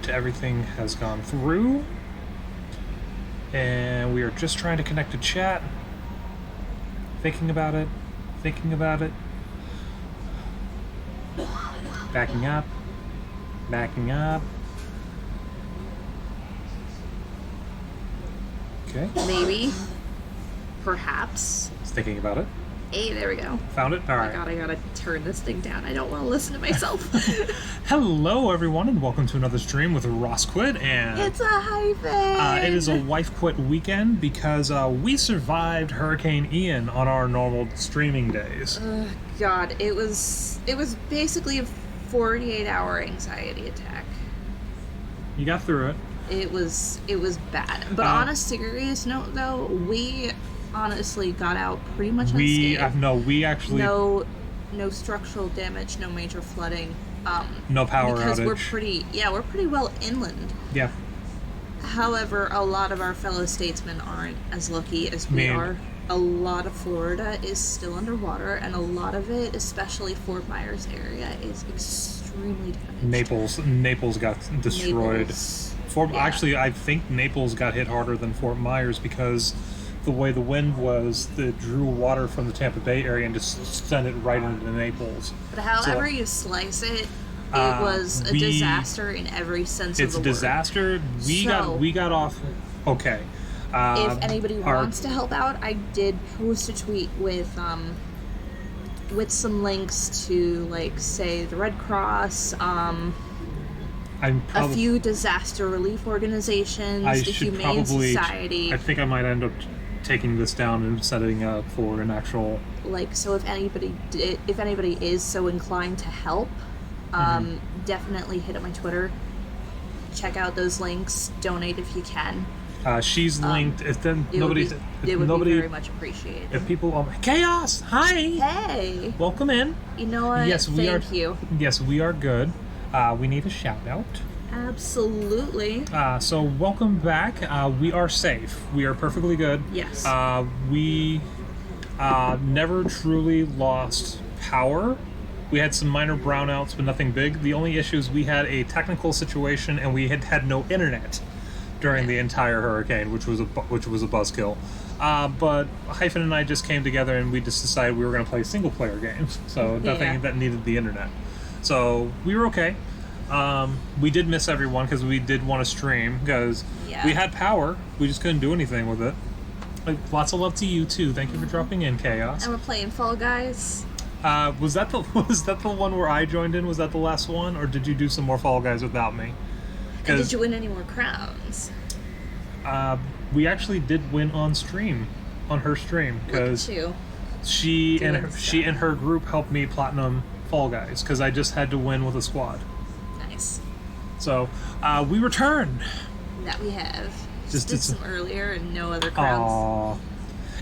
it. Everything has gone through. And we are just trying to connect to chat. Thinking about it. Thinking about it. Backing up. Backing up. Okay. Maybe. Perhaps. Just thinking about it. Hey, there we go. Found it? All right. Oh my god, I gotta turn this thing down. I don't want to listen to myself. Hello, everyone, and welcome to another stream with Ross Quid. And It's a hyphen! it is a wife quit weekend because we survived Hurricane Ian on our normal streaming days. God, it was basically a 48-hour anxiety attack. You got through it. It was bad. But on a serious note, though, we honestly got out pretty much unscathed. We actually no structural damage, no major flooding. No power because outage. we're pretty well inland. Yeah. However, a lot of our fellow statesmen aren't as lucky as we are. A lot of Florida is still underwater, and a lot of it, especially Fort Myers area, is extremely damaged. Naples got destroyed. Actually, I think Naples got hit harder than Fort Myers because the way the wind was, it drew water from the Tampa Bay area and just sent it right into Naples. But however you slice it, it was a disaster in every sense of the word. It's a disaster. We got off. Okay. If anybody wants to help out, I did post a tweet with some links to, like, say, the Red Cross, a few disaster relief organizations, the Humane Society. I think I might end up taking this down and setting up for an actual... Like, so if anybody is so inclined to help, definitely hit up my Twitter. Check out those links. Donate if you can. She's linked. It would be very much appreciated. If people, Chaos, hi, hey, welcome in. You know what? Yes, Thank you. Yes, we are good. We need a shout out. Absolutely. So welcome back. We are safe. We are perfectly good. Yes. We never truly lost power. We had some minor brownouts, but nothing big. The only issue is we had a technical situation, and we had no internet during the entire hurricane, which was a buzzkill. But Hyphen and I just came together, and we just decided we were going to play single player games. So nothing that needed the internet. So we were okay. We did miss everyone because we did want to stream because we had power. We just couldn't do anything with it. Like, lots of love to you too. Thank you for dropping in, Chaos. And we're playing Fall Guys. Was that the one where I joined in? Was that the last one, or did you do some more Fall Guys without me? And did you win any more crowns? We actually did win on stream, on her stream, because she and her group helped me platinum Fall Guys because I just had to win with a squad. Nice. So we return. That we have. Just did some earlier and no other crowns.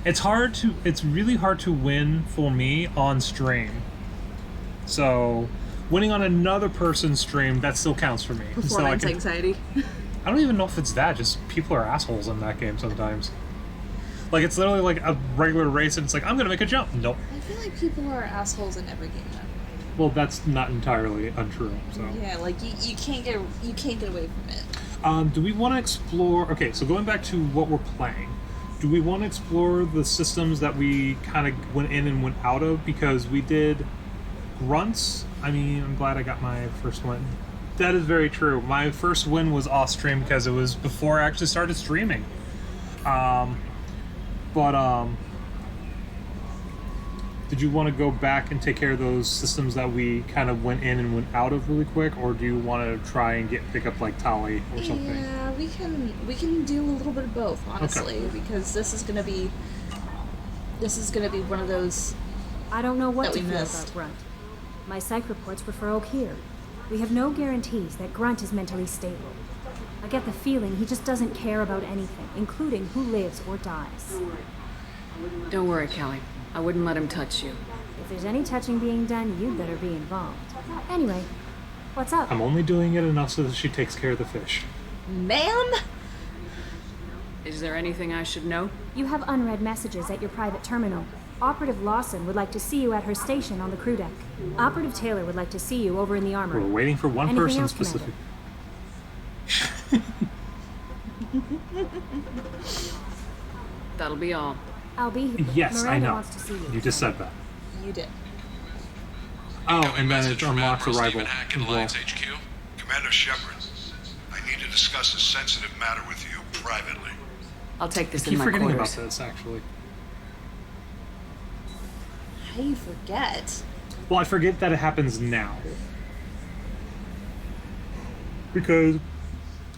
It's really hard to win for me on stream. So winning on another person's stream, that still counts for me. Performance anxiety. I don't even know if it's that. Just people are assholes in that game sometimes. Like, it's literally like a regular race, and it's like, I'm going to make a jump. Nope. I feel like people are assholes in every game, though. Well, that's not entirely untrue, so... Yeah, like, you can't get away from it. Do we want to explore... Okay, so going back to what we're playing, do we want to explore the systems that we kind of went in and went out of? Because we did grunts. I mean, I'm glad I got my first win. That is very true. My first win was off stream because it was before I actually started streaming. Did you want to go back and take care of those systems that we kind of went in and went out of really quick, or do you want to try and pick up like Tali or something? Yeah, we can do a little bit of both, honestly, because this is gonna be one of those. I don't know what to feel about Grunt. My psych reports refer Oak here. We have no guarantees that Grunt is mentally stable. I get the feeling he just doesn't care about anything, including who lives or dies. Don't worry, Callie. I wouldn't let him touch you. If there's any touching being done, you'd better be involved. Anyway, what's up? I'm only doing it enough so that she takes care of the fish. Ma'am? Is there anything I should know? You have unread messages at your private terminal. Operative Lawson would like to see you at her station on the crew deck. Operative Taylor would like to see you over in the armory. We're waiting for one Anything person else, specific. That'll be all. I'll be here. Yes, Miranda I know. wants to see you. You just said that. You did. Oh, and then it Message from unlocks Admiral arrival Stephen Hack as in well. Alliance HQ. Commander Shepard, I need to discuss a sensitive matter with you privately. I'll take this I keep in my forgetting about quarters. this, actually. How do you forget? Well, I forget that it happens now. Because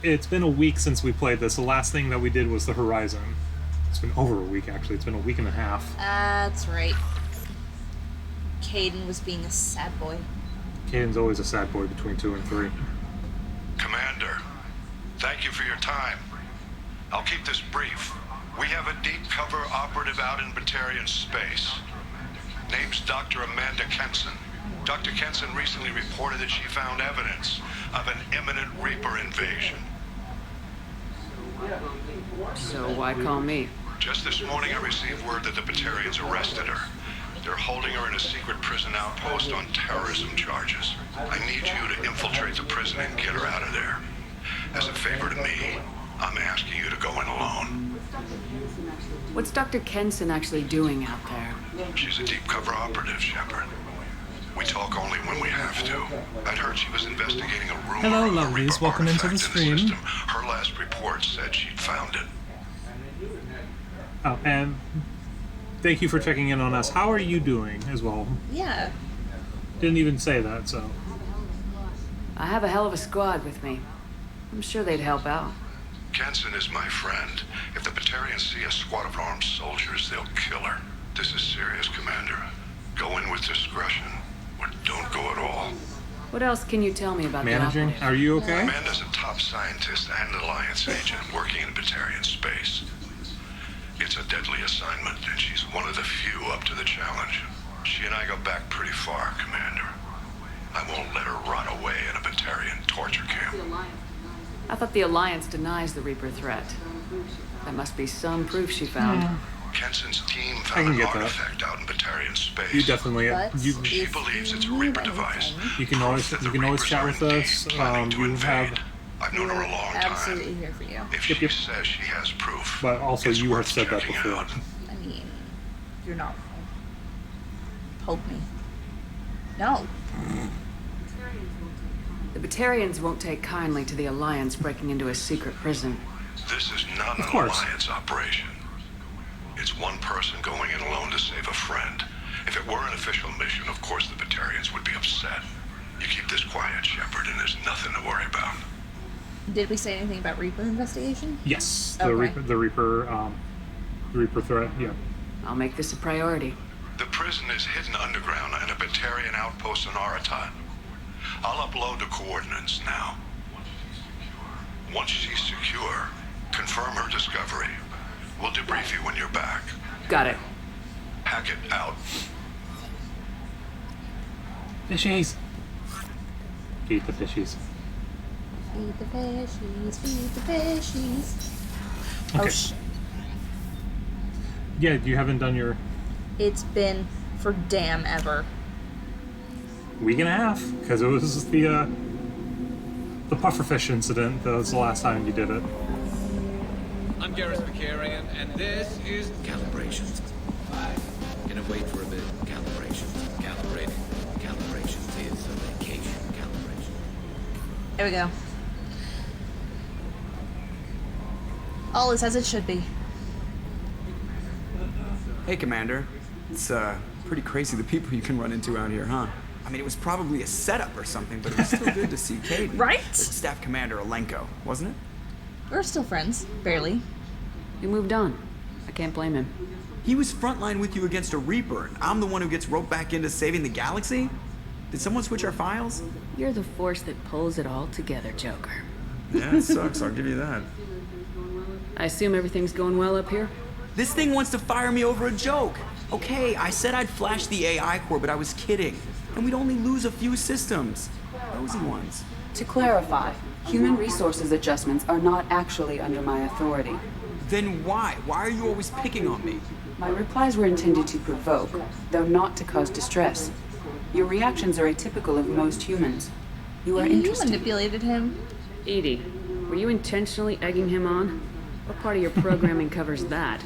it's been a week since we played this. The last thing that we did was the Horizon. It's been over a week, actually. It's been a week and a half. That's right. Caden was being a sad boy. Caden's always a sad boy between 2 and 3. Commander, thank you for your time. I'll keep this brief. We have a deep cover operative out in Batarian space. Name's Dr. Amanda Kenson. Dr. Kenson recently reported that she found evidence of an imminent Reaper invasion. So why call me? Just this morning I received word that the Batarians arrested her. They're holding her in a secret prison outpost on terrorism charges. I need you to infiltrate the prison and get her out of there. As a favor to me, I'm asking you to go in alone. What's Dr. Kenson actually doing out there? She's a deep cover operative, Shepard. We talk only when we have to. I'd heard she was investigating a rumor Hello, of a lovelies. Reaper Welcome into the artifact stream. system. Her last report said she'd found it. Oh, and thank you for checking in on us. How are you doing as well? Yeah. Didn't even say that, so. I have a hell of a squad with me. I'm sure they'd help out. Kenson is my friend. If the Batarians see a squad of armed soldiers, they'll kill her. This is serious, Commander. Go in with discretion, or don't go at all. What else can you tell me about Managing? the operative? Are you okay? Amanda's a top scientist and Alliance agent working in Batarian space. It's a deadly assignment, and she's one of the few up to the challenge. She and I go back pretty far, Commander. I won't let her rot away in a Batarian torture camp. I thought the Alliance denies the Reaper threat. That must be some proof she found. Kenson's team I found can an get that. artifact out in Batarian space. You definitely. But You, She if believes it's a you Reaper need device. anything, you can always Proof that you the can always Reapers chat are with indeed us. planning to You invade. have, I've known her a long time. absolutely here for you. If she Yep, yep. says she has proof, but also it's you have worth said that checking before. out. I mean, you're not wrong. Poke me. No. The Batarians won't take kindly to the Alliance breaking into a secret prison. This is not an Of course. Alliance operation. It's one person going in alone to save a friend. If it were an official mission, of course the Batarians would be upset. You keep this quiet, Shepard, and there's nothing to worry about. Did we say anything about Reaper investigation? Yes, the Okay. Reaper threat. Yeah. I'll make this a priority. The prison is hidden underground in a Batarian outpost in Aratat. I'll upload the coordinates now. Once she's secure, confirm her discovery. We'll debrief you when you're back. Got it. Hackett out. Fishies. Feed the fishies. Feed the fishies, feed the fishies. Okay. Oh, Yeah, you haven't done your it's been for damn ever. week and a half because it was the pufferfish incident. That was the last time you did it. I'm Garrus Vakarian, and this is Calibrations. Gonna wait for a bit. Calibrations. Calibrating. Calibrations is a vacation calibration. There we go. All is as it should be. Hey, Commander. It's pretty crazy the people you can run into out here, huh? I mean, it was probably a setup or something, but it was still good to see Caden. Right? Staff Commander Alenko, wasn't it? We're still friends, barely. He moved on. I can't blame him. He was frontline with you against a Reaper, and I'm the one who gets roped back into saving the galaxy? Did someone switch our files? You're the force that pulls it all together, Joker. Yeah, it sucks, I'll give you that. I assume everything's going well up here? This thing wants to fire me over a joke. Okay, I said I'd flash the AI core, but I was kidding. And we'd only lose a few systems. Rosy ones. To clarify, human resources adjustments are not actually under my authority. Then why? Why are you always picking on me? My replies were intended to provoke, though not to cause distress. Your reactions are atypical of most humans. You are You interesting. manipulated him. Edie, were you intentionally egging him on? What part of your programming covers that?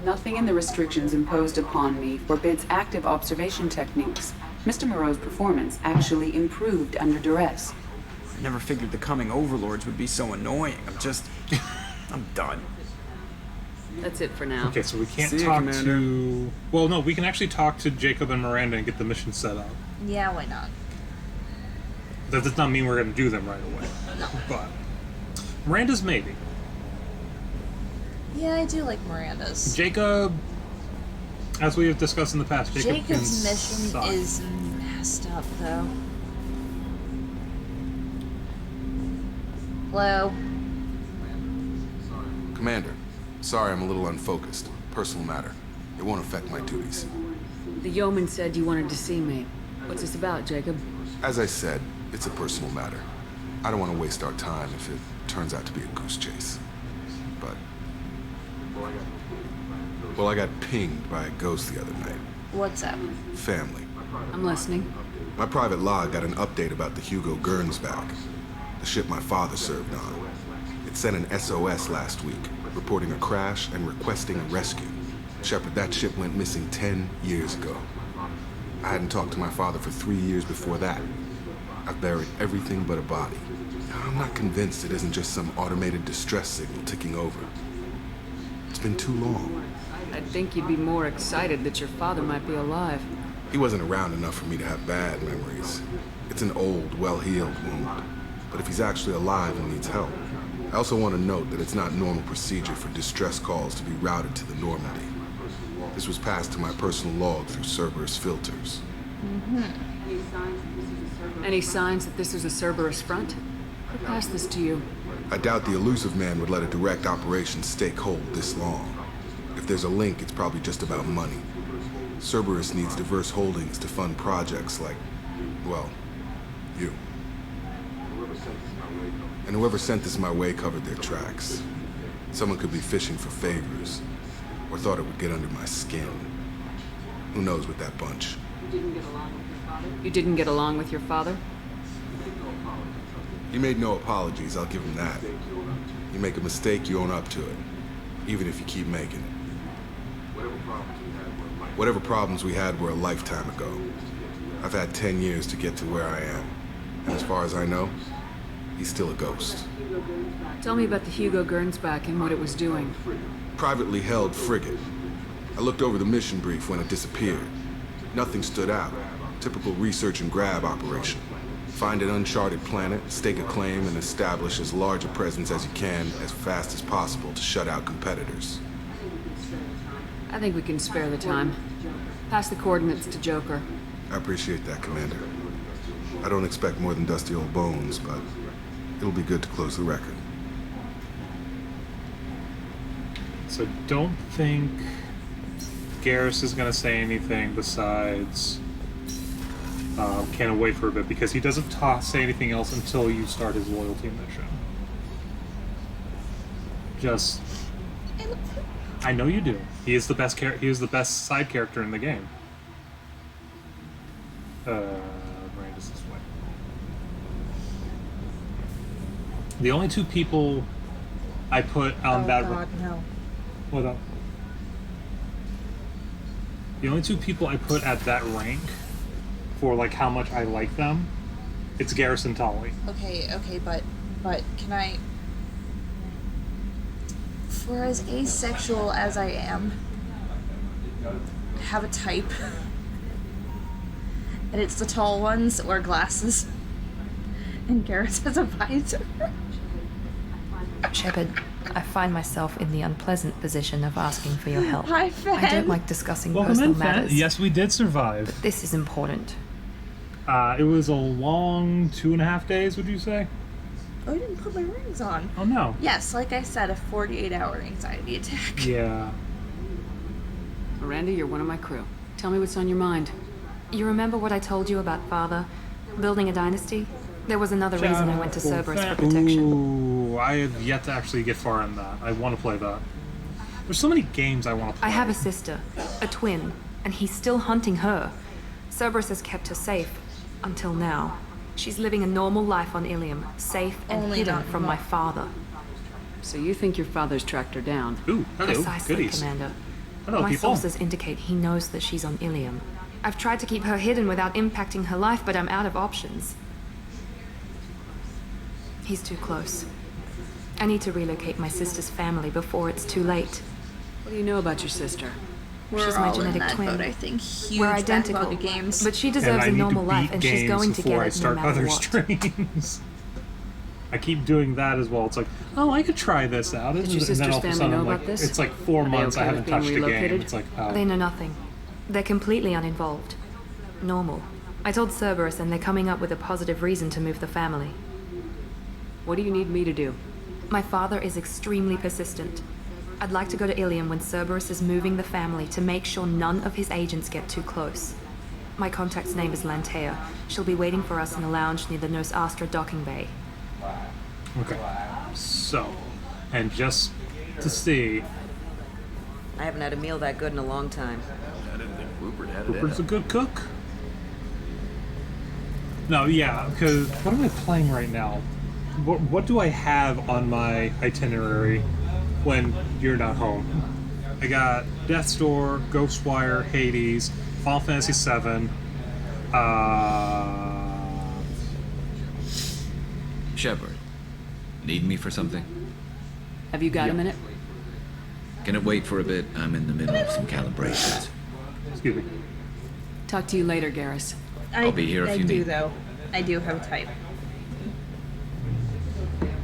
Nothing in the restrictions imposed upon me forbids active observation techniques. Mr. Moreau's performance actually improved under duress. I never figured the coming overlords would be so annoying. I'm done. That's it for now. Okay, so we can't See ya, talk Commander. to... Well, no, we can actually talk to Jacob and Miranda and get the mission set up. Yeah, why not? That does not mean we're going to do them right away. No. But Miranda's maybe. Yeah, I do like Miranda's. Jacob, as we have discussed in the past, Jacob Jacob's can mission suck. is messed up, though. Hello? Commander, sorry I'm a little unfocused. Personal matter. It won't affect my duties. The yeoman said you wanted to see me. What's this about, Jacob? As I said, it's a personal matter. I don't want to waste our time if it turns out to be a goose chase. But... well, I got pinged by a ghost the other night. What's up? Family. I'm listening. My private log got an update about the Hugo Gernsback, the ship my father served on. It sent an SOS last week, reporting a crash and requesting a rescue. Shepard, that ship went missing 10 years ago. I hadn't talked to my father for 3 years before that. I've buried everything but a body. I'm not convinced it isn't just some automated distress signal ticking over. It's been too long. I'd think you'd be more excited that your father might be alive. He wasn't around enough for me to have bad memories. It's an old, well-healed wound. But if he's actually alive and needs help, I also want to note that it's not normal procedure for distress calls to be routed to the Normandy. This was passed to my personal log through Cerberus filters. Any signs that this is a Cerberus front? Who passed this to you? I doubt the elusive man would let a direct operation stake hold this long. If there's a link, it's probably just about money. Cerberus needs diverse holdings to fund projects like, well, you. And whoever sent this my way covered their tracks. Someone could be fishing for favors, or thought it would get under my skin. Who knows with that bunch? You didn't get along with your father? He made no apologies, I'll give him that. You make a mistake, you own up to it, even if you keep making it. Whatever problems we had were a lifetime ago. I've had 10 years to get to where I am, and as far as I know, he's still a ghost. Tell me about the Hugo Gernsback and what it was doing. Privately held frigate. I looked over the mission brief when it disappeared. Nothing stood out. Typical research and grab operation. Find an uncharted planet, stake a claim, and establish as large a presence as you can as fast as possible to shut out competitors. I think we can spare the time. Pass the coordinates to Joker. I appreciate that, Commander. I don't expect more than dusty old bones, but it'll be good to close the record. So don't think Garrus is going to say anything besides can't wait for a bit, because he doesn't say anything else until you start his loyalty mission. Just, I know you do. He is the best he is the best side character in the game. Miranda's this way. The only two people I put on that. Oh God, no. What up? The only two people I put at that rank for like how much I like them, it's Garrus and Tali. Okay, but can I, for as asexual as I am, have a type, and it's the tall ones that wear glasses, and Garrus has a visor. Shepard, I find myself in the unpleasant position of asking for your help. Hi, Fen. I don't like discussing Welcome personal in, Fen. matters. Yes, we did survive. But this is important. It was a long 2.5 days, would you say? Oh, I didn't put my rings on. Oh no. Yes, like I said, a 48-hour anxiety attack. Yeah. Miranda, you're one of my crew. Tell me what's on your mind. You remember what I told you about Father? Building a dynasty? There was another reason I went to Cerberus for protection. Ooh, I have yet to actually get far in that. I want to play that. There's so many games I want to play. I have a sister, a twin, and he's still hunting her. Cerberus has kept her safe, until now. She's living a normal life on Ilium, safe and Only hidden not from my father. So you think your father's tracked her down? Ooh, hello, Precisely, goodies. Commander. Hello, My people. sources indicate he knows that she's on Ilium. I've tried to keep her hidden without impacting her life, but I'm out of options. He's too close. I need to relocate my sister's family before it's too late. What do you know about your sister? We're She's my all in genetic that twin. boat, I think. Huge We're identical, backlog of games. but she And deserves I a need normal to life, beat and she's games going to before get I it no start matter other what. streams. I keep doing that as well. It's like, oh, I could try this out. Did your And then sister's all of a family sudden, know I'm about like, this? it's like 4 Are they months I okay haven't with being touched a game. relocated? It's like, oh. They know nothing. They're completely uninvolved. Normal. I told Cerberus, and they're coming up with a positive reason to move the family. What do you need me to do? My father is extremely persistent. I'd like to go to Ilium when Cerberus is moving the family to make sure none of his agents get too close. My contact's name is Lantea. She'll be waiting for us in a lounge near the Nos Astra docking bay. Okay. So, and just to see, I haven't had a meal that good in a long time. I didn't think Rupert had it in Rupert's a him. good cook. No, yeah, because what am I playing right now? What do I have on my itinerary when you're not home? I got Death's Door, Ghostwire, Hades, Final Fantasy VII. Shepard, need me for something? Have you got a minute? Can it wait for a bit? I'm in the middle of some calibrations. Excuse me. Talk to you later, Garrus. I'll be here if you I do, need. though. I do have a type.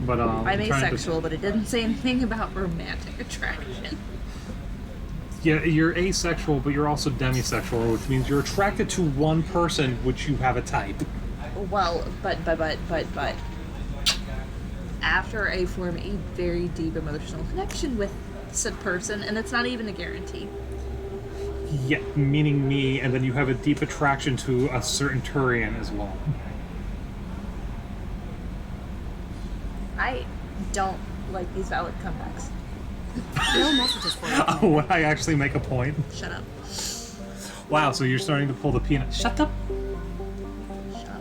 But I'm trying to- asexual, but it didn't say anything about romantic attraction. Yeah, you're asexual, but you're also demisexual, which means you're attracted to one person, which you have a type. Well, but. After I form a very deep emotional connection with said person, and it's not even a guarantee. Yeah, meaning me, and then you have a deep attraction to a certain Turian as well. I don't like these valid comebacks. No messages for you. Oh, would I actually make a point? Shut up. Wow, so you're starting to pull the peanut. Shut up! Shut up.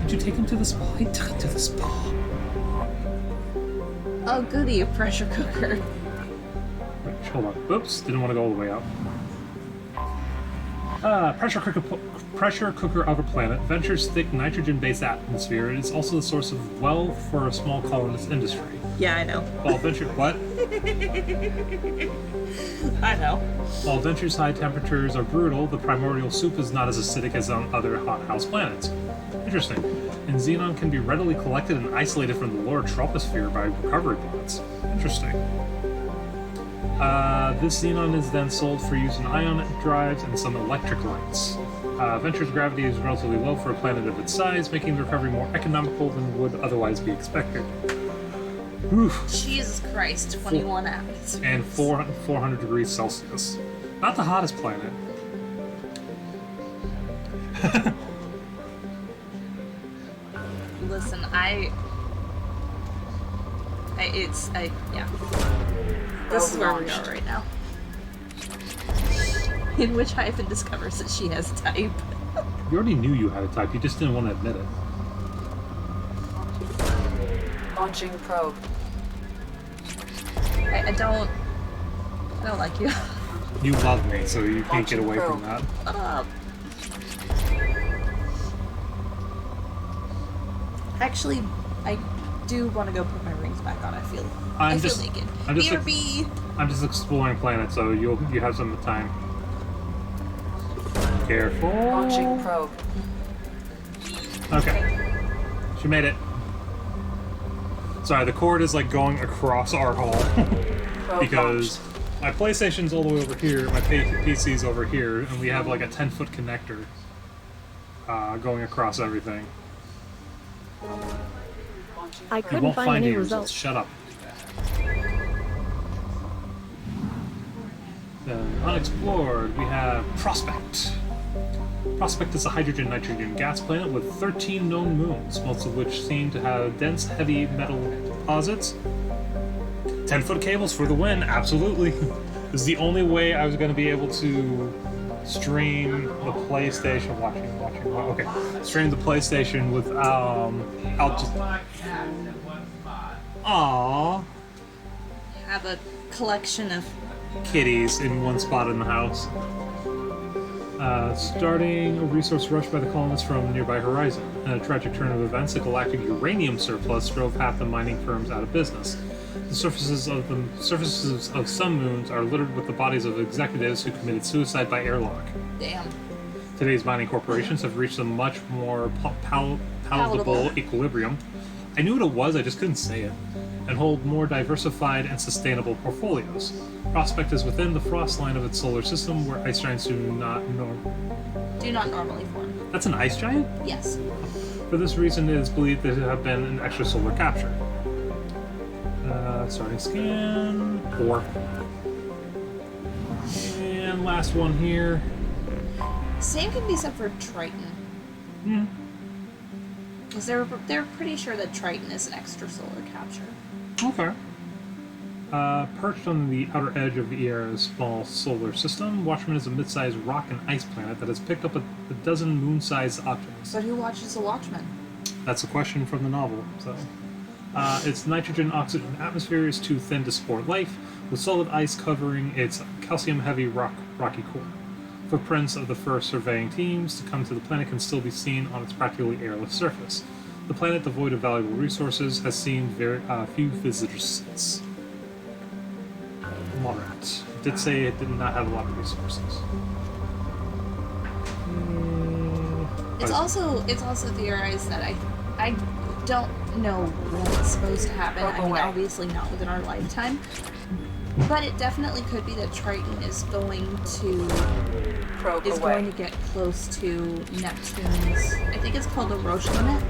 Did you take him to the spa? I took him to the spa. Oh, goody, a pressure cooker. Wait, hold on. Oops, didn't want to go all the way out. Pressure cooker of a planet. Venture's thick nitrogen-based atmosphere is also the source of wealth for a small colonist industry. Yeah, I know. While Venture... What? I know. While Venture's high temperatures are brutal, the primordial soup is not as acidic as on other hothouse planets. Interesting. And xenon can be readily collected and isolated from the lower troposphere by recovery pods. Interesting. This xenon is then sold for use in ion drives and some electric lights. Venture's gravity is relatively low for a planet of its size, making the recovery more economical than would otherwise be expected. Oof. Jesus Christ, 21 atmospheres. And 400 degrees Celsius. Not the hottest planet. Listen, yeah. This is where we are right now. In which Hyphen discovers that she has a type. You already knew you had a type, you just didn't want to admit it. Launching probe. I don't like you. You love me, so you can't get away from that. Shut up. Actually, I do want to go put my rings back on. I feel naked. BRB. I'm just exploring planets, so you have some time. Careful. Launching probe. Okay. She made it. Sorry, the cord is like going across our hall because my PlayStation's all the way over here, my PC's over here, and we have like a 10-foot connector going across everything. I You couldn't won't find find any results. results. Shut up. Unexplored, we have Prospect. Prospect is a hydrogen-nitrogen gas planet with 13 known moons, most of which seem to have dense, heavy metal deposits. 10-foot cables for the win, absolutely. This is the only way I was going to be able to stream the PlayStation. Watching. Okay, stream the PlayStation with I'll just. Aww. Have a collection of Kitties in one spot in the house. Starting a resource rush by the colonists from nearby horizon. In a tragic turn of events, a galactic uranium surplus drove half the mining firms out of business. The surfaces of some moons are littered with the bodies of executives who committed suicide by airlock. damn. Today's mining corporations have reached a much more palatable equilibrium. I knew what it was, I just couldn't say it. And hold more diversified and sustainable portfolios. Prospect is within the frost line of its solar system, where ice giants do not normally form. That's an ice giant? Yes. For this reason, it is believed that it have been an extrasolar capture. Starting scan. 4. And last one here. Same can be said for Triton. Because they're pretty sure that Triton is an extrasolar capture. Okay. Perched on the outer edge of Iera's small solar system, Watchman is a mid-sized rock and ice planet that has picked up a dozen moon-sized objects. But who watches the Watchmen? That's a question from the novel, so... its nitrogen-oxygen atmosphere is too thin to support life, with solid ice covering its calcium-heavy rocky core. Footprints of the first surveying teams to come to the planet can still be seen on its practically airless surface. The planet, devoid of valuable resources, has seen very few visitors since. Moderate. It did say it did not have a lot of resources. It's also theorized that I don't know what's supposed to happen. I mean, obviously not within our lifetime, but it definitely could be that Triton is going to get close to Neptune's. I think it's called the Roche limit.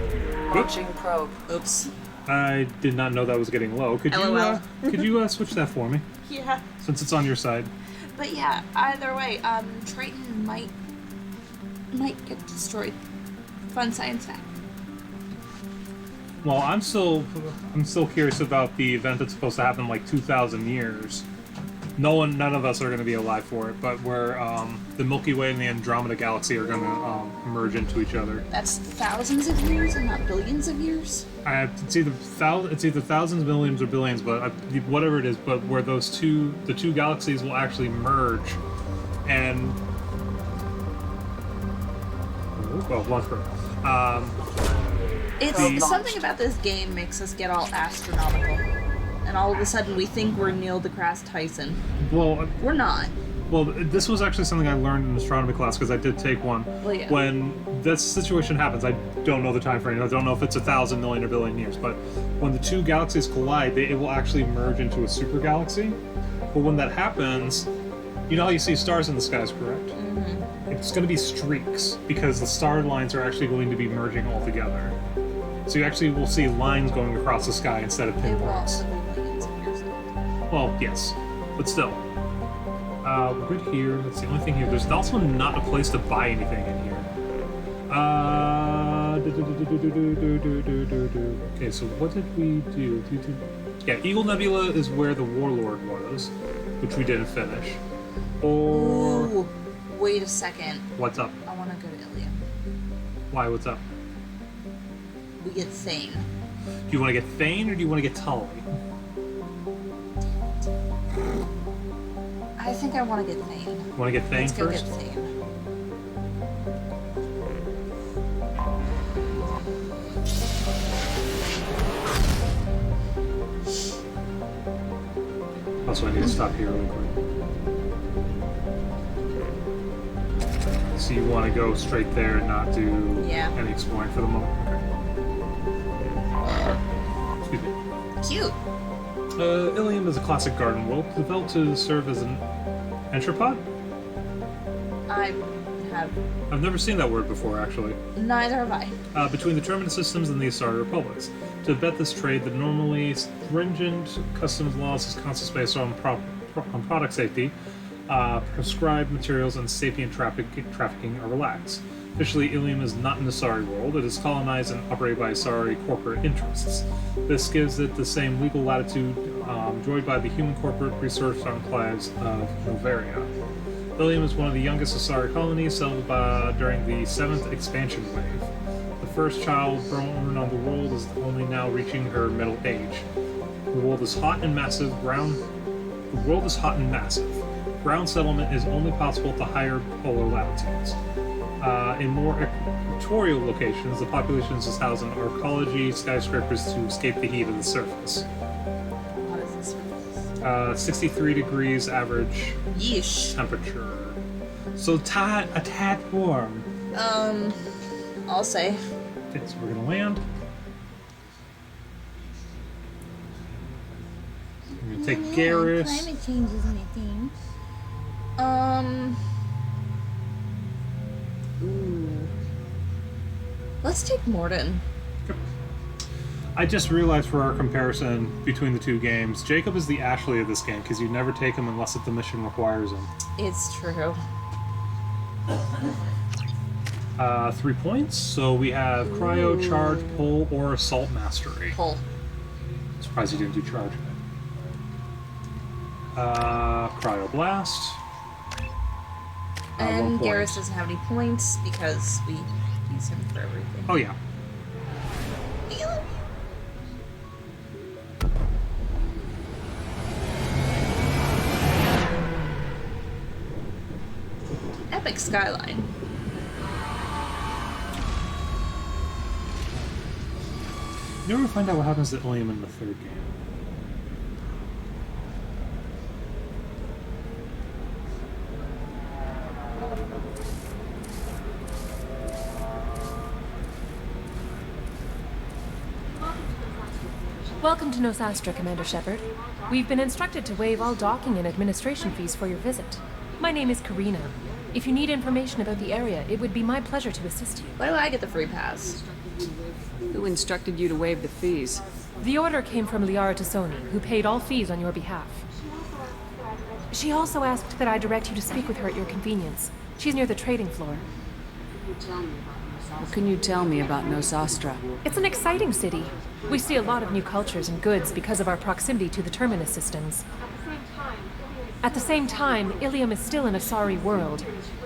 Launching probe. Oops. I did not know that was getting low. Could you switch that for me? Yeah. Since it's on your side. But yeah, either way, Triton might get destroyed. Fun science fact. Well, I'm still curious about the event that's supposed to happen in like 2,000 years. None of us are going to be alive for it, but where the Milky Way and the Andromeda Galaxy are going to merge into each other. That's thousands of years and not billions of years? It's either thousands, millions, or billions, but whatever it is, but where the two galaxies will actually merge, and well, one for it's something about this game makes us get all astronomical, and all of a sudden we think we're Neil deGrasse Tyson. Well, we're not. Well, this was actually something I learned in astronomy class because I did take one. Well, yeah. When this situation happens, I don't know the time frame. I don't know if it's 1,000, million, or billion years. But when the two galaxies collide, it will actually merge into a super galaxy. But when that happens, you know how you see stars in the skies, correct? Mm-hmm. It's going to be streaks because the star lines are actually going to be merging all together. So you actually will see lines going across the sky instead of pinpoints. Well, yes, but still. We're good here. That's the only thing here. There's also not a place to buy anything in here. Okay, so what did we do? Yeah, Eagle Nebula is where the Warlord was, which we didn't finish. Or... Ooh, wait a second. What's up? I want to go to Ilium. Why, what's up? We get Thane. Do you want to get Thane or do you want to get Tully? I think I want to get Thane. Want to get Thane first? Let's go get Thane. Also, I need to stop here really quick. So you want to go straight there and not do any exploring for the moment? Okay. Excuse me. Cute. Ilium is a classic garden world developed to serve as an entropod? I've never seen that word before, actually. Neither have I. Between the Terminus systems and the Asari republics. To abet this trade, the normally stringent customs laws is constantly based on product safety, prescribed materials, and sapient trafficking are relaxed. Officially, Ilium is not an Asari world. It is colonized and operated by Asari corporate interests. This gives it the same legal latitude enjoyed by the human corporate research enclaves of Novaria. Ilium is one of the youngest Asari colonies settled during the 7th expansion wave. The first child born on the world is only now reaching her middle age. The world is hot and massive. Ground settlement is only possible at the higher polar latitudes. In more equatorial locations, the population is housed in arcology skyscrapers to escape the heat of the surface. What is the surface? 63 degrees average Yeesh. temperature. So a tad warm. I'll say. Okay, so we're gonna land. I'm gonna take Garrus. Climate change is my thing. Ooh. Let's take Morden. I just realized for our comparison between the two games, Jacob is the Ashley of this game because you never take him unless the mission requires him. It's true. 3 points. So we have Cryo, Charge, Pull, or Assault Mastery. Pull. Surprised you didn't do Charge. Cryo Blast. And 1 point. Garrus doesn't have any points because we use him for everything. Oh yeah. Epic Skyline. You ever find out what happens to Ilium in the third game? Welcome to Nosastra, Commander Shepard. We've been instructed to waive all docking and administration fees for your visit. My name is Karina. If you need information about the area, it would be my pleasure to assist you. Why do I get the free pass? Who instructed you to waive the fees? The order came from Liara Tassoni, who paid all fees on your behalf. She also asked that I direct you to speak with her at your convenience. She's near the trading floor. What can you tell me about Nosastra? It's an exciting city. We see a lot of new cultures and goods because of our proximity to the Terminus systems. At the same time, Ilium is still an Asari world.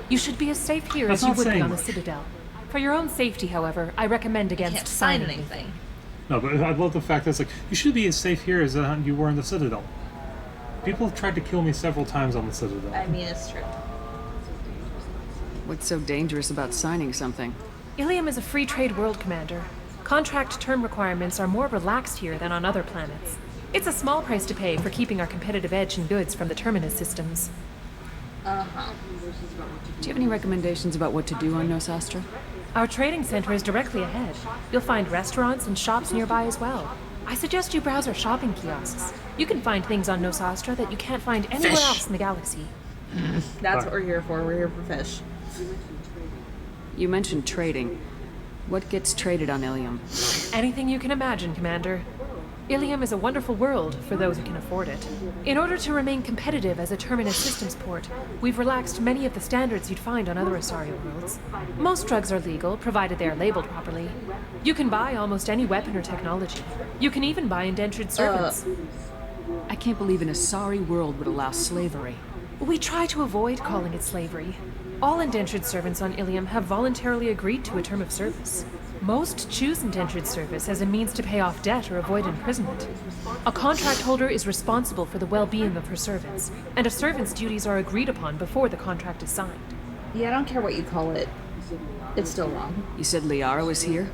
You should be as safe here as you would be on the Citadel. For your own safety, however, I recommend against Can't sign signing anything. No, but I love the fact that it's like, you should be as safe here as you were in the Citadel. People have tried to kill me several times on the Citadel. I mean, it's true. What's so dangerous about signing something? Ilium is a free trade world, Commander. Contract term requirements are more relaxed here than on other planets. It's a small price to pay for keeping our competitive edge in goods from the Terminus systems. Uh-huh. Do you have any recommendations about what to do on Nosastra? Our trading center is directly ahead. You'll find restaurants and shops nearby as well. I suggest you browse our shopping kiosks. You can find things on Nosastra that you can't find anywhere else in the galaxy. That's what we're here for. We're here for fish. You mentioned trading. What gets traded on Ilium? Anything you can imagine, Commander. Ilium is a wonderful world for those who can afford it. In order to remain competitive as a Terminus systems port, we've relaxed many of the standards you'd find on other Asari worlds. Most drugs are legal, provided they are labeled properly. You can buy almost any weapon or technology. You can even buy indentured servants. I can't believe an Asari world would allow slavery. We try to avoid calling it slavery. All indentured servants on Ilium have voluntarily agreed to a term of service. Most choose indentured service as a means to pay off debt or avoid imprisonment. A contract holder is responsible for the well-being of her servants, and a servant's duties are agreed upon before the contract is signed. Yeah, I don't care what you call it. It's still wrong. You said Liara was here?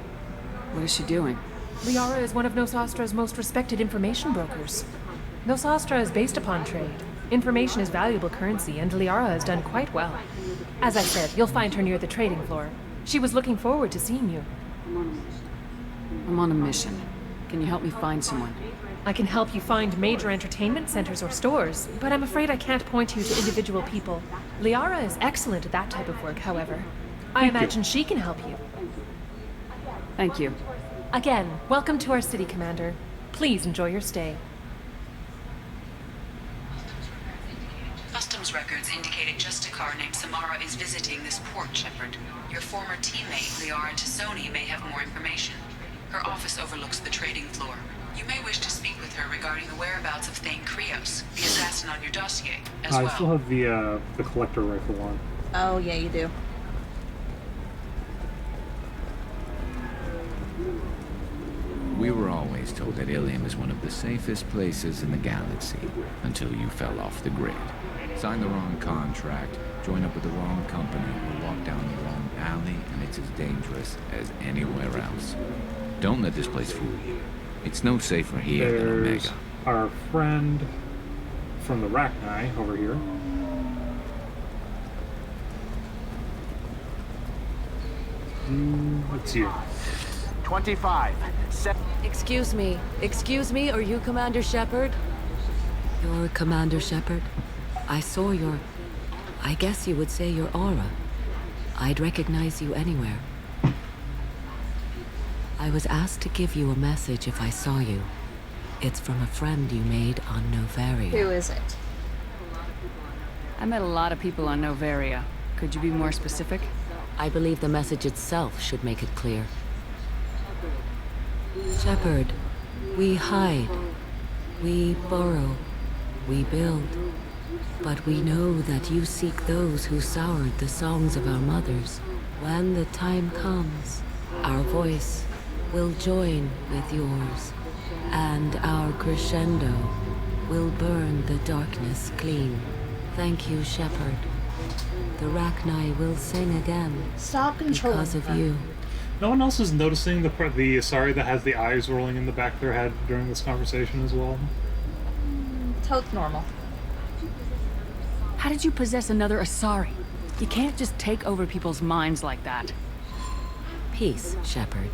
What is she doing? Liara is one of Nosastra's most respected information brokers. Nosastra is based upon trade. Information is valuable currency, and Liara has done quite well. As I said, you'll find her near the trading floor. She was looking forward to seeing you. I'm on a mission. Can you help me find someone? I can help you find major entertainment centers or stores, but I'm afraid I can't point you to individual people. Liara is excellent at that type of work, however. I imagine she can help you. Thank you. Again, welcome to our city, Commander. Please enjoy your stay. Customs records indicated just a car named Samara is visiting this port, Shepard. Your former teammate, Liara Tassoni, may have more information. Her office overlooks the trading floor. You may wish to speak with her regarding the whereabouts of Thane Krios, the assassin on your dossier, as I well. still have the collector rifle on. Oh, yeah, you do. We were always told that Ilium is one of the safest places in the galaxy, until you fell off the grid. Signed the wrong contract, joined up with the wrong company, or walked down the wrong alley, and it's as dangerous as anywhere else. Don't let this place fool you. It's no safer here than There's Omega. our friend from the Rachni over here. Let's see. 25. Excuse me, are you Commander Shepard? You're Commander Shepard? I saw I guess you would say your aura. I'd recognize you anywhere. I was asked to give you a message if I saw you. It's from a friend you made on Novaria. Who is it? I met a lot of people on Novaria. Could you be more specific? I believe the message itself should make it clear. Shepard, we hide, we burrow, we build. But we know that you seek those who soured the songs of our mothers. When the time comes, our voice will join with yours, and our crescendo will burn the darkness clean. Thank you, Shepard. The Rachni will sing again. Stop controlling because of her. you. No one else is noticing the Asari that has the eyes rolling in the back of their head during this conversation as well. Totes normal. How did you possess another Asari? You can't just take over people's minds like that. Peace, Shepard.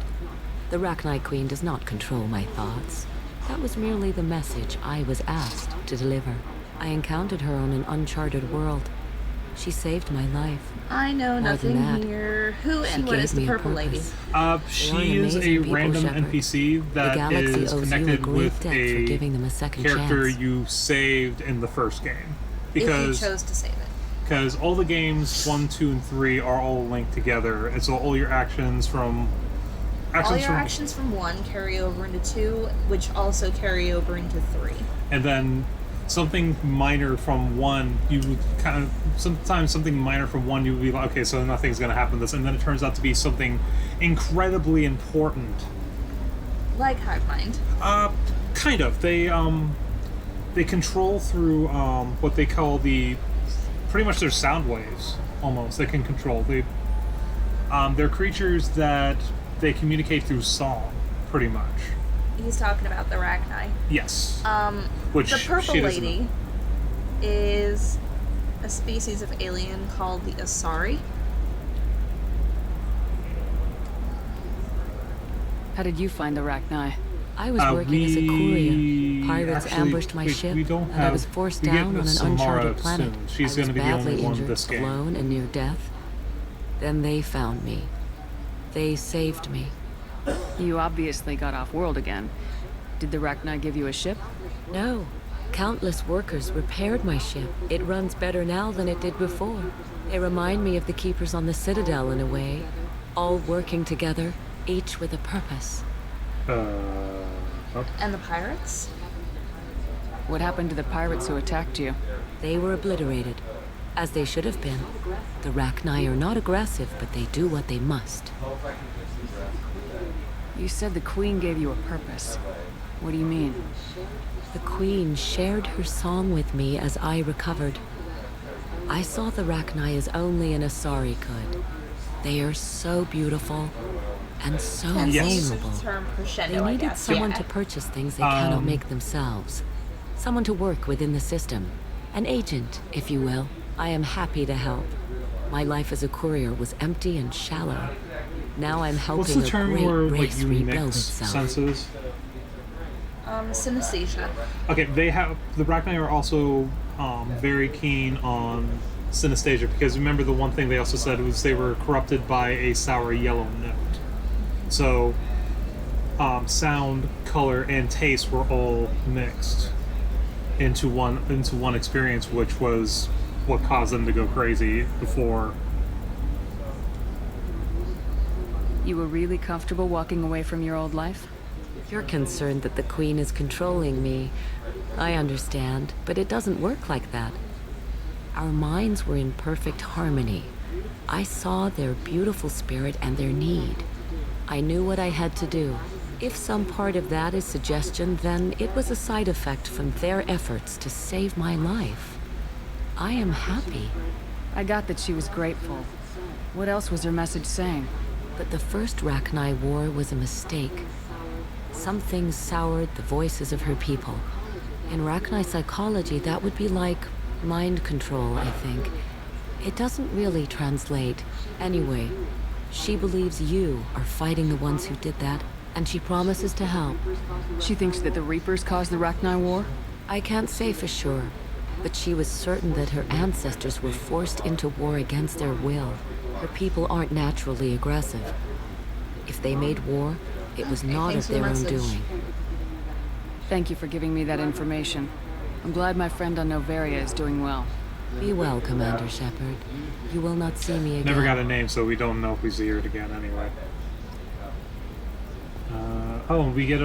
The Rachni Queen does not control my thoughts. That was merely the message I was asked to deliver. I encountered her on an uncharted world. She saved my life. I know More nothing than that, here. Who she and what is gave the me a purple lady? purpose. She is a random NPC that galaxy is owes you a connected great with debt for a giving them a second character chance. you saved in the first game. If you Because chose to save it. because all the games 1, 2, and 3 are all linked together, and so all your actions from All your actions from 1 carry over into 2, which also carry over into 3. and then something minor from 1, you would kind of sometimes something minor from 1 you would be like, okay, so nothing's going to happen this, and then it turns out to be something incredibly important. Like Hive Mind. Kind of. They control through what they call pretty much their sound waves. Almost they can control. They're creatures that they communicate through song, pretty much. He's talking about the Rachni. Yes. The purple lady is a species of alien called the Asari. How did you find the Rachni? I was working as a courier. Pirates ambushed my ship, and I was forced down on an uncharted planet. Soon. She's I was going to be the badly only one injured, this game. alone and near death. Then they found me. They saved me. You obviously got off world again. Did the Rachni give you a ship? No. Countless workers repaired my ship. It runs better now than it did before. They remind me of the Keepers on the Citadel in a way. All working together, each with a purpose. And the pirates? What happened to the pirates who attacked you? They were obliterated, as they should have been. The Rachni are not aggressive, but they do what they must. You said the Queen gave you a purpose. What do you mean? The Queen shared her song with me as I recovered. I saw the Rachni as only an Asari could. They are so beautiful and so vulnerable. They needed someone to purchase things they cannot make themselves. Someone to work within the system. An agent, if you will. I am happy to help. My life as a courier was empty and shallow. Now I'm What's helping the a term great where race you rebuild mix itself. senses? Synesthesia. Okay, the Rachni are also very keen on synesthesia, because remember the one thing they also said was they were corrupted by a sour yellow note. So sound, color, and taste were all mixed into one experience, which was what caused them to go crazy before. You were really comfortable walking away from your old life? You're concerned that the Queen is controlling me. I understand, but it doesn't work like that. Our minds were in perfect harmony. I saw their beautiful spirit and their need. I knew what I had to do. If some part of that is suggestion, then it was a side effect from their efforts to save my life. I am happy. I got that she was grateful. What else was her message saying? But the first Rachni War was a mistake. Some things soured the voices of her people. In Rachni psychology, that would be like mind control, I think. It doesn't really translate. Anyway, she believes you are fighting the ones who did that, and she promises to help. She thinks that the Reapers caused the Rachni War? I can't say for sure, but she was certain that her ancestors were forced into war against their will. Her people aren't naturally aggressive. If they made war, it was not of their own doing. Thank you for giving me that information. I'm glad my friend on Noveria is doing well. Be well, Commander Shepard. You will not see me again. Never got a name, so we don't know if we see her again anyway. Oh, we get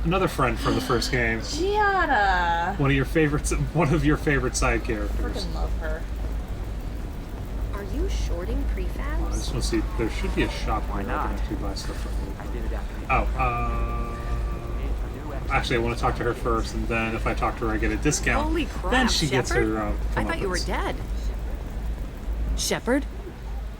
another friend from the first game. Gianna! One of your favorite side characters. Freaking love her. Are you shorting prefabs? I just want to see. There should be a shop where I can actually buy stuff from. Actually, I want to talk to her first, and then if I talk to her, I get a discount. Holy crap, then she gets her. I thought you were dead. Shepard?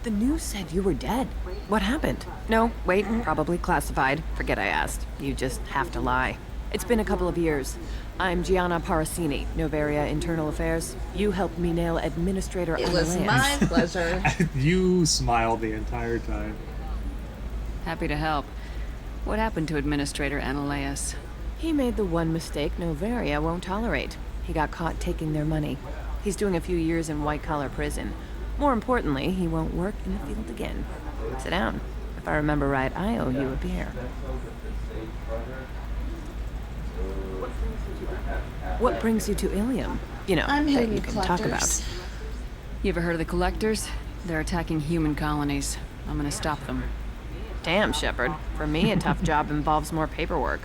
The news said you were dead. What happened? No, wait, probably classified. Forget I asked. You just have to lie. It's been a couple of years. I'm Gianna Parasini, Noveria Internal Affairs. You helped me nail Administrator It was Analeus. my pleasure. You smiled the entire time. Happy to help. What happened to Administrator Analeus? He made the one mistake Noveria won't tolerate. He got caught taking their money. He's doing a few years in white-collar prison. More importantly, he won't work in the field again. Sit down. If I remember right, I owe you a beer. What brings you to Ilium? You know, I'm that hitting you the can talk about. collectors. You ever heard of the Collectors? They're attacking human colonies. I'm gonna stop them. Damn, Shepard. For me, a tough job involves more paperwork.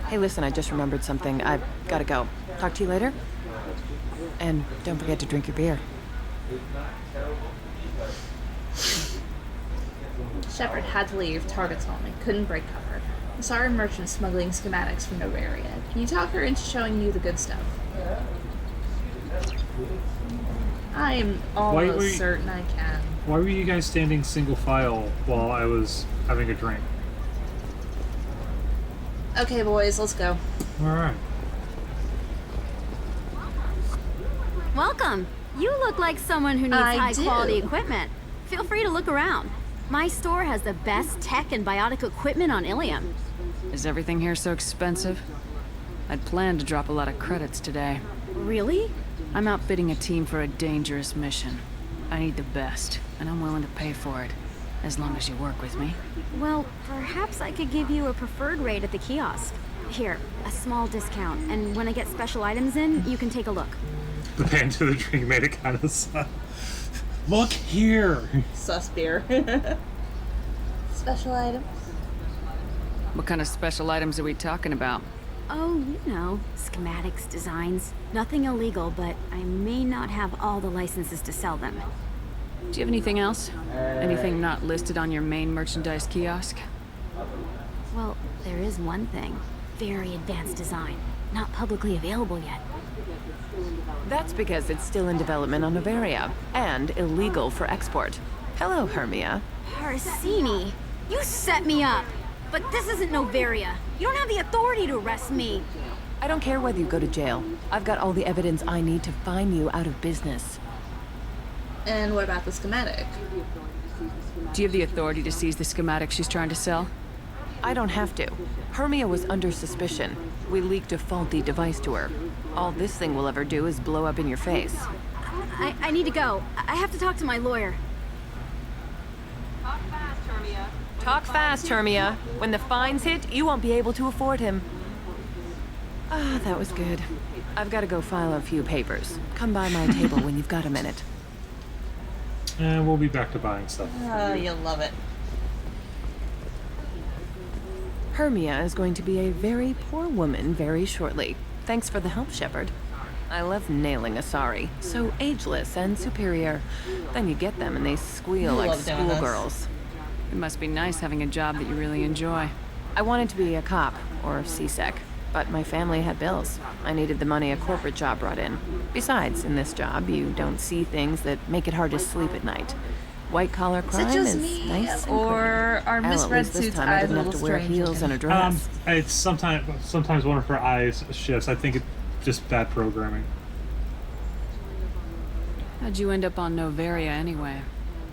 Hey, listen, I just remembered something. I've gotta go. Talk to you later? And don't forget to drink your beer. Shepard had to leave. Targets only. Couldn't break cover. I saw our merchant smuggling schematics from Noveria. Can you talk her into showing you the good stuff? I am almost certain I can. Why were you guys standing single file while I was having a drink? Okay, boys, let's go. Alright. Welcome. You look like someone who needs high-quality equipment. Feel free to look around. My store has the best tech and biotic equipment on Ilium. Is everything here so expensive? I'd planned to drop a lot of credits today. Really? I'm outfitting a team for a dangerous mission. I need the best, and I'm willing to pay for it, as long as you work with me. Well, perhaps I could give you a preferred rate at the kiosk. Here, a small discount, and when I get special items in, you can take a look. The pan to the drink made it kind of sus. Look here! Sus beer. Special items. What kind of special items are we talking about? Oh, you know, schematics, designs. Nothing illegal, but I may not have all the licenses to sell them. Do you have anything else? Anything not listed on your main merchandise kiosk? Well, there is one thing. Very advanced design. Not publicly available yet. That's because it's still in development on Noveria, and illegal for export. Hello, Hermia. Parasini, you set me up! But this isn't Noveria. You don't have the authority to arrest me. I don't care whether you go to jail. I've got all the evidence I need to find you out of business. And what about the schematic? Do you have the authority to seize the schematic she's trying to sell? I don't have to. Hermia was under suspicion. We leaked a faulty device to her. All this thing will ever do is blow up in your face. I need to go. I have to talk to my lawyer. Talk fast, Hermia. Talk fast, Hermia. When the fines hit, you won't be able to afford him. Ah, that was good. I've got to go file a few papers. Come by my table when you've got a minute. And we'll be back to buying stuff. Oh, you'll love it. Hermia is going to be a very poor woman very shortly. Thanks for the help, Shepard. I love nailing Asari. So ageless and superior. Then you get them and they squeal You like love doing this. schoolgirls. It must be nice having a job that you really enjoy. I wanted to be a cop, or CSEC, but my family had bills. I needed the money a corporate job brought in. Besides, in this job, you don't see things that make it hard to sleep at night. White-collar crime just is me, nice and or clean. are Hell, at misread least this suits' time I eyes didn't a have to little wear strange heels and a dress. It's sometimes one of her eyes shifts. I think it's just bad programming. How'd you end up on Noveria anyway?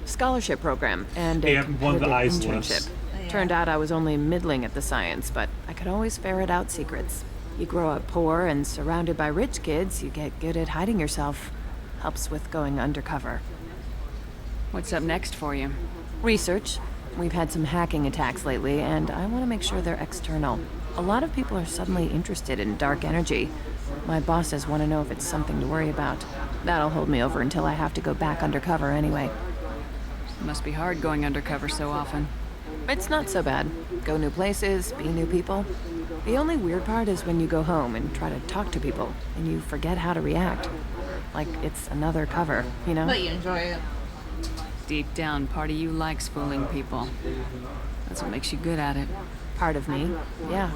Scholarship program and a Yeah, one of the eyes competitive lifts. internship. Turned out I was only middling at the science, but I could always ferret out secrets. You grow up poor and surrounded by rich kids, you get good at hiding yourself. Helps with going undercover. What's up next for you? Research. We've had some hacking attacks lately, and I want to make sure they're external. A lot of people are suddenly interested in dark energy. My bosses want to know if it's something to worry about. That'll hold me over until I have to go back undercover anyway. It must be hard going undercover so often. It's not so bad. Go new places, be new people. The only weird part is when you go home and try to talk to people, and you forget how to react. Like it's another cover, you know? But you enjoy it. Deep down, part of you likes fooling people. That's what makes you good at it. Part of me, yeah.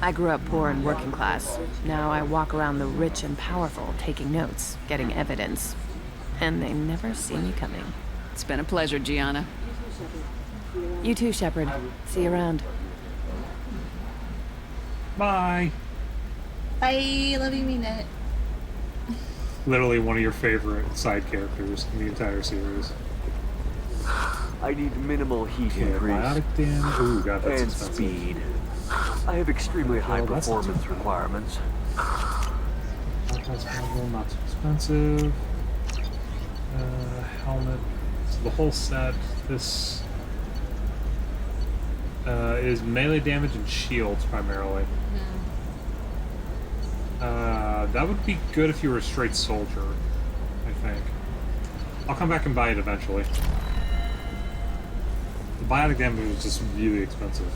I grew up poor and working class. Now I walk around the rich and powerful, taking notes, getting evidence. And they never see me coming. It's been a pleasure, Gianna. You too, Shepard. See you around. Bye. Bye. Love you, mean it. Literally one of your favorite side characters in the entire series. I need minimal heat increase. Biotic damage. Ooh, God, that's and expensive. speed. I have extremely high performance requirements. That's not too expensive. Helmet. So the whole set. This is melee damage and shields primarily. That would be good if you were a straight soldier, I think. I'll come back and buy it eventually. The biotic damage is just really expensive.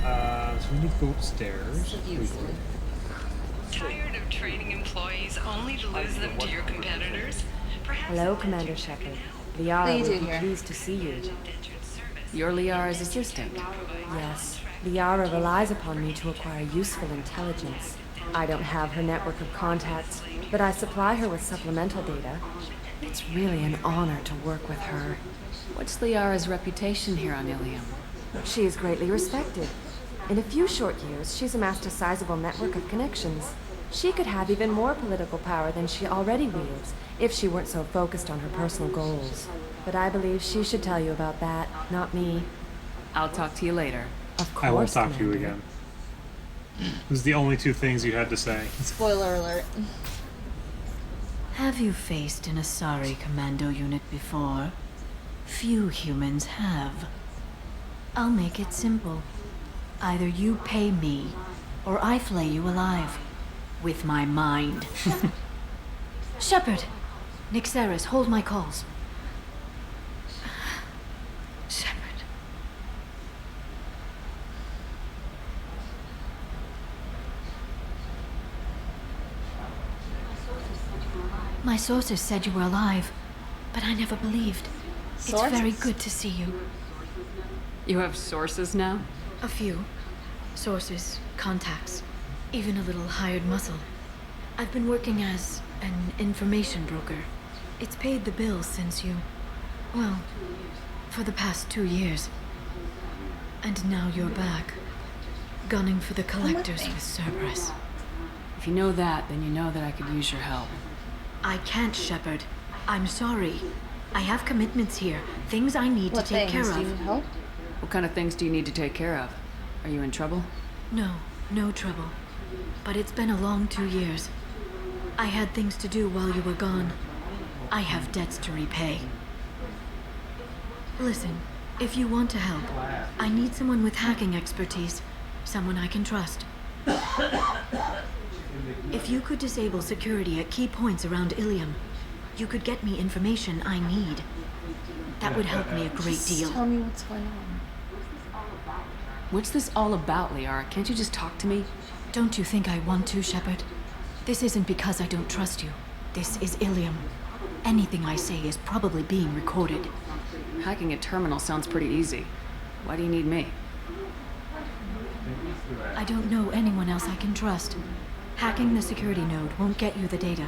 So we need to go upstairs. Tired of training employees only to lose them to your competitors? Hello, Commander Shepard. What Liara do you would do be here? pleased to see you. You're Liara's assistant. Yes, Liara relies upon me to acquire useful intelligence. I don't have her network of contacts, but I supply her with supplemental data. It's really an honor to work with her. What's Liara's reputation here on Ilium? She is greatly respected. In a few short years, she's amassed a sizable network of connections. She could have even more political power than she already wields if she weren't so focused on her personal goals. But I believe she should tell you about that, not me. I'll talk to you later. Of course, I won't talk to you Commander. again. This is the only two things you had to say. Spoiler alert. Have you faced an Asari commando unit before? Few humans have. I'll make it simple. Either you pay me, or I flay you alive. With my mind. Shepard! Nixeris, hold my calls. Shepard. My sources said you were alive, but I never believed. It's very good to see you. You have sources now? A few. Sources, contacts, even a little hired muscle. I've been working as an information broker. It's paid the bills since you... well, for the past 2 years. And now you're back, gunning for the collectors with Cerberus. If you know that, then you know that I could use your help. I can't, Shepard. I'm sorry. I have commitments here, things I need to take care of. Do you need help? What kind of things do you need to take care of? Are you in trouble? No, no trouble. But it's been a long 2 years. I had things to do while you were gone. I have debts to repay. Listen, if you want to help, I need someone with hacking expertise. Someone I can trust. If you could disable security at key points around Ilium, you could get me information I need. That would help me a great deal. Tell me what's going on. What's this all about, Liara? Can't you just talk to me? Don't you think I want to, Shepard? This isn't because I don't trust you. This is Ilium. Anything I say is probably being recorded. Hacking a terminal sounds pretty easy. Why do you need me? I don't know anyone else I can trust. Hacking the security node won't get you the data.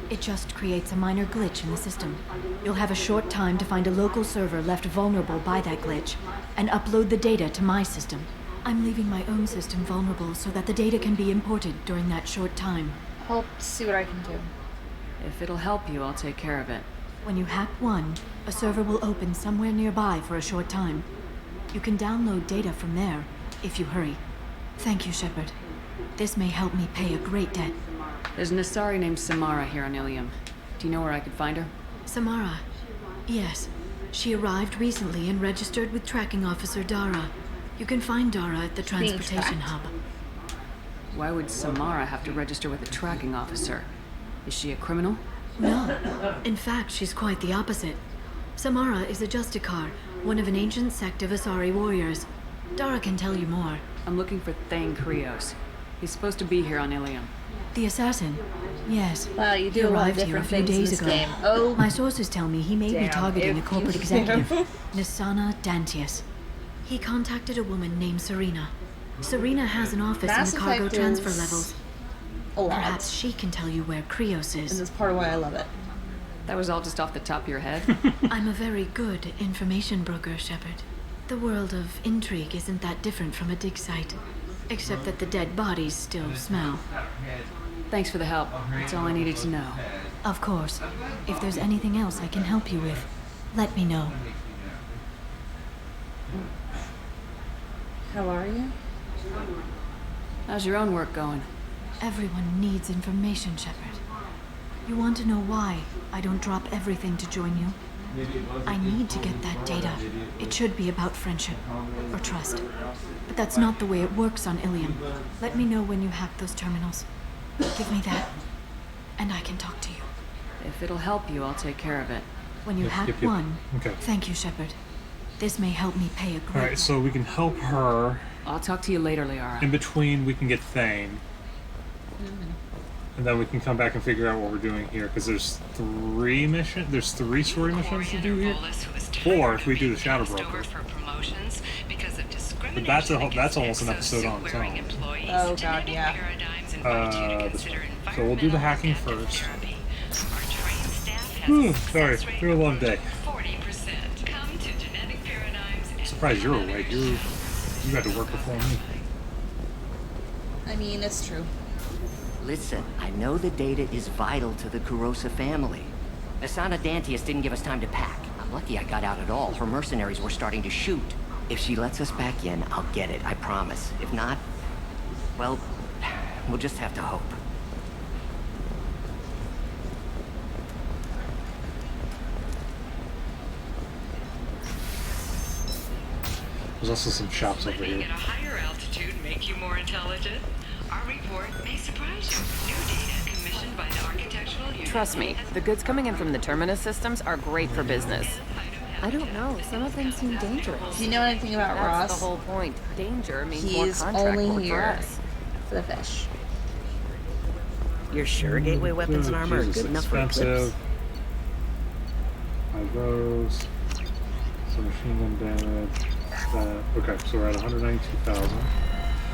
It just creates a minor glitch in the system. You'll have a short time to find a local server left vulnerable by that glitch and upload the data to my system. I'm leaving my own system vulnerable so that the data can be imported during that short time. I'll see what I can do. If it'll help you, I'll take care of it. When you hack one, a server will open somewhere nearby for a short time. You can download data from there, if you hurry. Thank you, Shepard. This may help me pay a great debt. There's an Asari named Samara here on Ilium. Do you know where I could find her? Samara? Yes. She arrived recently and registered with Tracking Officer Dara. You can find Dara at the transportation hub. Why would Samara have to register with a tracking officer? Is she a criminal? No. In fact, she's quite the opposite. Samara is a Justicar, one of an ancient sect of Asari warriors. Dara can tell you more. I'm looking for Thane Krios. He's supposed to be here on Ilium. The assassin? Yes. Wow, you do he a lot of arrived here a different few things in days this ago. game. Oh. My sources tell me he may be Damn, targeting a if corporate you- executive, Nisana Dantius. He contacted a woman named Serena. Serena has an office Mass in the cargo Effect transfer is levels. a lot. Perhaps she can tell you where Krios is. And that's part of why I love it. That was all just off the top of your head? I'm a very good information broker, Shepard. The world of intrigue isn't that different from a dig site, except that the dead bodies still smell. Thanks for the help. That's all I needed to know. Of course. If there's anything else I can help you with, let me know. How are you? How's your own work going? Everyone needs information, Shepard. You want to know why I don't drop everything to join you? I need to get that data. It should be about friendship or trust. But that's not the way it works on Ilium. Let me know when you hack those terminals. Give me that, and I can talk to you. If it'll help you, I'll take care of it. When you hack one, Okay. thank you, Shepard. This may help me pay a great Alright, so we can help her. I'll talk to you later, Liara. In between, we can get Thane. And then we can come back and figure out what we're doing here, because there's three story missions to do here. 4 if we do the Shadow Broker. But that's almost an episode on its own. Oh god, yeah. So we'll do the hacking first. Whew, sorry, it's been a long day. Surprised you're awake. You had to work before me. I mean, it's true. Listen, I know the data is vital to the Kurosa family. Asana Dantius didn't give us time to pack. I'm lucky I got out at all. Her mercenaries were starting to shoot. If she lets us back in, I'll get it, I promise. If not, well, we'll just have to hope. There's also some shops over here. At a higher altitude make you more intelligent? Our report may surprise you. New data commissioned by the architectural unit. Trust me, the goods coming in from the Terminus systems are great for business. I don't know. Some of them seem dangerous. Do you know anything about That's Ross? the whole point. Danger means more He's contract only work for here us. for the fish. You're sure Gateway weapons and armor are good enough for Eclipse? Buy those. Some machine gun damage. Okay, so we're at 192,000.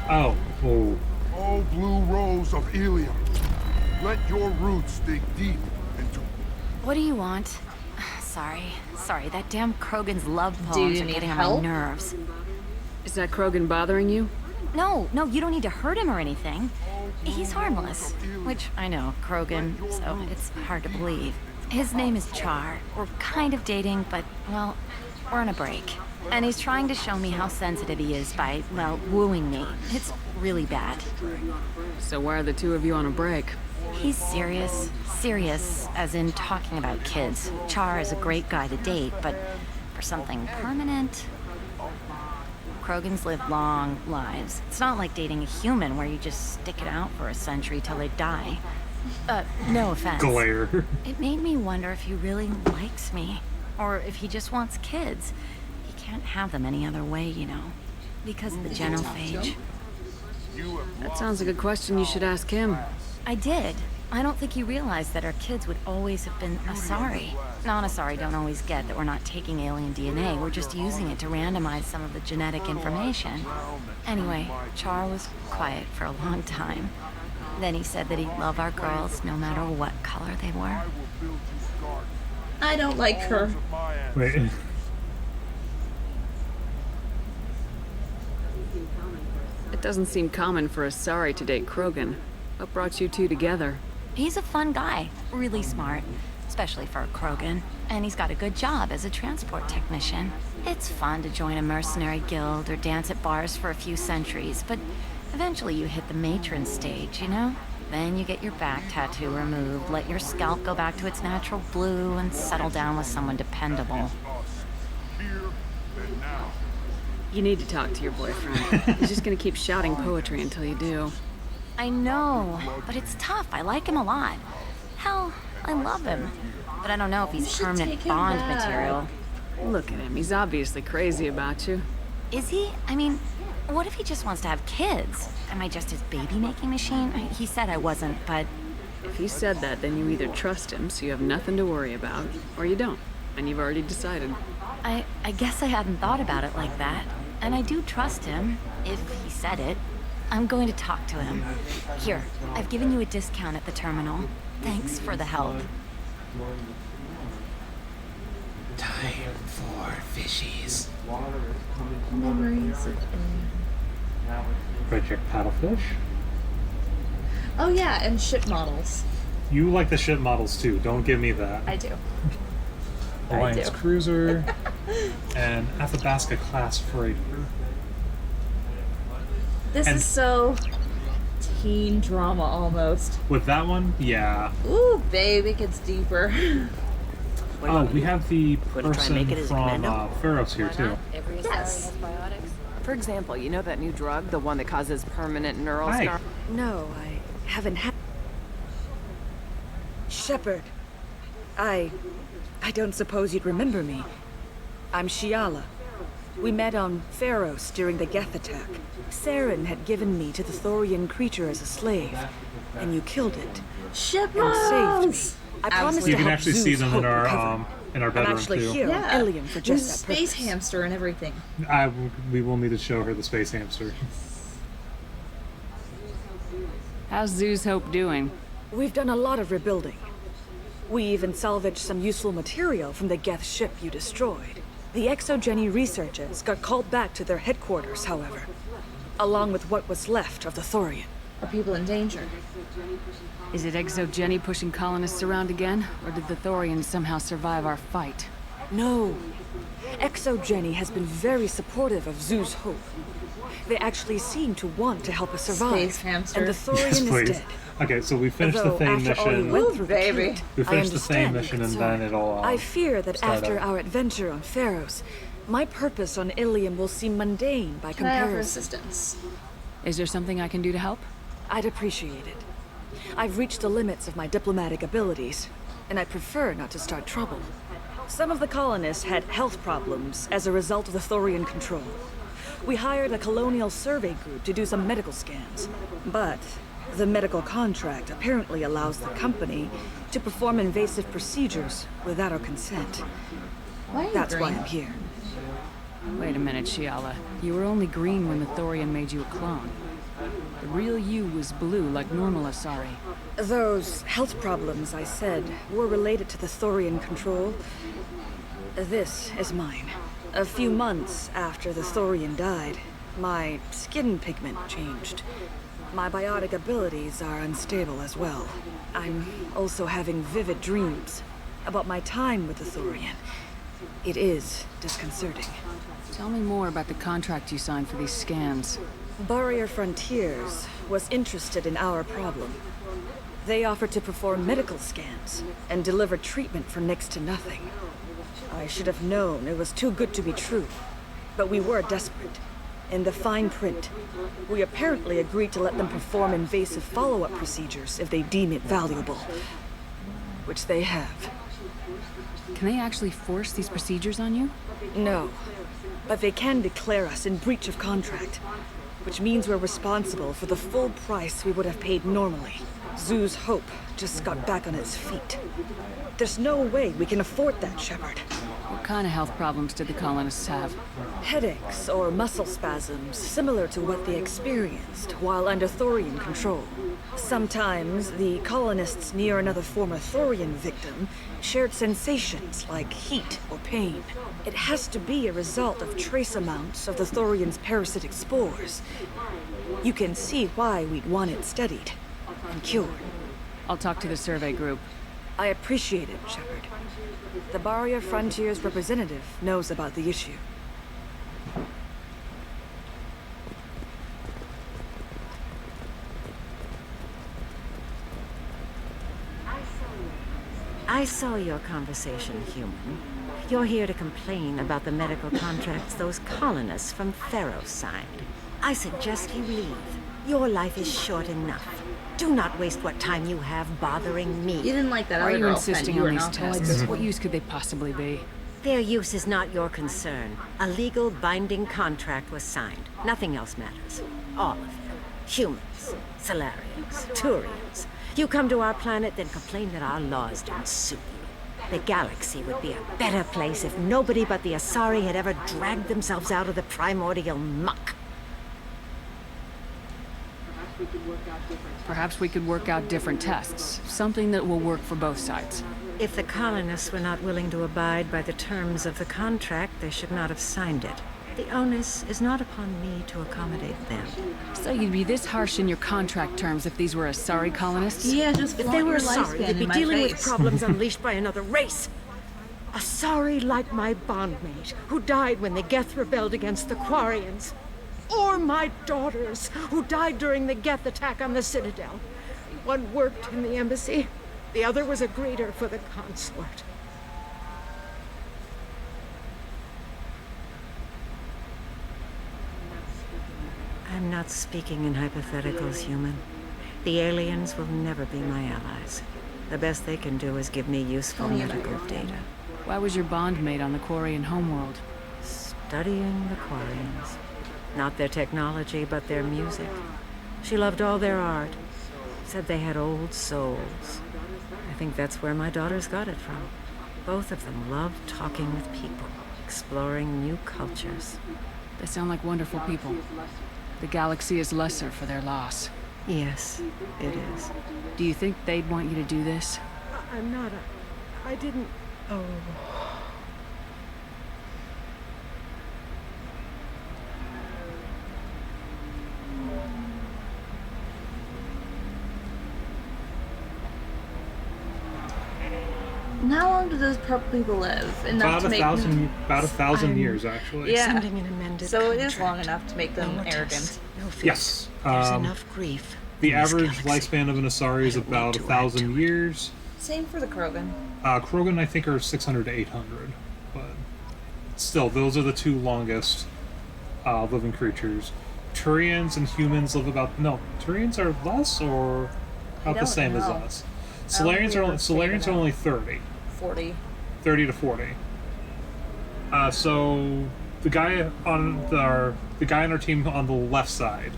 Oh, oh. Oh, blue rose of Ilium, let your roots dig deep into... What do you want? Sorry, that damn Krogan's love Do poems you are need getting help? on my nerves. Is that Krogan bothering you? No, you don't need to hurt him or anything. He's harmless. Which, I know, Krogan, so it's hard to believe. His name is Char. We're kind of dating, but, well, we're on a break. And he's trying to show me how sensitive he is by, well, wooing me. It's really bad. So why are the two of you on a break? He's serious. Serious, as in talking about kids. Char is a great guy to date, but for something permanent... Krogans live long lives. It's not like dating a human where you just stick it out for a century till they die. No offense. Glare. It made me wonder if he really likes me. Or if he just wants kids. He can't have them any other way, you know. Because of the genophage. That sounds like a question you should ask him. I did. I don't think he realized that our kids would always have been Asari. Non-Asari don't always get that we're not taking alien DNA, we're just using it to randomize some of the genetic information. Anyway, Char was quiet for a long time. Then he said that he'd love our girls no matter what color they were. I don't like her. Wait. It doesn't seem common for Asari to date Krogan. What brought you two together? He's a fun guy, really smart, especially for a Krogan. And he's got a good job as a transport technician. It's fun to join a mercenary guild or dance at bars for a few centuries, but eventually you hit the matron stage, you know? Then you get your back tattoo removed, let your scalp go back to its natural blue, and settle down with someone dependable. You need to talk to your boyfriend. He's just gonna keep shouting poetry until you do. I know, but it's tough. I like him a lot. Hell, I love him. But I don't know if he's permanent Bond material. Look at him. He's obviously crazy about you. Is he? I mean, what if he just wants to have kids? Am I just his baby-making machine? He said I wasn't, but... If he said that, then you either trust him, so you have nothing to worry about, or you don't, and you've already decided. I guess I hadn't thought about it like that. And I do trust him, if he said it. I'm going to talk to him. Here, I've given you a discount at the terminal. Thanks for the help. Time for fishies. Memories of Project Paddlefish. Oh yeah, and ship models. You like the ship models too. Don't give me that. I do. Alliance Cruiser and Athabasca class freighter. This is so teen drama almost. With that one, yeah. Ooh, babe, it gets deeper. Oh, we have the person from Pharos here too. Yes. For example, you know that new drug, the one that causes permanent neural scar? No, I haven't had. Shepard, I don't suppose you'd remember me. I'm Shiala. We met on Pharos during the Geth attack. Saren had given me to the Thorian creature as a slave, and you killed it. Shepard! And saved me. I promised you to can help actually Zeus see them Hope in our recover. bedroom I'm actually too. here on Ilium for just that space purpose. hamster and everything. We will need to show her the space hamster. How's Zeus Hope doing? We've done a lot of rebuilding. We even salvaged some useful material from the Geth ship you destroyed. The Exogeny researchers got called back to their headquarters, however, along with what was left of the Thorian. Are people in danger? Is it Exogeny pushing colonists around again, or did the Thorians somehow survive our fight? No. Exogeny has been very supportive of Zeus Hope. They actually seem to want to help us survive. Space hamster. And the Thorian is dead. Okay, so we finished the Thane mission. Baby. We finished the Thane mission, and then it'll. I fear that start after up. our adventure on Pharos, my purpose on Ilium will seem mundane by Can I offer comparison. assistance? Is there something I can do to help? I'd appreciate it. I've reached the limits of my diplomatic abilities, and I prefer not to start trouble. Some of the colonists had health problems as a result of the Thorian control. We hired a colonial survey group to do some medical scans, but the medical contract apparently allows the company to perform invasive procedures without our consent. That's why I'm here. Wait a minute, Shiala. You were only green when the Thorian made you a clone. The real you was blue like normal Asari. Those health problems I said were related to the Thorian control. This is mine. A few months after the Thorian died, my skin pigment changed. My biotic abilities are unstable as well. I'm also having vivid dreams about my time with the Thorian. It is disconcerting. Tell me more about the contract you signed for these scans. Barrier Frontiers was interested in our problem. They offered to perform medical scans and deliver treatment for next to nothing. I should have known it was too good to be true, but we were desperate. In the fine print, we apparently agreed to let them perform invasive follow-up procedures if they deem it valuable. Which they have. Can they actually force these procedures on you? No. But they can declare us in breach of contract, which means we're responsible for the full price we would have paid normally. Zoo's Hope just got back on its feet. There's no way we can afford that, Shepard. What kind of health problems did the colonists have? Headaches or muscle spasms, similar to what they experienced while under Thorian control. Sometimes the colonists near another former Thorian victim shared sensations like heat or pain. It has to be a result of trace amounts of the Thorian's parasitic spores. You can see why we'd want it studied and cured. I'll talk to the survey group. I appreciate it, Shepard. The Barrier Frontiers representative knows about the issue. I saw your conversation, human. You're here to complain about the medical contracts those colonists from Theros signed. I suggest you leave. Your life is short enough. Do not waste what time you have bothering me. You didn't like that Why other are you girl insisting friend. on You these were not tests? like What use could they possibly be? Their use is not your concern. A legal binding contract was signed. Nothing else matters. All of them. Humans, Solarians, Turians. You come to our planet, then complain that our laws don't suit you. The galaxy would be a better place if nobody but the Asari had ever dragged themselves out of the primordial muck. Perhaps we could work out different tests. Something that will work for both sides. If the colonists were not willing to abide by the terms of the contract, they should not have signed it. The onus is not upon me to accommodate them. So you'd be this harsh in your contract terms if these were Asari colonists? Yeah, just if they were Asari, Asari, they'd be dealing with problems unleashed by another race. Asari like my bondmate, who died when the Geth rebelled against the Quarians. Or my daughters, who died during the Geth attack on the Citadel. One worked in the embassy, the other was a greeter for the consort. I'm not speaking in hypotheticals, human. The aliens will never be my allies. The best they can do is give me useful medical data. Why was your bondmate on the Quarian homeworld? Studying the Quarians. Not their technology, but their music. She loved all their art. Said they had old souls. I think that's where my daughters got it from. Both of them loved talking with people, exploring new cultures. They sound like wonderful people. The galaxy is lesser for their loss. Yes, it is. Do you think they'd want you to do this? I'm not I didn't... Oh... How long do those purple people live? Enough to make about a thousand years, actually. Yeah. Sending an amended So it is contract. long enough to make them No arrogant. tests, no fears. Yes. There's enough grief. The in this average galaxy. lifespan of an Asari is about 1,000 years. Same for the Krogan. Krogan, I think, are 600 to 800. But still, those are the two longest living creatures. Turians and humans live about... No, Turians are less or about the same as us? Solarians are only 30. 40. 30 to 40. So the guy on our team on the left side,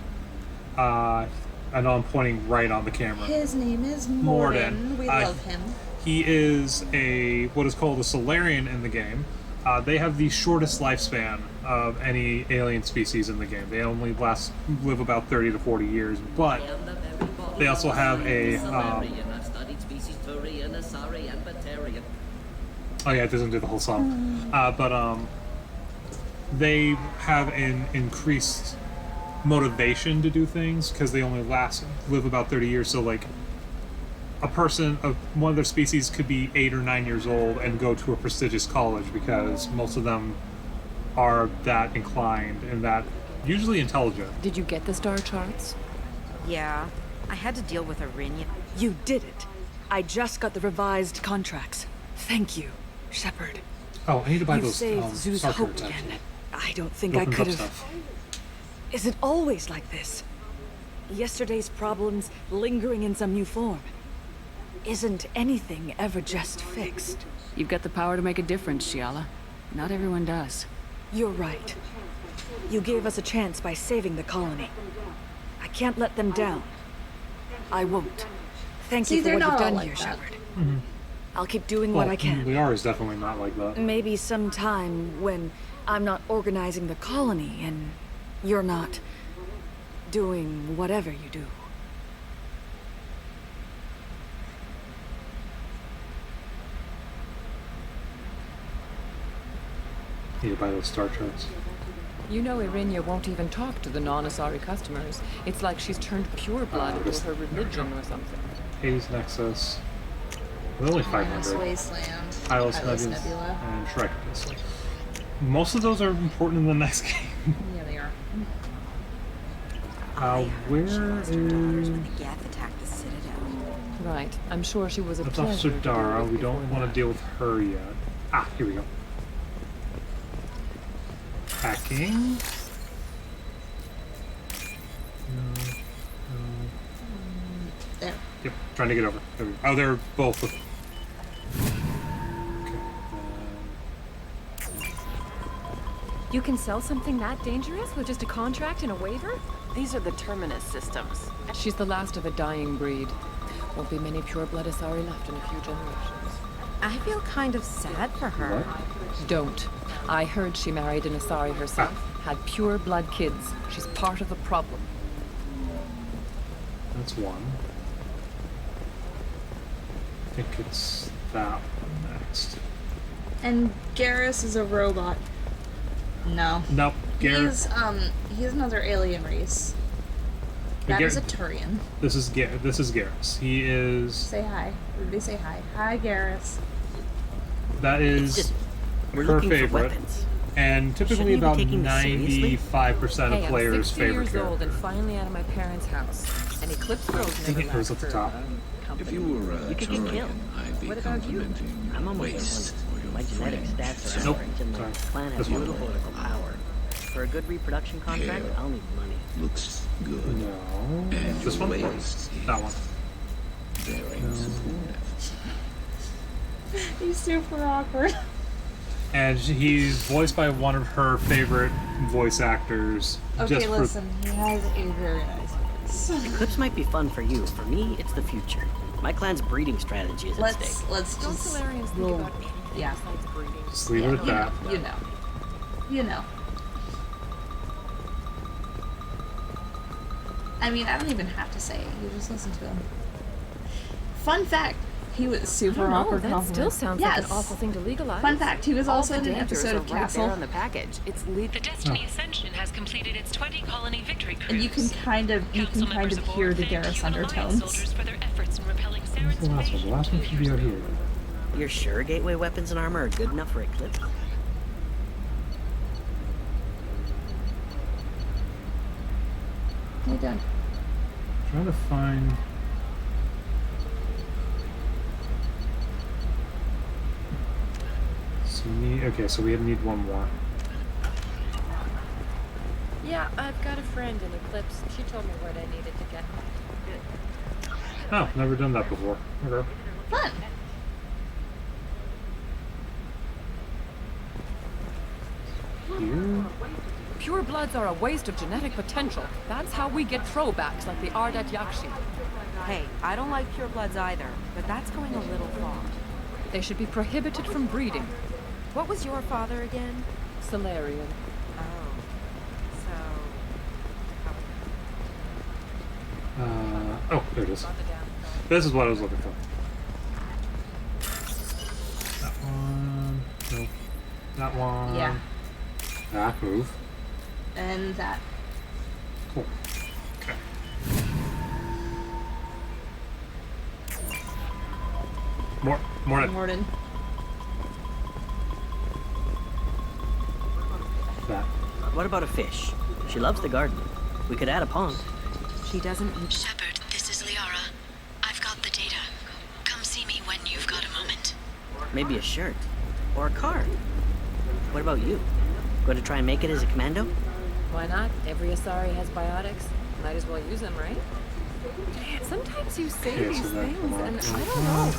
I know I'm pointing right on the camera. His name is Morden. We love him. He is what is called a Solarian in the game. They have the shortest lifespan of any alien species in the game. They only live about 30 to 40 years, but they also have a... Oh yeah, it doesn't do the whole song. But they have an increased motivation to do things because they only live about 30 years. So like a person of one of their species could be 8 or 9 years old and go to a prestigious college because most of them are that inclined and that usually intelligent. Did you get the star charts? Yeah. I had to deal with Arinya. You did it. I just got the revised contracts. Thank you, Shepard. Oh, I need to buy You those saved Zoo's star hope cards, again. actually. I don't think It I opens could up have... stuff. Is it always like this? Yesterday's problems lingering in some new form? isn't anything ever just fixed? You've got the power to make a difference, Shiala. Not everyone does. You're right. You gave us a chance by saving the colony. I can't let them down. I won't. Thank you for what you've done here, Shepard. Mm-hmm. I'll keep doing what I can. Liara is definitely not like that. Maybe sometime when I'm not organizing the colony and you're not doing whatever you do. Need to buy those star charts. You know Irinia won't even talk to the non-Asari customers. It's like she's turned pureblood into her religion or something. Hades Nexus. With only 500. Wasteland. Hylos Nebula. And Shriketus. Most of those are important in the next game. Yeah, they are. Where is... When the Geth attacked the Citadel. Right. I'm sure she was a That's Officer pleasure. Dara. We don't want to deal with her yet. Ah, here we go. Hacking. No. There. Yep, trying to get over. There we go. Oh, they're both with... You can sell something that dangerous with just a contract and a waiver? These are the Terminus systems. She's the last of a dying breed. Won't be many pure-blood Asari left in a few generations. I feel kind of sad for her. Don't. I heard she married an Asari herself. Had pure-blood kids. She's part of the problem. That's one. I think it's that one next. And Garrus is a robot. No. Nope. He's another alien race. That is a Turian. This is Garrus. He is... Say hi. Everybody say hi. Hi, Garrus. That is her favorite. And typically about 95% of players' favorite 60 years old character. and finally out of my parents' house. And Eclipse Girls I think never it goes left at the for, top. If you were a Turian, I'd be complimenting I'm almost waste for your My genetic friends. stats are Nope. average, and my Sorry. clan has This one. beautiful political power. For a good reproduction contract, Hair. I'll need money. Looks good. No. And This your one? waist That one. very supportive. He's super awkward. And he's voiced by one of her favorite voice actors. Okay, just listen. He has a very nice voice. Eclipse might be fun for you. For me, it's the future. My clan's breeding strategy is at stake. Let's Don't just Solarians think about anything yeah. besides breeding? Just leave it at that. You know. You know. I mean, I don't even have to say it. You just listen to him. Fun fact, he was super I don't know, awkward. that still sounds like an awful thing to legalize. Fun fact, he was All also the in an dangers episode are of right Castle. there on the package. It's legal. The Destiny Ascension has completed its 20 colony victory cruise. And you can kind of hear the Garrus undertones. Soldiers for their efforts in repelling What's the last one? The last one should be out here. You're sure gateway weapons and armor are good enough for Eclipse? What are you doing? Trying to find... So we need one more. Yeah, I've got a friend in Eclipse. She told me what I needed to get. Oh, never done that before. Okay. Fun. Here? Pure bloods are a waste of genetic potential. That's how we get throwbacks like the Ardat Yakshi. Hey, I don't like purebloods either, but that's going a little far. They should be prohibited from breeding. What was your father again? Solarian. Oh. So... Oh, there it is. This is what I was looking for. That one. Nope. That one. Yeah. That move. And that. Cool. Okay. Morning. Morden. That. What about a fish? She loves the garden. We could add a pond. She doesn't eat... Shepard, this is Liara. I've got the data. Come see me when you've got a moment. Maybe a shirt. Or a card. What about you? Going to try and make it as a commando? Why not? Every Asari has biotics. Might as well use them, right? Sometimes you say Okay, these so that things, come and up. I don't know.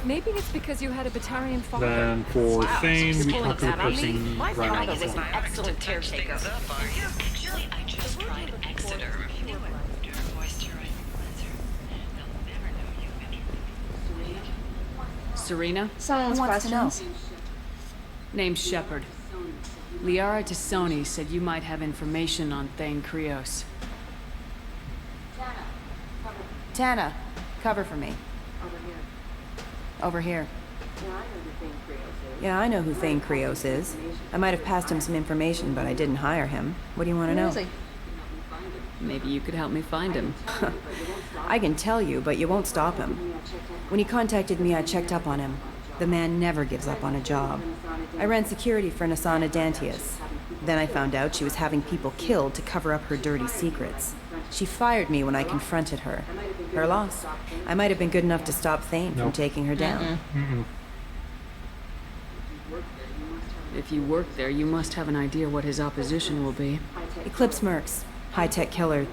Maybe it's because you had a Batarian father. Then for Thane, we Pulling talked to the that on me? person My right father on was an excellent caretaker. Actually, I just tried Exeter. You know what? Your moisturizing cleanser. They'll never know you've entered the Serena? Someone's Who wants to know? questions. Name's Shepard. Liara Tassoni said you might have information on Thane Krios. Tana, cover for me. Over here. Yeah, I know who Thane Krios is. I might have passed him some information, but I didn't hire him. What do you want to know? Who is he? Maybe you could help me find him. I can tell you, but you won't stop him. When he contacted me, I checked up on him. The man never gives up on a job. I ran security for Nasana Dantius. Then I found out she was having people killed to cover up her dirty secrets. She fired me when I confronted her. Her loss. I might have been good enough to stop Thane from taking her down. If you work there, you must have an idea what his opposition will be. Eclipse mercs. High-tech killer.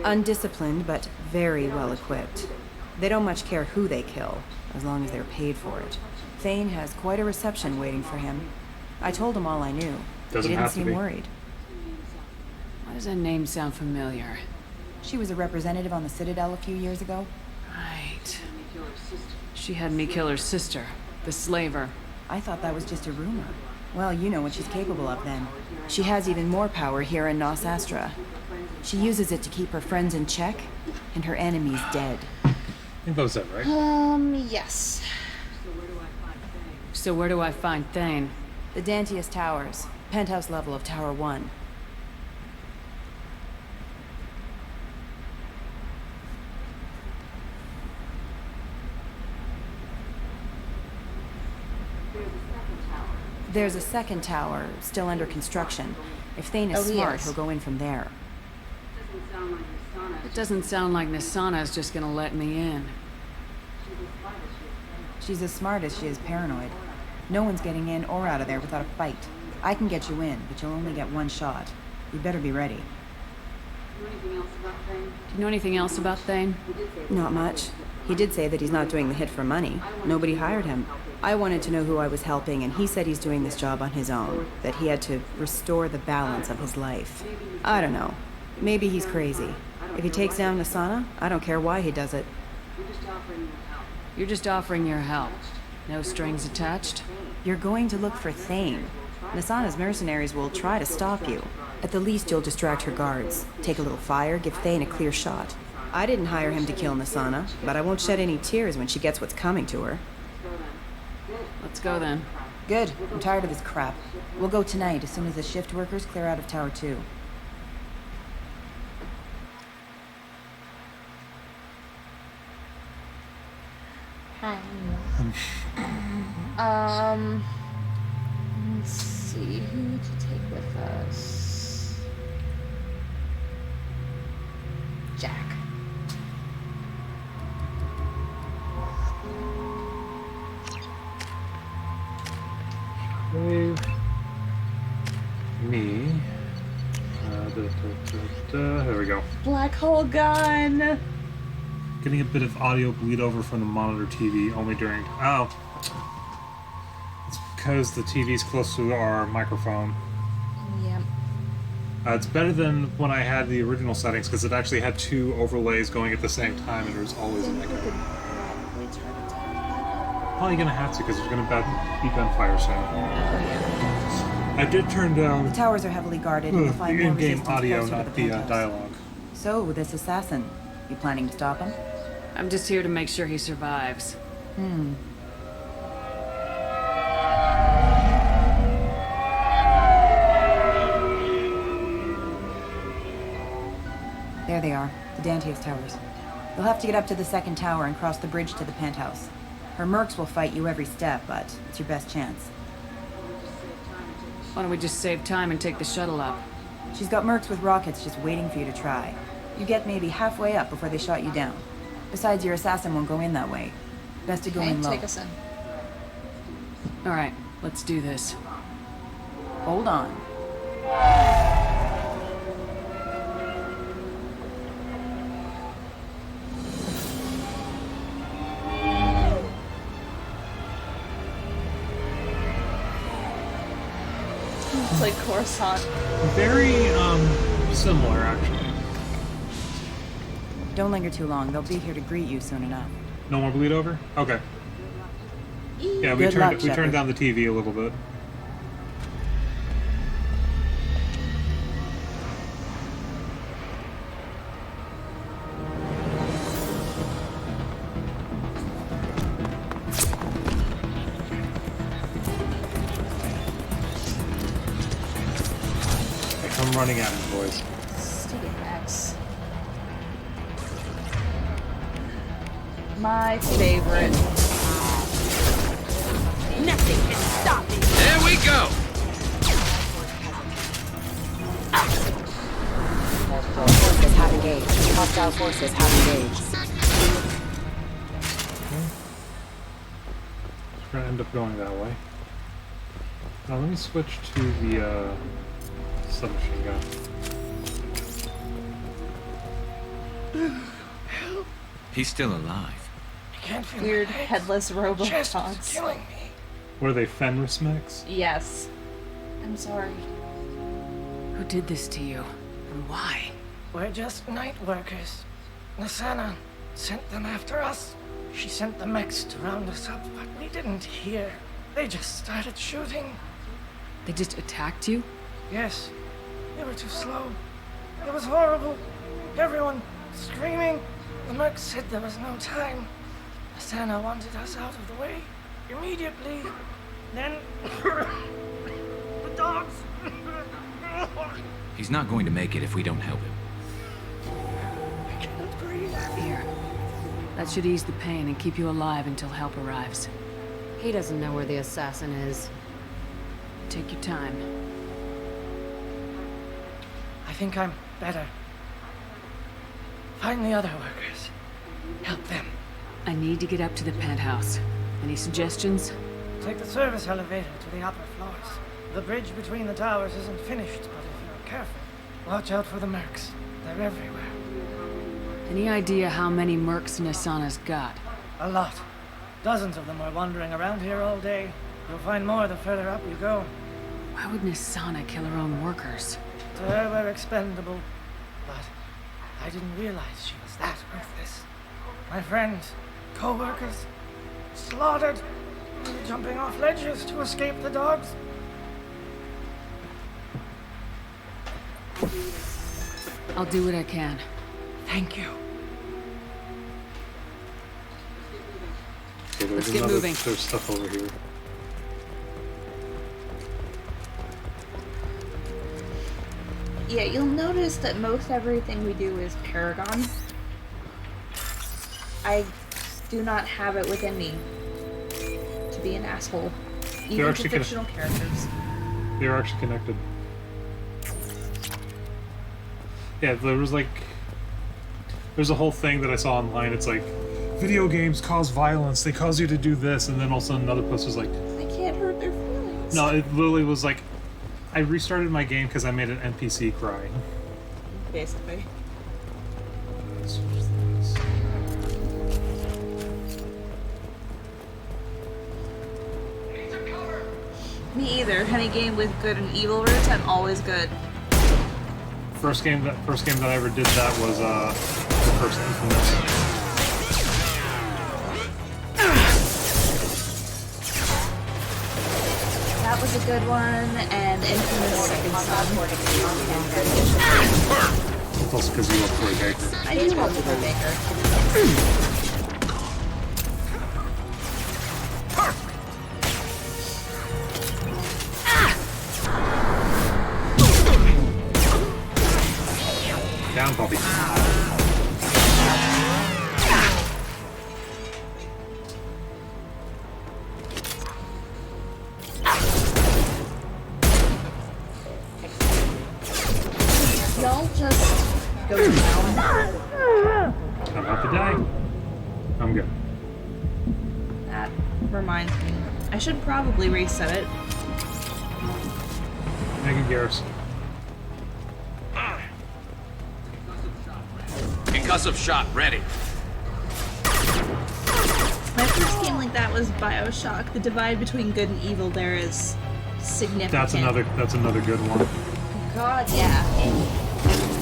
Undisciplined, but very well equipped. They don't much care who they kill, as long as they're paid for it. Thane has quite a reception waiting for him. I told him all I knew. Doesn't he didn't have to seem be. worried. Why does that name sound familiar? She was a representative on the Citadel a few years ago. Right. She had me kill her sister, the slaver. I thought that was just a rumor. Well, you know what she's capable of then. She has even more power here in Nos Astra. She uses it to keep her friends in check and her enemies dead. I think that was it, right? Yes. So where do I find Thane? The Dantius Towers. Penthouse level of Tower 1. There's a second tower, still under construction. If Thane is smart, he'll go in from there. It doesn't sound like Nasana's just gonna let me in. She's as smart as she is paranoid. No one's getting in or out of there without a fight. I can get you in, but you'll only get one shot. You better be ready. Do you know anything else about Thane? Not much. He did say that he's not doing the hit for money. Nobody hired him. I wanted to know who I was helping, and he said he's doing this job on his own, that he had to restore the balance of his life. I don't know. Maybe he's crazy. If he takes down Nasana, I don't care why he does it. You're just offering your help. No strings attached? You're going to look for Thane. Nasana's mercenaries will try to stop you. At the least, you'll distract her guards. Take a little fire, give Thane a clear shot. I didn't hire him to kill Nasana, but I won't shed any tears when she gets what's coming to her. Let's go then. Good. I'm tired of this crap. We'll go tonight as soon as the shift workers clear out of Tower 2. Let's see who to take with us. Jack. Wave. Me. There we go. Black hole gun. Getting a bit of audio bleed over from the monitor TV only during. Oh. It's because the TV's close to our microphone. Yep. It's better than when I had the original settings because it actually had two overlays going at the same time and there was always an echo. Probably gonna have to because there's gonna be gunfire soon. I did turn down The towers are heavily guarded, and you'll the find more in-game resistance audio, closer to not the penthouse. dialogue. So, this assassin, you planning to stop him? I'm just here to make sure he survives. There they are, the Dantius Towers. You'll have to get up to the second tower and cross the bridge to the penthouse. Her mercs will fight you every step, but it's your best chance. Why don't we just save time and take the shuttle up? She's got mercs with rockets just waiting for you to try. You get maybe halfway up before they shot you down. Besides, your assassin won't go in that way. Best to go in low. Take us in. Alright, let's do this. Hold on. like Coruscant. Very similar, actually. Don't linger too long. They'll be here to greet you soon enough. No more bleed over? Okay. Yeah, we turned down the TV a little bit. I'm running at me, boys. Stupid X. My favorite. Nothing can stop me. There we go. Forces have engaged. Hostile forces have engaged. We're gonna end up going that way. Now let me switch to the submachine gun. He's still alive. Weird headless robots. What are they, Fenris mix? Yes. I'm sorry. Who did this to you? And why? We're just night workers. Nasana sent them after us. She sent the mechs to round us up, but we didn't hear. They just started shooting. They just attacked you? Yes. They were too slow. It was horrible. Everyone screaming. The mechs said there was no time. Nasana wanted us out of the way immediately. Then the dogs. He's not going to make it if we don't help him. I can't breathe. Here. That should ease the pain and keep you alive until help arrives. He doesn't know where the assassin is. Take your time. I think I'm better. Find the other workers. Help them. I need to get up to the penthouse. Any suggestions? Take the service elevator to the upper floors. The bridge between the towers isn't finished, but if you're careful, watch out for the mercs. They're everywhere. Any idea how many mercs Nasana's got? A lot. Dozens of them are wandering around here all day. You'll find more the further up you go. Why would Nasana kill her own workers? To her, we're expendable. But I didn't realize she was that ruthless. My friends, co-workers, slaughtered, jumping off ledges to escape the dogs. I'll do what I can. Thank you. Okay, Let's get moving. There's stuff over here. Yeah, you'll notice that most everything we do is Paragon. I do not have it within me to be an asshole, even to fictional characters. They're actually connected. Yeah, there's a whole thing that I saw online. It's like, video games cause violence. They cause you to do this, and then all of a sudden another post was like, I can't hurt their feelings. no, it literally was like, I restarted my game because I made an NPC cry. Basically. Me either. Any game with good and evil roots, I'm always good. First game that I ever did that was the first Infamous. That was a good one, and Infamous Second Son. It's also because you love Troy Baker. I do love Troy Baker. Down, Poppy. Y'all just go down. I'm about to die. I'm good. That reminds me. I should probably reset it. Megan Garrison. Concussive shot ready. My first game like that was BioShock. The divide between good and evil there is significant. That's another good one. God, yeah.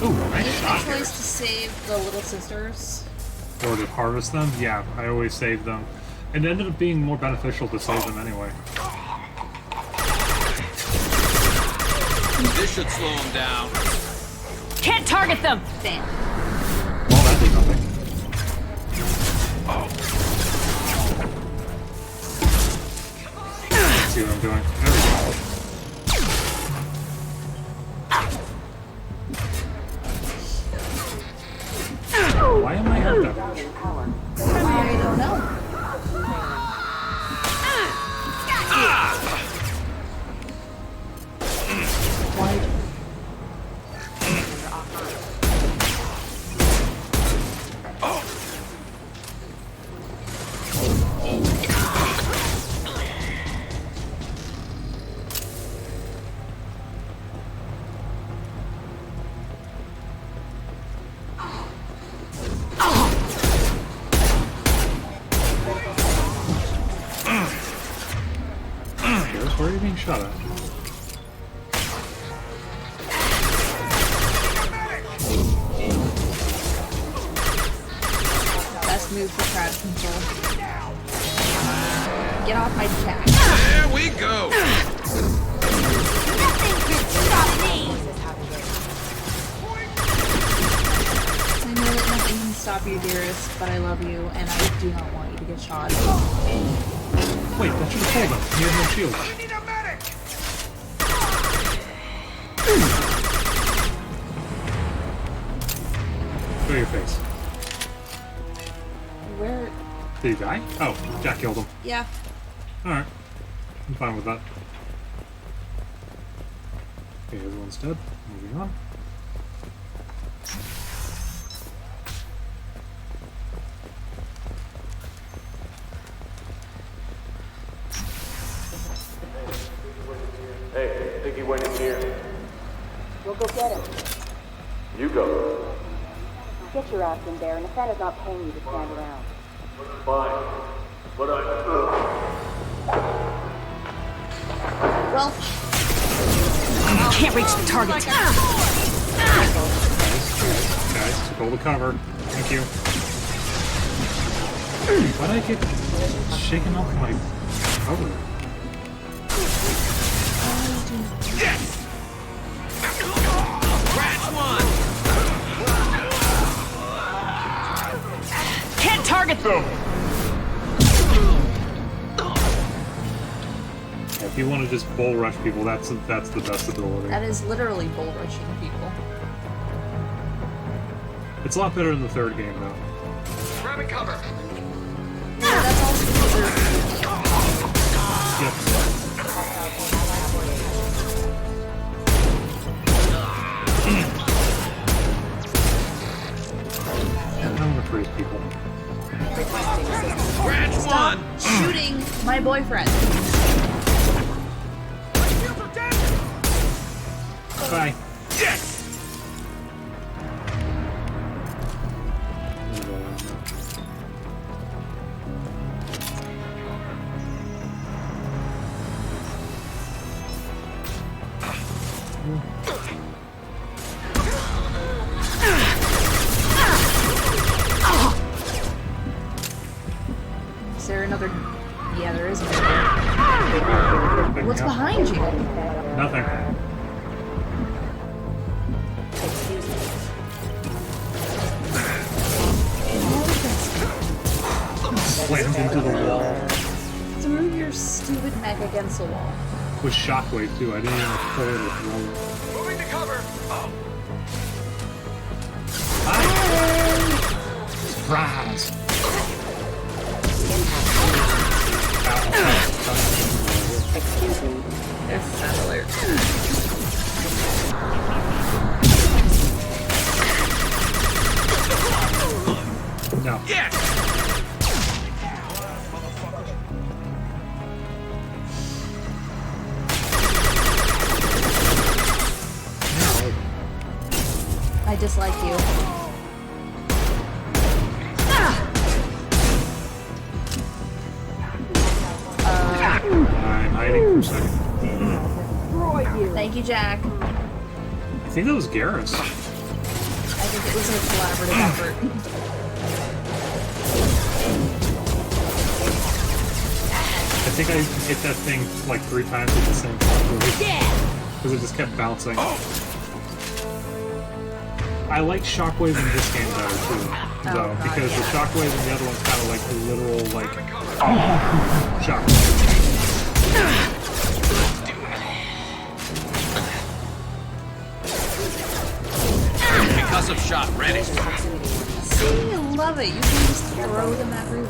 Ooh, nice If shot. the choice to save the little sisters. Or to harvest them? Yeah, I always save them. It ended up being more beneficial to save them anyway. This should slow him down. Can't target them! Damn. Well, that did nothing. Let's see what I'm doing. There we go. Why am I hurt that much? I don't know. Where are you being shot at? Best move for crowd control. Get off my jack. There we go. I know that nothing can stop you, dearest, but I love you, and I do not want you to get shot. Wait, that should have killed him. He has no shield. Show your face. Where? Did he die? Oh, Jack killed him. Yeah. Alright. I'm fine with that. Okay, everyone's dead. Moving on. Hey, I think he went in here. We'll go get him. You go. Get your ass in there, and Nathana's not paying you to stand around. Fine. But Well. Can't reach the target. Guys, took all the cover. Thank you. Why'd I get shaken off my cover? Yes! Scratch one! Can't target them! Yeah, if you want to just bull rush people, that's the best ability. That is literally bull rushing people. It's a lot better in the third game, though. Grab and cover. Yeah, that's also because I'm gonna freeze people. Scratch one! shooting my boyfriend. Bye. Yes! Is there another? Yeah, there is another. What's behind you? Nothing. Slammed into the wall. Threw your stupid mech against the wall. With shockwave too. I didn't even pull it with roll. Moving to cover. Surprise! Excuse me. This sounds hilarious. No. Yes! I dislike you. I'm hiding for a second. destroy you. Thank you, Jack. I think that was Garrus. I think it was a collaborative effort. I think I hit that thing like 3 times at the same time. Because it just kept bouncing. I like Shockwave in this game better too, though, because the Shockwave in the other one's kind of like a literal, like, Shockwave. Concussive shot ready. See, I love it. You can just throw them everywhere.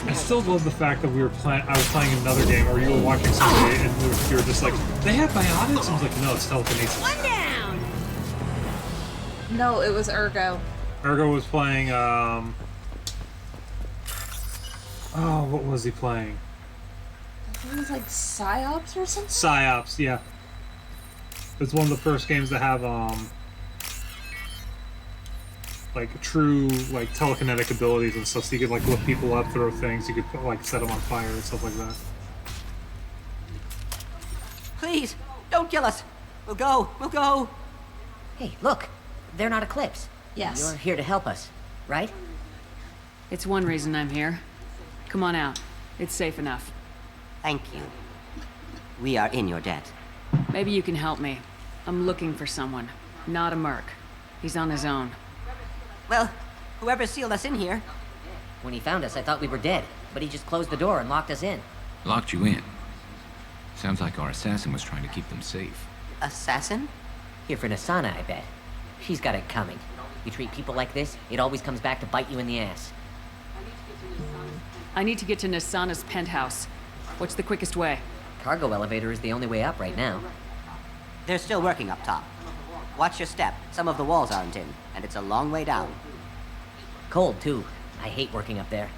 I still love the fact that we were playing. I was playing another game, or you were watching somebody, and you were just like, "They have biotics." I was like, "No, it's telekinesis." One down. No, it was Ergo. Ergo was playing. Oh, what was he playing? I think it was like Psyops or something. Psyops, yeah. It's one of the first games that have like true like telekinetic abilities and stuff. So you could like lift people up, throw things. You could put, like set them on fire and stuff like that. Please, don't kill us. We'll go. We'll go. Hey, look. They're not Eclipse. Yes. You're here to help us, right? It's one reason I'm here. Come on out. It's safe enough. Thank you. We are in your debt. Maybe you can help me. I'm looking for someone. Not a merc. He's on his own. Well, whoever sealed us in here. When he found us, I thought we were dead, but he just closed the door and locked us in. Locked you in. Sounds like our assassin was trying to keep them safe. Assassin? Here for Nasana, I bet. She's got it coming. You treat people like this, it always comes back to bite you in the ass. I need to get to Nasana's penthouse. What's the quickest way? Cargo elevator is the only way up right now. They're still working up top. Watch your step. Some of the walls aren't in, and it's a long way down. Cold, too. I hate working up there.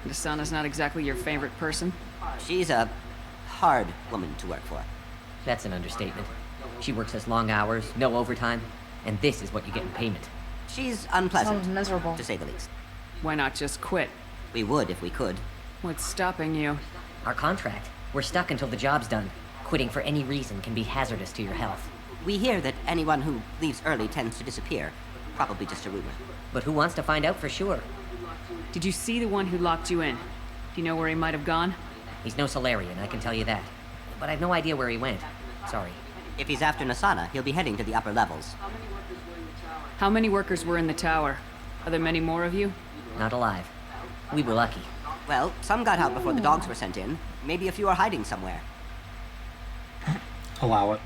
Nasana's not exactly your favorite person? She's a hard woman to work for. That's an understatement. She works us long hours, no overtime, and this is what you get in payment. She's unpleasant, Sounds miserable, to say the least. Why not just quit? We would if we could. What's stopping you? Our contract. We're stuck until the job's done. Quitting for any reason can be hazardous to your health. We hear that anyone who leaves early tends to disappear. Probably just a rumor. But who wants to find out for sure? Did you see the one who locked you in? Do you know where he might have gone? He's no Solarian, I can tell you that. But I've no idea where he went. Sorry. If he's after Nasana, he'll be heading to the upper levels. How many workers were in the tower? Are there many more of you? Not alive. We were lucky. Well, some got out before the dogs were sent in. Maybe a few are hiding somewhere. Allow it.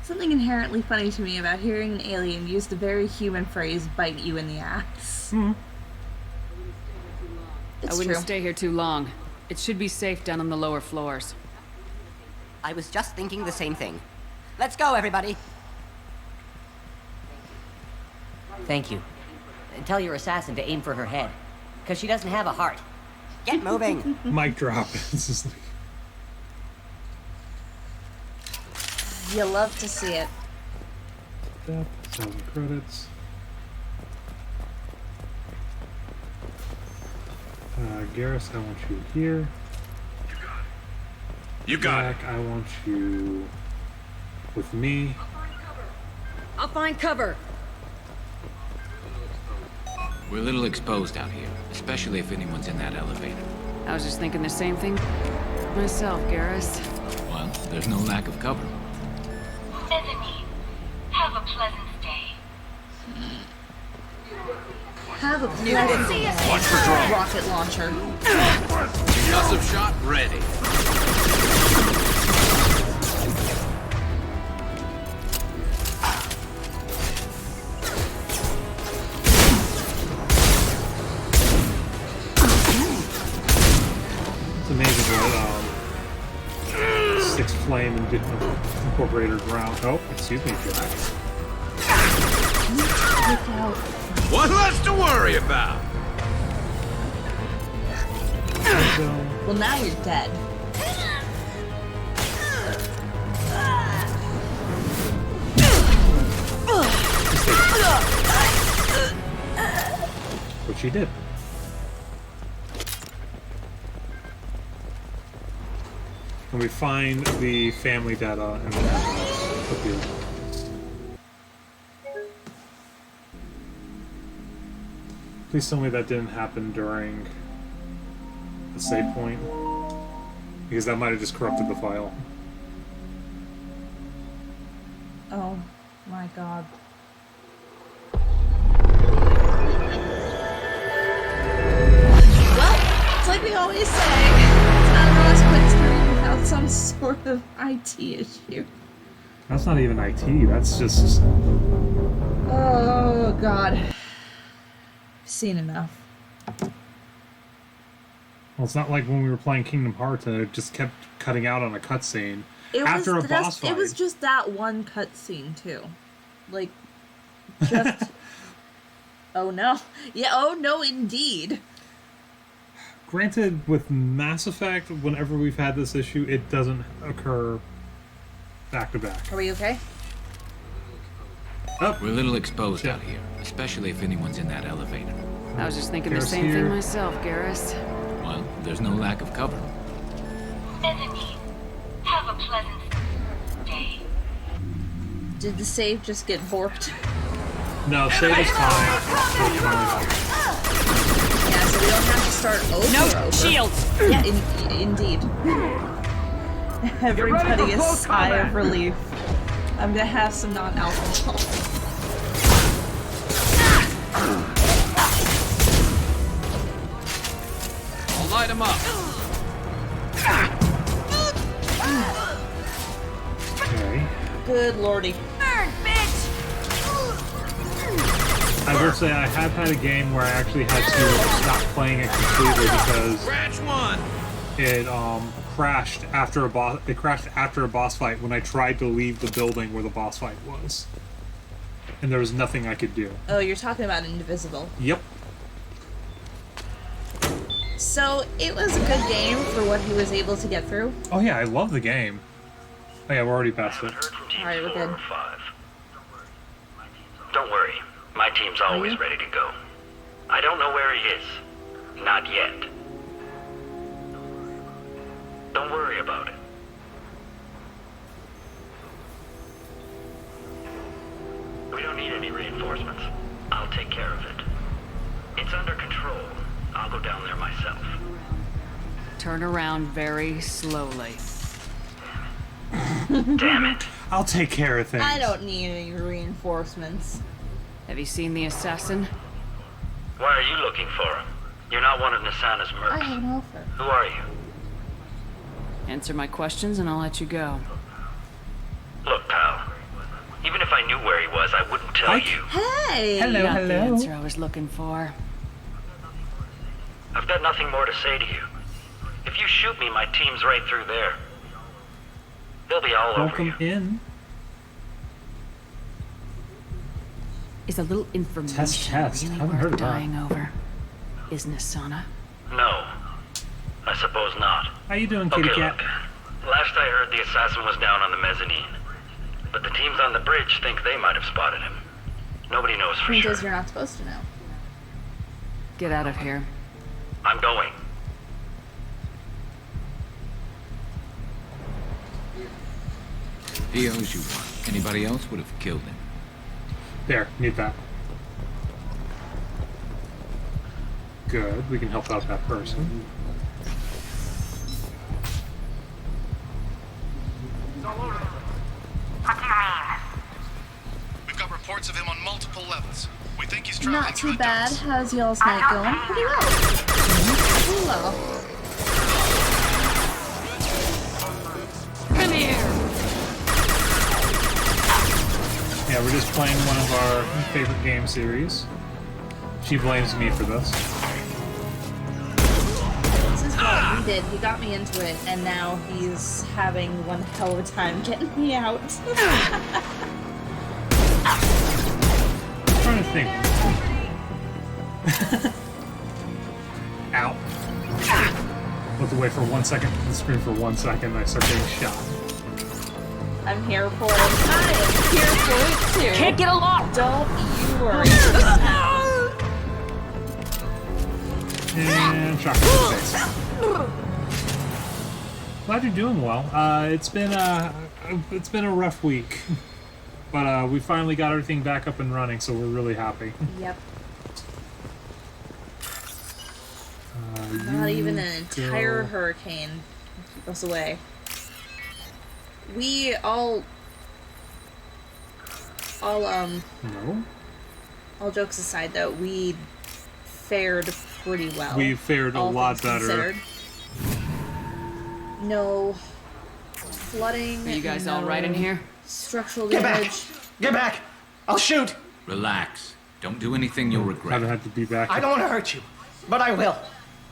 Something inherently funny to me about hearing an alien use the very human phrase, bite you in the ass. Mm-hmm. It's I wouldn't true. stay here too long. It should be safe down on the lower floors. I was just thinking the same thing. Let's go, everybody! Thank you. Tell your assassin to aim for her head. Because she doesn't have a heart. Get moving! Mic drop. It's just like... You love to see it. That, 1,000 credits. Garrus, I want you here. You got Jack, I want you with me. I'll find cover. We're a little exposed out here, especially if anyone's in that elevator. I was just thinking the same thing myself, Garrus. Well, there's no lack of cover. Bethany, have a pleasant stay. Have a pleasant day. Watch for drone. Rocket launcher. Concussive shot ready. It's amazing what 6 flame and incorporated round. Oh, excuse me, Jack. What less to worry about? Well, now you're dead. Which he did. we find the family data and then please tell me that didn't happen during the save point, because that might have just corrupted the file. Oh my god. Well, it's like we always say, it's not Ross Quick's turn without some sort of IT issue. That's not even IT, that's just... Oh god. I've seen enough. Well, it's not like when we were playing Kingdom Hearts and it just kept cutting out on a cutscene after a boss fight. It was just that one cutscene too. Like, just... Oh no. Yeah, oh no indeed. Granted, with Mass Effect, whenever we've had this issue, it doesn't occur back to back. Are we okay? Oh. We're a little exposed out here, especially if anyone's in that elevator. I was just thinking the same thing myself, Garrus. Well, there's no lack of cover. Mezzanine, have a pleasant day. Did the save just get borked? No, save is fine. Yeah, so we don't have to start over. No shields! Yeah, indeed. Everybody is sigh of relief. I'm gonna have some non-alcohol. I'll light him up. Okay. Good lordy. Burn, bitch! I will say I have had a game where I actually had to stop playing it completely because it crashed after a boss. It crashed after a boss fight when I tried to leave the building where the boss fight was, and there was nothing I could do. Oh, you're talking about Indivisible. Yep. So it was a good game for what he was able to get through. Oh yeah, I love the game. Oh yeah, we're already past it. Alright, we're good. Don't worry, my team's always ready to go. I don't know where he is. Not yet. Don't worry about it. We don't need any reinforcements. I'll take care of it. It's under control. I'll go down there myself. Turn around very slowly. Damn it. I'll take care of things. I don't need any reinforcements. Have you seen the assassin? Why are you looking for him? You're not one of Nasana's mercs. I have an offer. Who are you? Answer my questions and I'll let you go. Look, pal. Even if I knew where he was, I wouldn't tell you. Hey! Not the answer I was looking for. I've got nothing more to say to you. If you shoot me, my team's right through there. They'll be all over you. Welcome in. Is a little information Test. really Haven't heard worth of that. dying over? Is Nasana? No. I suppose not. How you doing, kitty cat? Look. Last I heard, the assassin was down on the mezzanine. But the teams on the bridge think they might have spotted him. Nobody knows for sure. You're not supposed to know. Get out of here. I'm going. He owes you one. Anybody else would have killed him. There, need that. Good, we can help out that person. We've got reports of him on multiple levels. We think he's traveling Not too bad. How's y'all's night going? Pretty well. Pretty well. Come here! Yeah, we're just playing one of our favorite game series. She blames me for this. This is what he did. He got me into it, and now he's having one hell of a time getting me out. I'm trying to think. Ow. Looked away for 1 second from the screen for 1 second, and I start getting shot. I'm here for it. I am here for it too. Can't get a lock! Don't you worry. And shot in the face. Glad you're doing well. It's been a rough week, but we finally got everything back up and running, so we're really happy. Yep. Not even an entire hurricane keep us away. We all No. All jokes aside, though, we fared pretty well. We fared a all lot things better. considered. No flooding. Are you guys all right in here? Structural Get back! damage. Get back! I'll shoot! Relax. Don't do anything you'll regret. Haven't had to be back. I don't want to hurt you, but I will.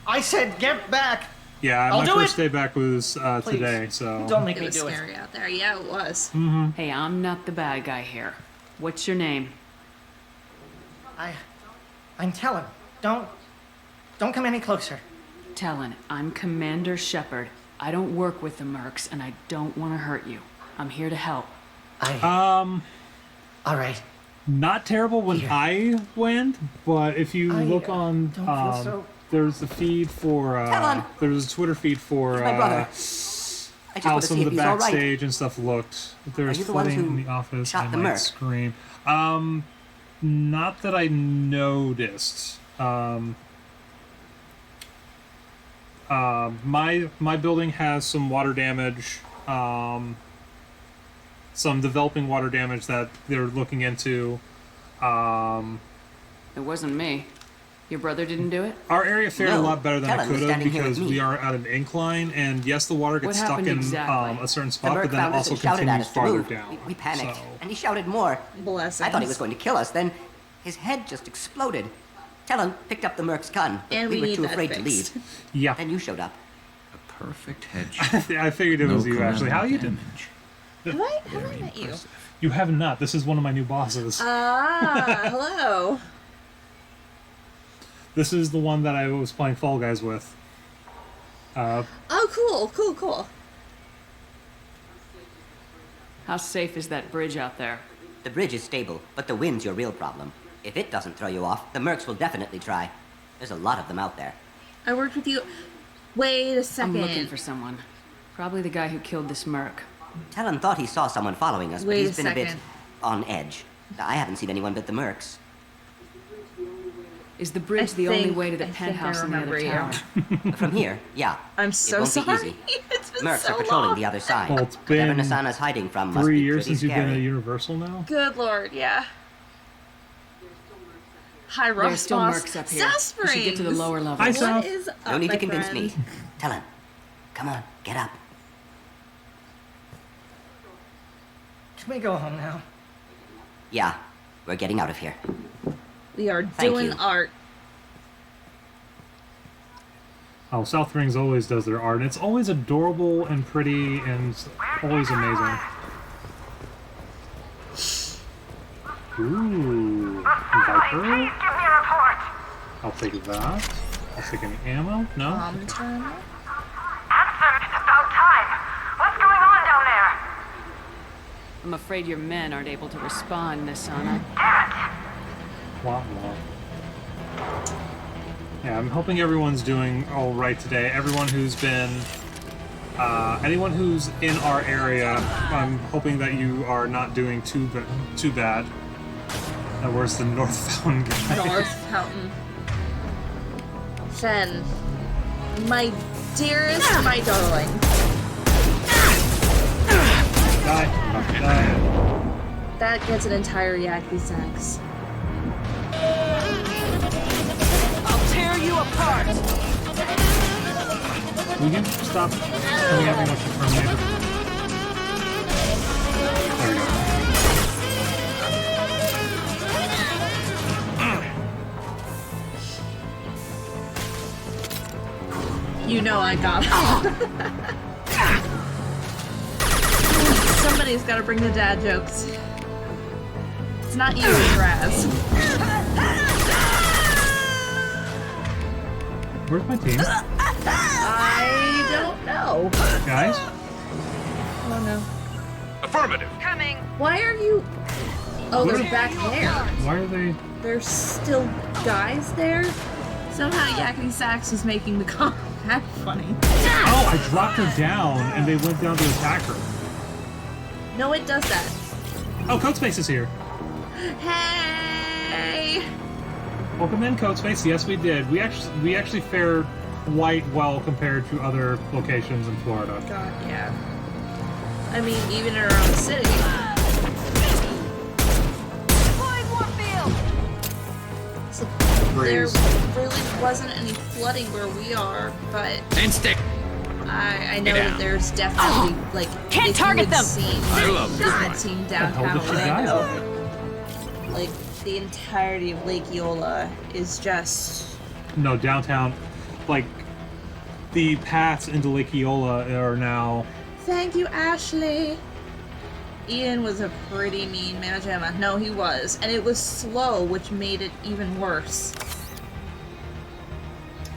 I said get back. Yeah, I'll my do first it. day back was today, so. Don't make It me was do it. scary out there. Yeah, it was. Hey, I'm not the bad guy here. What's your name? I'm Talon. Don't come any closer. Talon, I'm Commander Shepard. I don't work with the Mercs, and I don't want to hurt you. I'm here to help. All right. Not terrible when I went, but if you look on, don't feel so- there's a feed for, Talon! there's a Twitter feed for, my brother. I just how want to some see of if the he's all right. backstage and stuff looked. If there was Are you the ones flooding who in the office, shot I the might Merc? scream. Not that I noticed. My building has some water damage, some developing water damage that they're looking into. It wasn't me. Your brother didn't do it? Our area fared a No, lot better than it Talon was could have standing here with because me. we are at an incline, and yes, the water What gets stuck happened in exactly? a certain The spot, Merc but then it found us also and shouted at continues us to farther move. down. We panicked, So- and he shouted more. Blessings. I thought he was going to kill us. Then his head just exploded. Talon picked up the Merc's gun, but And we we were need too that afraid to fixed. leave. Yeah. Then you showed up. A perfect headshot. I figured it was No you, actually. How you doing? collateral Have I met you? You have not. This is one of my new bosses. Ah, hello. This is the one that I was playing Fall Guys with. Oh, cool. How safe is that bridge out there? The bridge is stable, but the wind's your real problem. If it doesn't throw you off, the Mercs will definitely try. There's a lot of them out there. I worked with you. Wait a I'm second. looking for someone. Probably the guy who killed this Merc. Talon thought he saw someone following us, but Wait he's a been a bit second. on edge. I haven't seen anyone but the Mercs. Is the bridge the only way to the penthouse in the other tower? From here, yeah. I'm so it won't sorry. Be easy. It's been Mercs so are patrolling long. the other side. Well, it's Whatever been Nasana's hiding from must 3 be years pretty since you've been scary. at Universal now. Good lord, yeah. Hi, There's Ross still Boss. Mercs up here. South We should get to the Springs. lower levels. Hi, What South. is up, No need my to convince friend? me. Talon, come on, get up. Can we go home now? Yeah, we're getting out of here. We are Thank doing you. art. Oh, South Springs always does their art, and it's always adorable and pretty and always amazing. Ooh, Viper. I'll take that. I'll take any ammo. No. Terminal. I'm afraid your men aren't able to respond, Nasana. Wah, wah. Yeah, I'm hoping everyone's doing all right today. Everyone who's been, anyone who's in our area, I'm hoping that you are not doing too bad. And where's the North Fountain guy? North Fountain. Fen. My dearest, my darling. Die. That gets an entire Yaki Sax. I'll tear you apart! Will you stop coming at me like a Terminator? There we go. You know I got it. Somebody's got to bring the dad jokes. It's not you, it's Raz. Where's my team? I don't know. Guys? Oh no. Affirmative. Coming. Why are you... Oh, they're What? back there. Why are they... There's still guys there? Somehow Yakety Sax was making the comment. kind of funny. Oh, I dropped her down, and they went down to attack her. No, it does that. Oh, Codespace is here. Hey! Welcome in, Codespace. Yes, we did. We actually fared quite well compared to other locations in Florida. God, yeah. I mean, even in our own city. So there really wasn't any flooding where we are, but And stick. I know that there's definitely like Can't if target you had them. Seen, I love if you this had one. seen the hell downtown did she die Orlando, like the entirety of Lake Eola is just No, downtown, like the paths into Lake Eola are now. Thank you, Ashley. Ian was a pretty mean man, Gemma. No, he was. And it was slow, which made it even worse.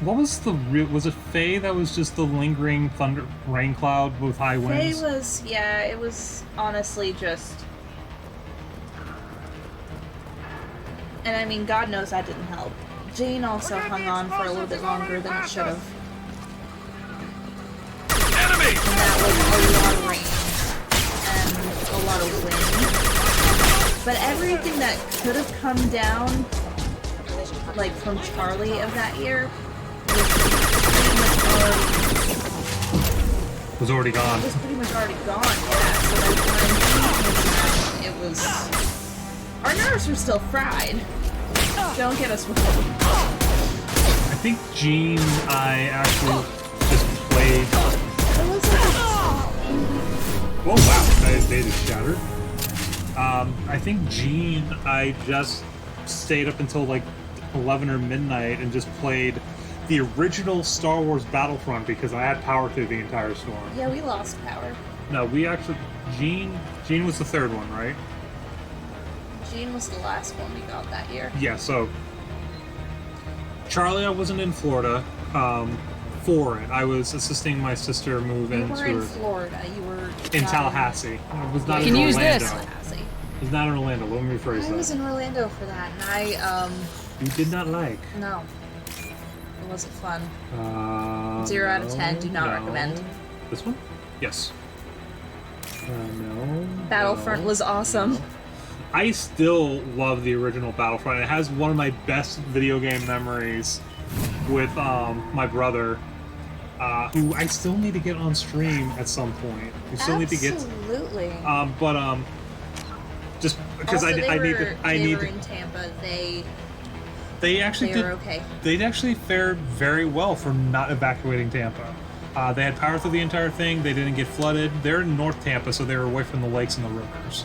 What was the real? Was it Faye that was just the lingering thunder rain cloud with high Faye winds? was, yeah, it was honestly just... And I mean, God knows that didn't help. Jane also hung on for a little bit longer than it should have. Enemy! And that was a lot of rain. And a lot of wind. But everything that could have come down, like from Charlie of that year, Was already gone. was pretty much already gone, yeah. So by the time it was... Our nerves were still fried. Don't get us wrong. I think Gene, I actually just played. Oh wow, they just shattered. I think Gene, I just stayed up until like 11 or midnight and just played the original Star Wars Battlefront because I had power through the entire storm. Yeah, we lost power. No, we actually Gene was the third one, right? Gene was the last one we got that year. Yeah, so Charlie, I wasn't in Florida for it. I was assisting my sister move You into were in her Florida. You were in not Tallahassee. I was not You in can Orlando. use this. Tallahassee. It was not in Orlando. Let me rephrase I that. was in Orlando for that, and I You did not like. no, it wasn't fun. 0 out of No, 10. Do not no. recommend. This one? Yes. No. Battlefront no, was awesome. no. I still love the original Battlefront. It has one of my best video game memories with my brother, who I still need to get on stream at some point. We still need to get. Absolutely. Just because Also, I need to. they were in Tampa. They actually they did. were okay. They actually fared very well for not evacuating Tampa. They had power through the entire thing. They didn't get flooded. They're in North Tampa, so they were away from the lakes and the rivers.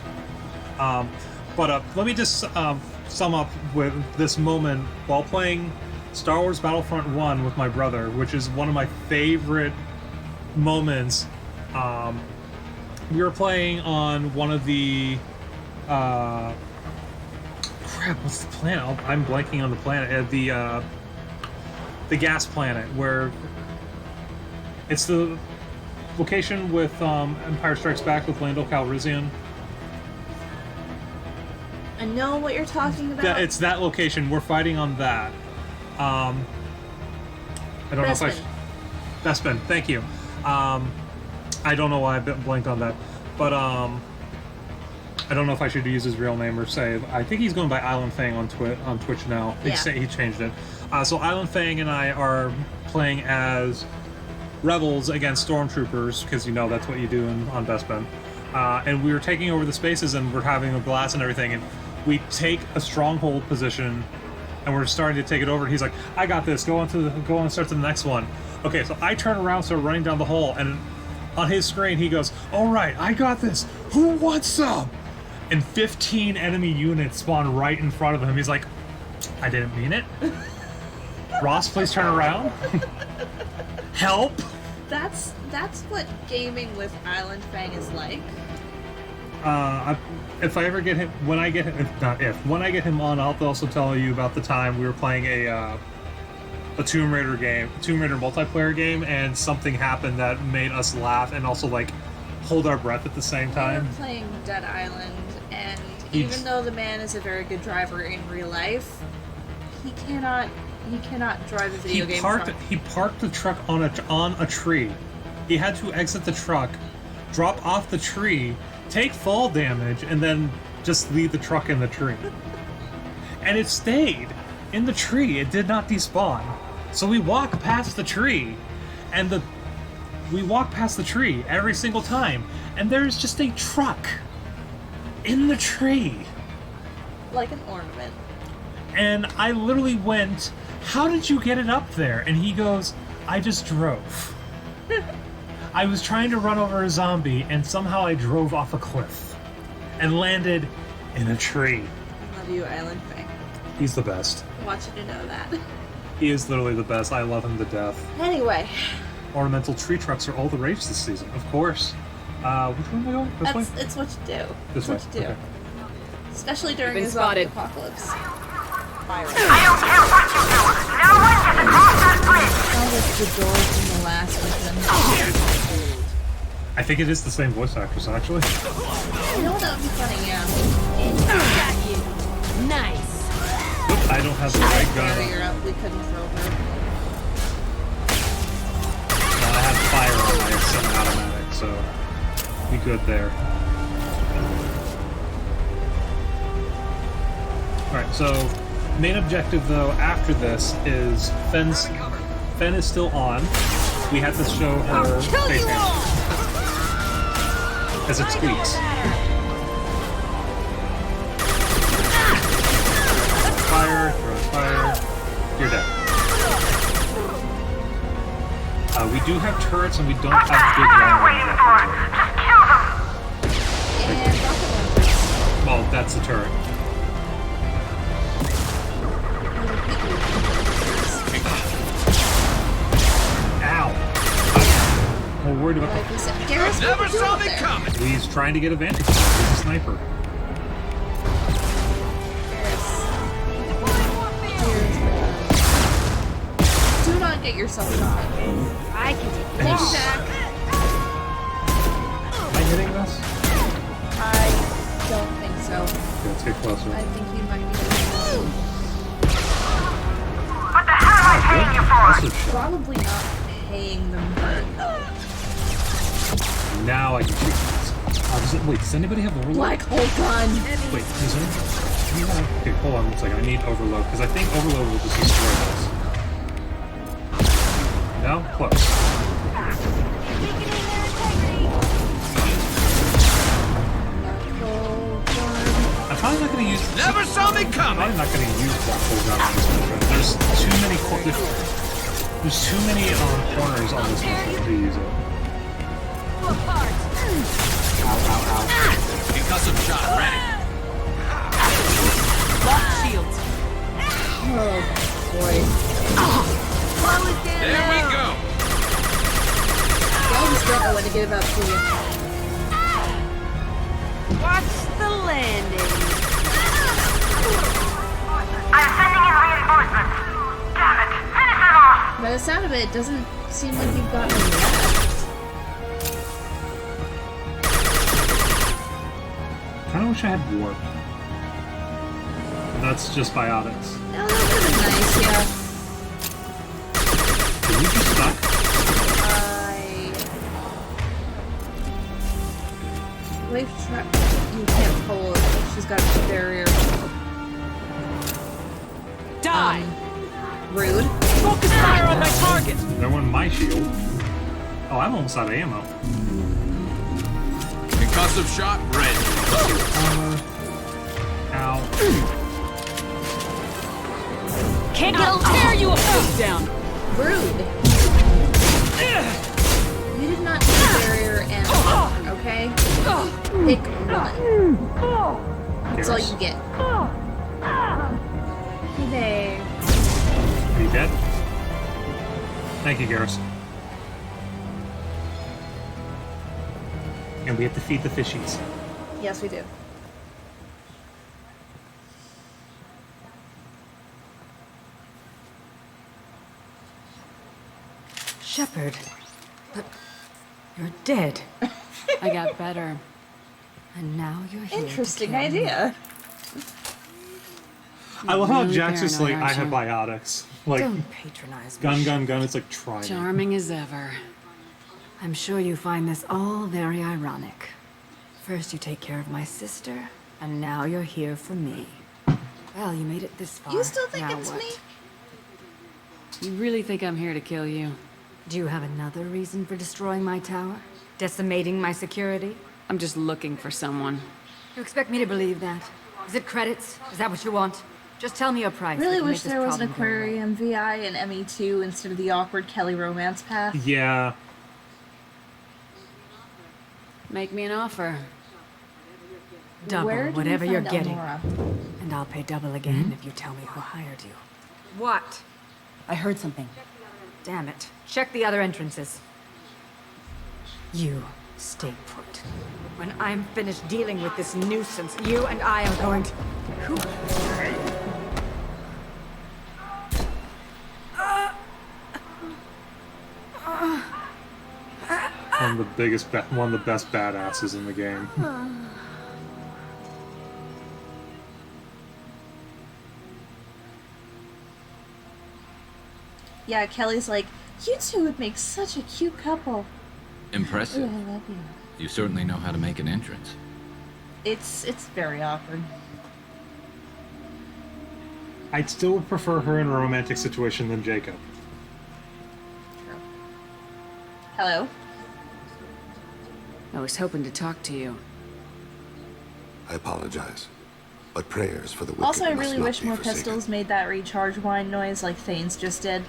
But let me just sum up with this moment while playing Star Wars Battlefront 1 with my brother, which is one of my favorite moments. We were playing on one of the crap, what's the planet? I'm blanking on the planet. The gas planet, where it's the location with Empire Strikes Back with Lando Calrissian. I know what you're talking about. It's that location. We're fighting on that. I don't know if I. Bespin, thank you. I don't know why I blanked on that, but I don't know if I should use his real name or say. I think he's going by Island Fang on Twitch now. Yeah. He changed it. So Island Fang and I are playing as rebels against stormtroopers because you know that's what you do on Bespin. And we were taking over the spaces and we're having a blast and everything. And we take a stronghold position and we're starting to take it over. And he's like, "I got this. Go on and start to the next one." Okay, so I turn around, start running down the hall, and on his screen he goes, "All right, I got this. Who wants some?" And 15 enemy units spawn right in front of him. He's like, "I didn't mean it." Ross, please turn around. Help. That's what gaming with Island Fang is like. If I ever get him, when I get him on, I'll also tell you about the time we were playing a Tomb Raider multiplayer game, and something happened that made us laugh and also like hold our breath at the same time. We were playing Dead Island, and even though the man is a very good driver in real life, he cannot He cannot drive a video game truck. He parked the truck on a tree. He had to exit the truck, drop off the tree, take fall damage, and then just leave the truck in the tree. And it stayed in the tree. It did not despawn. So we walk past the tree, and we walk past the tree every single time, and there's just a truck in the tree. Like an ornament. And I literally went, "How did you get it up there?" And he goes, "I just drove." I was trying to run over a zombie, and somehow I drove off a cliff and landed in a tree. Love you, Island Faye. He's the best. I want you to know that. He is literally the best. I love him to death. Anyway. Ornamental tree trucks are all the rage this season, of course. Which way am I going? This way? It's what you do. This way. What you do. Okay. Especially during Been the zombie spotted. apocalypse. I don't care what you do. No one gets across that bridge. Sounds like the door from the last mission. I think it is the same voice actress, actually. You know what? That would be funny, yeah. Got you. Nice. Oop, I don't have the right gun. Barrier up, we couldn't throw her. Well, I have fire on my semi-automatic, so we good there. Alright, so main objective though after this is Fen is still on. We have to show her face cam as it squeaks. Fire, throw fire. You're dead. We do have turrets and we don't have big round ones. Well, that's the turret. Ow! I'm worried about Garrus, Never saw me coming. He's trying to get advantage. He's a sniper. Do not get yourself shot. I can take Thank you, Jack. Am I hitting this? I don't think so. Okay, let's get closer. I think you might be. What the hell am I paying you for? Also shot. Probably not paying them for though. Now I can shoot this. Wait, does anybody have overload? Black hole gun. Wait, does anyone? Okay, hold on one second. I need overload because I think overload will just destroy this. No? Close. I'm probably not going to use. Never saw me coming. I'm probably not going to use black hole gun on this mission. There's too many. There's too many corners on this mission to use it. Ow, ow, ow. Concussive shot ready. Lock shields. Oh boy. There we go. I always don't know when to give up to you. Watch the landing. I'm sending in reinforcements. Damn it. Finish them off. By the sound of it, it doesn't seem like you've gotten them yet. I kind of wish I had warp. That's just biotics. No, that would have been nice, yeah. Did you just stuck? Wave trap. You can't pull it. She's got a barrier. Die! Rude. Focus fire on my target! There went my shield. Oh, I'm almost out of ammo. Concussive shot ready. Ow. Can't get tear you a foot down! Rude. You did not need a barrier and okay? Pick one. That's all you get. Hey. Are you dead? Thank you, Garrus. And we have to feed the fishies. Yes, we do. Shepard, but you're dead. I got better. And now you're here. Interesting to kill me. idea. I love how Really Jack's just like, paranoid, I have aren't biotics. Like, Don't patronize me. gun, gun, gun. It's like, try me. Charming as ever. I'm sure you find this all very ironic. First you take care of my sister, and now you're here for me. Well, you made it this far. You still think Now it's what? me? You really think I'm here to kill you? Do you have another reason for destroying my tower? Decimating my security? I'm just looking for someone. You expect me to believe that? Is it credits? Is that what you want? Just tell me your price. We Really can wish make this there was an problem go away. aquarium VI and ME2 instead of the awkward Kelly romance path. Yeah. Make me an offer. Double Where did whatever you you're find getting. Elnora? And I'll pay double again if you tell me who hired you. What? I heard something. Damn it. Check the other entrances. You stay put. When I'm finished dealing with this nuisance, you and I are going to... Who? One of the best badasses in the game. Yeah, Kelly's like, you two would make such a cute couple. Impressive. Ooh, I love you. You certainly know how to make an entrance. It's very awkward. I'd still prefer her in a romantic situation than Jacob. Hello? I was hoping to talk to you. I apologize, but prayers for the wicked Also, I must really not wish be more forsaken. pistols made that recharge whine noise like Thane's just did.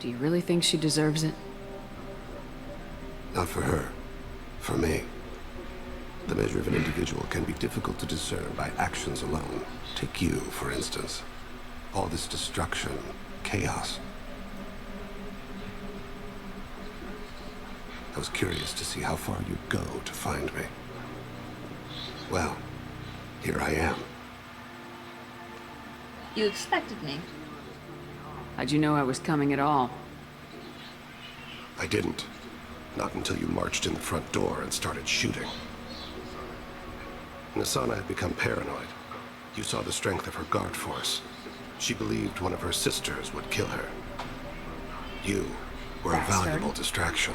Do you really think she deserves it? Not for her, for me. The measure of an individual can be difficult to discern by actions alone. Take you, for instance. All this destruction, chaos. I was curious to see how far you'd go to find me. Well, here I am. You expected me. How'd you know I was coming at all? I didn't. Not until you marched in the front door and started shooting. Nasana had become paranoid. You saw the strength of her guard force. She believed one of her sisters would kill her. You were a valuable distraction.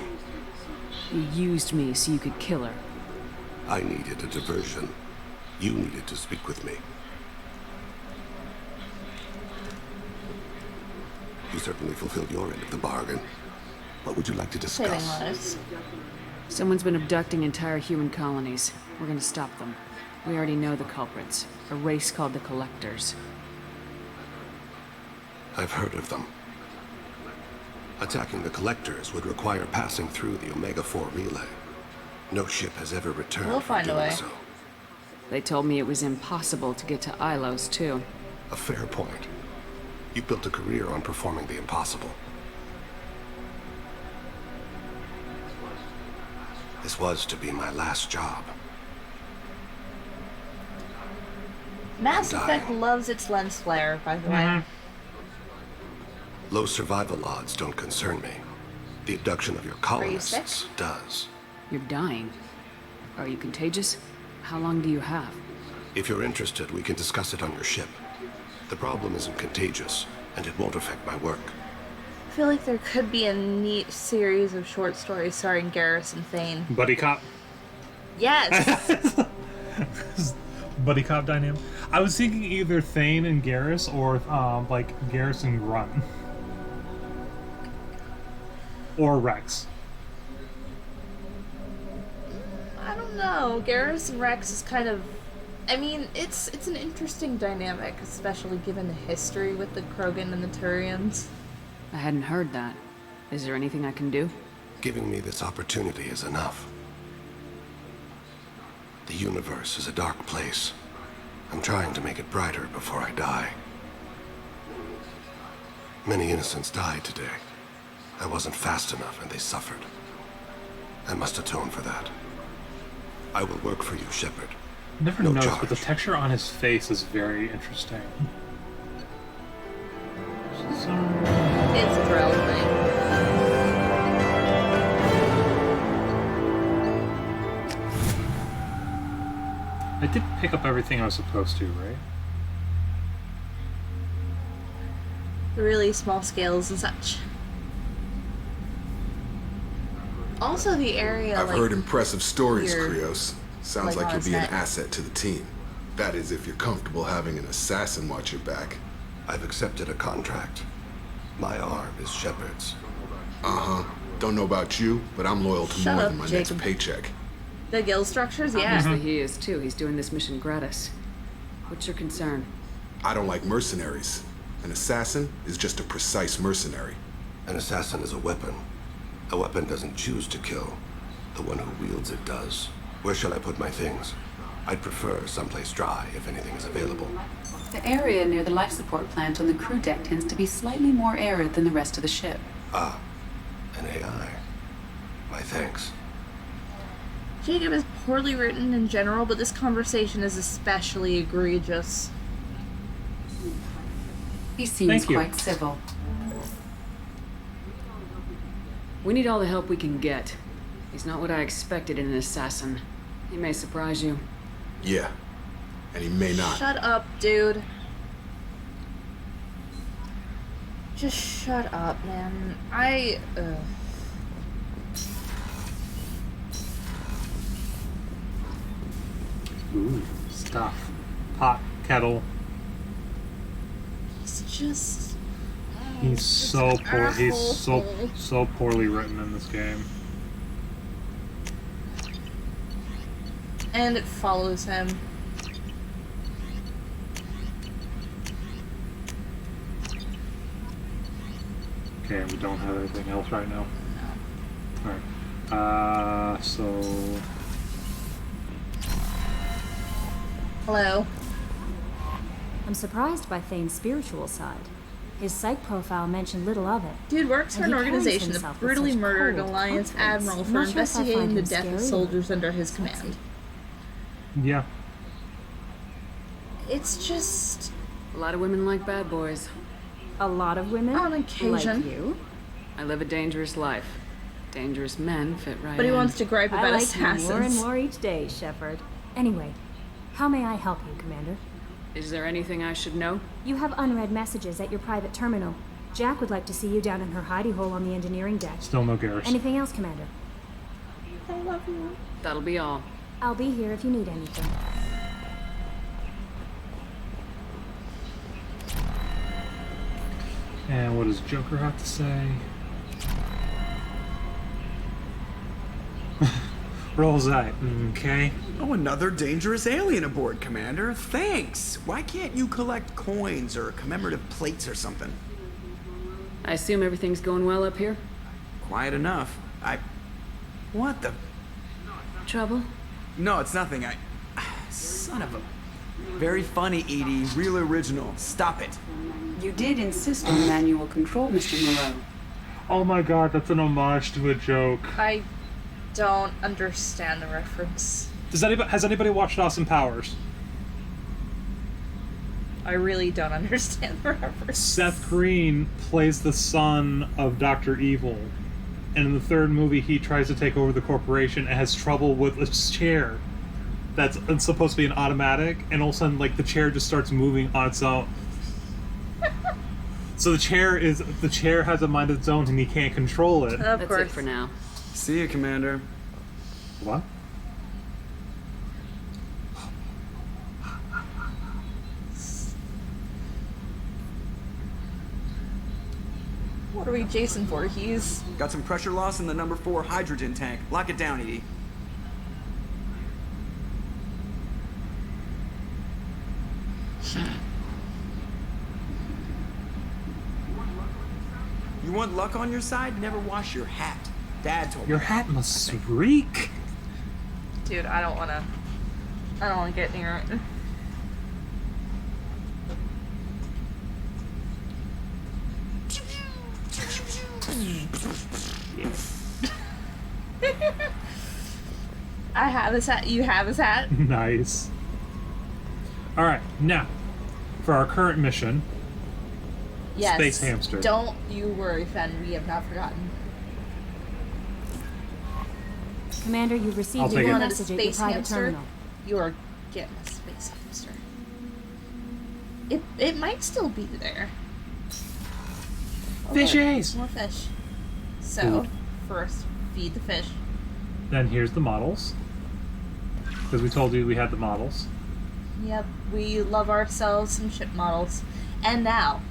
You used me so you could kill her. I needed a diversion. You needed to speak with me. You certainly fulfilled your end of the bargain. What would you like to Saving discuss? lives. Someone's been abducting entire human colonies. We're gonna stop them. We already know the culprits. A race called the Collectors. I've heard of them. Attacking the Collectors would require passing through the Omega-4 relay. No ship has ever returned We'll from find a doing way. so. They told me it was impossible to get to Ilos, too. A fair point. You built a career on performing the impossible. This was to be my last job. Mass I'm Effect dying. loves its lens flare, by the way. Low survival odds don't concern me. The abduction of your colonists does. You're dying. Are you contagious? How long do you have? If you're interested, we can discuss it on your ship. The problem isn't contagious, and it won't affect my work. I feel like there could be a neat series of short stories starring Garrus and Thane. Buddy cop. Yes! Buddy cop dynamic. I was thinking either Thane and Garrus or like Garrus and Grunt. Or Rex. I don't know. Garrus and Rex is kind of... I mean, it's an interesting dynamic, especially given the history with the Krogan and the Turians. I hadn't heard that. Is there anything I can do? Giving me this opportunity is enough. The universe is a dark place. I'm trying to make it brighter before I die. Many innocents died today. I wasn't fast enough and they suffered. I must atone for that. I will work for you, Shepard. Never No noticed, charge. but the texture on his face is very interesting. It's a thrill thing. I did pick up everything I was supposed to, right? The really small scales and such. Also, the area. I've like, heard impressive stories, here, Krios. Sounds like like on you'll his be an neck. asset to the team. That is, if you're comfortable having an assassin watch your back. I've accepted a contract. My arm is Shepard's. Uh-huh. Don't know about you, but I'm loyal to Shut more up, than my Jacob. next paycheck. The guild structures, yeah. Obviously he is too. He's doing this mission gratis. What's your concern? I don't like mercenaries. An assassin is just a precise mercenary. An assassin is a weapon. A weapon doesn't choose to kill. The one who wields it does. Where shall I put my things? I'd prefer someplace dry if anything is available. The area near the life support plant on the crew deck tends to be slightly more arid than the rest of the ship. Ah, an AI. My thanks. Jacob is poorly written in general, but this conversation is especially egregious. He seems Thank you. quite civil. We need all the help we can get. He's not what I expected in an assassin. He may surprise you. Yeah. And he may not. Shut up, dude. Just shut up, man. Ooh, stuff. Pot, kettle. It's just. He's so poor. He's so poorly written in this game. And it follows him. Okay, and we don't have anything else right now. No. All right. So. Hello. I'm surprised by Thane's spiritual side. His psych profile mentioned little of it. Dude works for And an he carries organization that himself with brutally such murdered cold Alliance confidence. Admiral I'm for not sure if I investigating find the him death of scary. soldiers under his command. Yeah. It's just. A lot of women like bad boys. A lot of women? On occasion. Like you? I live a dangerous life. Dangerous men fit right But he in. wants to gripe about I like assassins. you more and more each day, Shepard. Anyway, how may I help you, Commander? Is there anything I should know? You have unread messages at your private terminal. Jack would like to see you down in her hidey hole on the engineering deck. Still no Garrus. Anything else, Commander? I love you. That'll be all. I'll be here if you need anything. And what does Joker have to say? Rolls eye. Okay. Oh, another dangerous alien aboard, Commander. Thanks. Why can't you collect coins or commemorative plates or something? I assume everything's going well up here? Quiet enough. What the? Trouble? No, it's nothing. Son of a... Very funny, Edie. Real original. Stop it. You did insist on manual control, Mr. Moreau. Oh my god, that's an homage to a joke. I don't understand the reference. Has anybody watched Austin Powers? I really don't understand the reference. Seth Green plays the son of Dr. Evil. And in the third movie, he tries to take over the corporation and has trouble with his chair. That's supposed to be an automatic, and all of a sudden, like, the chair just starts moving on its own. So the chair has a mind of its own, and he can't control it. Of That's course. it for now. See you, Commander. What? What are we Jason Voorhees? Got some pressure loss in the number 4 hydrogen tank. Lock it down, Edie. You want luck on your side? Never wash your hat. Dad told me. Your hat must reek. Dude, I don't wanna get near it. I have his hat. You have his hat. Nice. Alright, now, for our current mission, Yes. Space Hamster. Don't you worry, Fen. We have not forgotten. Commander, you've I'll received take a it. message at your Space private hamster. terminal. You are getting a space hamster. It might still be there. Oh, Fishies! More fish. So, Food. first, feed the fish. Then here's the models. Because we told you we had the models. Yep, we love ourselves some ship models. And now,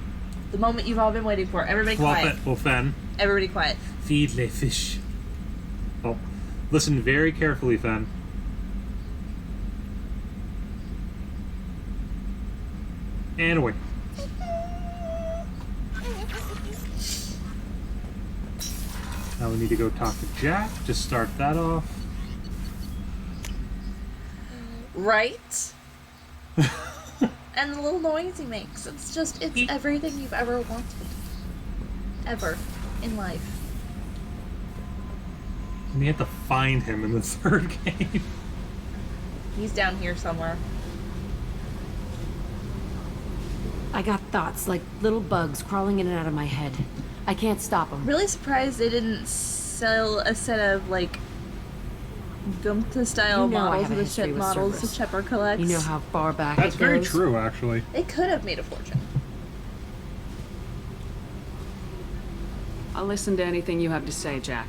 the moment you've all been waiting for. Everybody Flop quiet. it, Fen. Everybody quiet. Feed les fish. Oh, listen very carefully, Fen. And away. Now we need to go talk to Jack. Just start that off. Right? And the little noise he makes. It's everything you've ever wanted. Ever. In life. We have to find him in the third game. He's down here somewhere. I got thoughts like little bugs crawling in and out of my head. I can't stop them. Really surprised they didn't sell a set of, like, Gumta-style models of the ship models that Shepard collects. You know how far back That's it goes? very true, actually. They could have made a fortune. I'll listen to anything you have to say, Jack.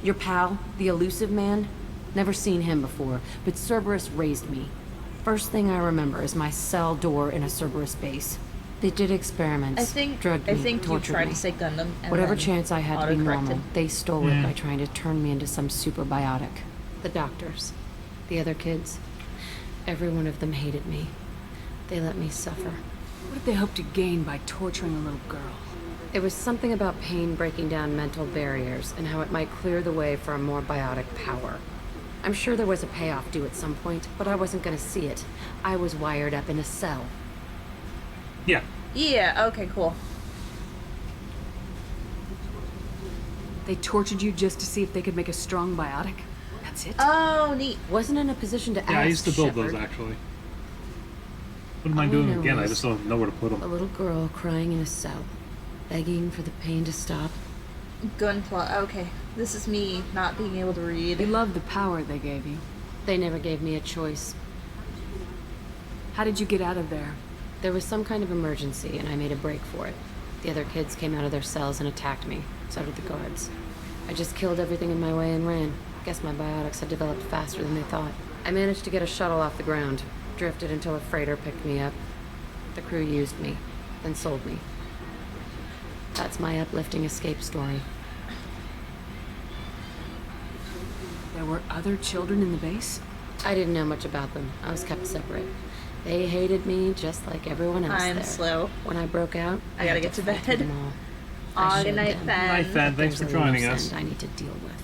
Your pal, the elusive man? Never seen him before, but Cerberus raised me. First thing I remember is my cell door in a Cerberus base. They did experiments, drugged me, you tortured tried me. to say Gundam. And Whatever then chance I had to be auto-corrected. normal, they stole it by trying to turn me into some super biotic. The doctors, the other kids, every one of them hated me. They let me suffer. What did they hope to gain by torturing a little girl? It was something about pain breaking down mental barriers and how it might clear the way for a more biotic power. I'm sure there was a payoff due at some point, but I wasn't going to see it. I was wired up in a cell. Yeah. Yeah, okay, cool. They tortured you just to see if they could make a strong biotic? That's it? Oh, neat. Wasn't in a position to ask, Yeah, I used to build Shepard. those, actually. Wouldn't mind All I doing know them again, I is just don't know where to put A them. little girl crying in a cell, begging for the pain to stop. Gunpla. Okay, this is me not being able to read. You love the power they gave you. They never gave me a choice. How did you get out of there? There was some kind of emergency, and I made a break for it. The other kids came out of their cells and attacked me. So did the guards. I just killed everything in my way and ran. Guess my biotics had developed faster than they thought. I managed to get a shuttle off the ground. Drifted until a freighter picked me up. The crew used me, then sold me. That's my uplifting escape story. There were other children in the base? I didn't know much about them. I was kept separate. They hated me just like everyone else I'm there. slow. When I broke out, I gotta had get to fight bed. through them all. Aw, I good showed night, them. Fen. Night, Fen. But Thanks there's for a joining loose us. end I need to deal with.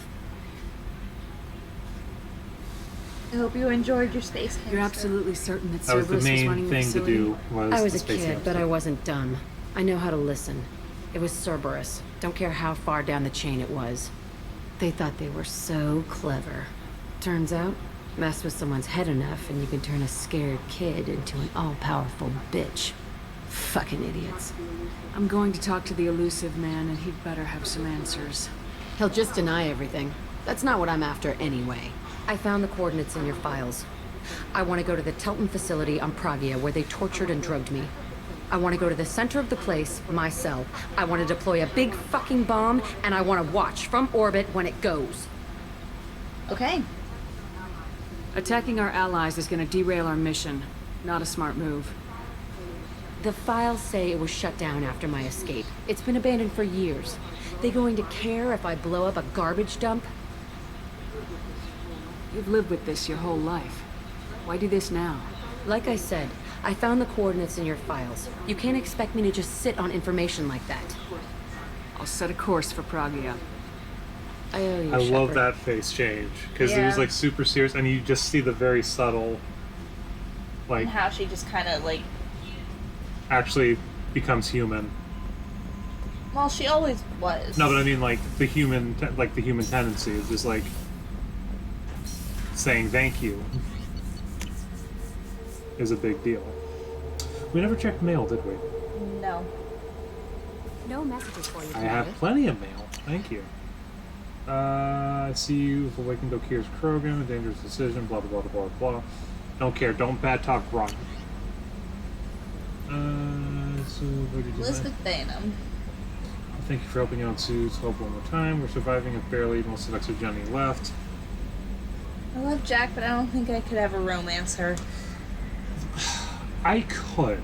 I hope you enjoyed your space hamster. You're absolutely certain that That was Cerberus the was main running the thing to facility? do. Was I was the a space kid, hamster. but I wasn't dumb. I know how to listen. It was Cerberus. Don't care how far down the chain it was. They thought they were so clever. Turns out, mess with someone's head enough and you can turn a scared kid into an all-powerful bitch. Fucking idiots. I'm going to talk to the elusive man, and he'd better have some answers. He'll just deny everything. That's not what I'm after anyway. I found the coordinates in your files. I want to go to the Telton facility on Pragia where they tortured and drugged me. I want to go to the center of the place, my cell. I want to deploy a big fucking bomb, and I want to watch from orbit when it goes. Okay. Attacking our allies is going to derail our mission. Not a smart move. The files say it was shut down after my escape. It's been abandoned for years. They going to care if I blow up a garbage dump? You've lived with this your whole life. Why do this now? Like I said, I found the coordinates in your files. You can't expect me to just sit on information like that. I'll set a course for Pragia. I owe you, I love Shepard. that face change because it was Yeah. like super serious, and you just see the very subtle, like And how she just kind of like. actually becomes human. Well, she always was. No, but I mean like the human, like the human tendency is just like saying thank you is a big deal. We never checked mail, did we? No. No messages for you. I have plenty of mail. Thank you. I see you for waking Dokir's Krogan, a dangerous decision, blah blah blah blah blah. Don't care. Don't bad talk Ron. So what did you Elizabeth Bainham. Thank you for helping out Sue's Hope one more time. We're surviving if barely. Most of Exo Jenny left. I love Jack, but I don't think I could ever romance her. I could.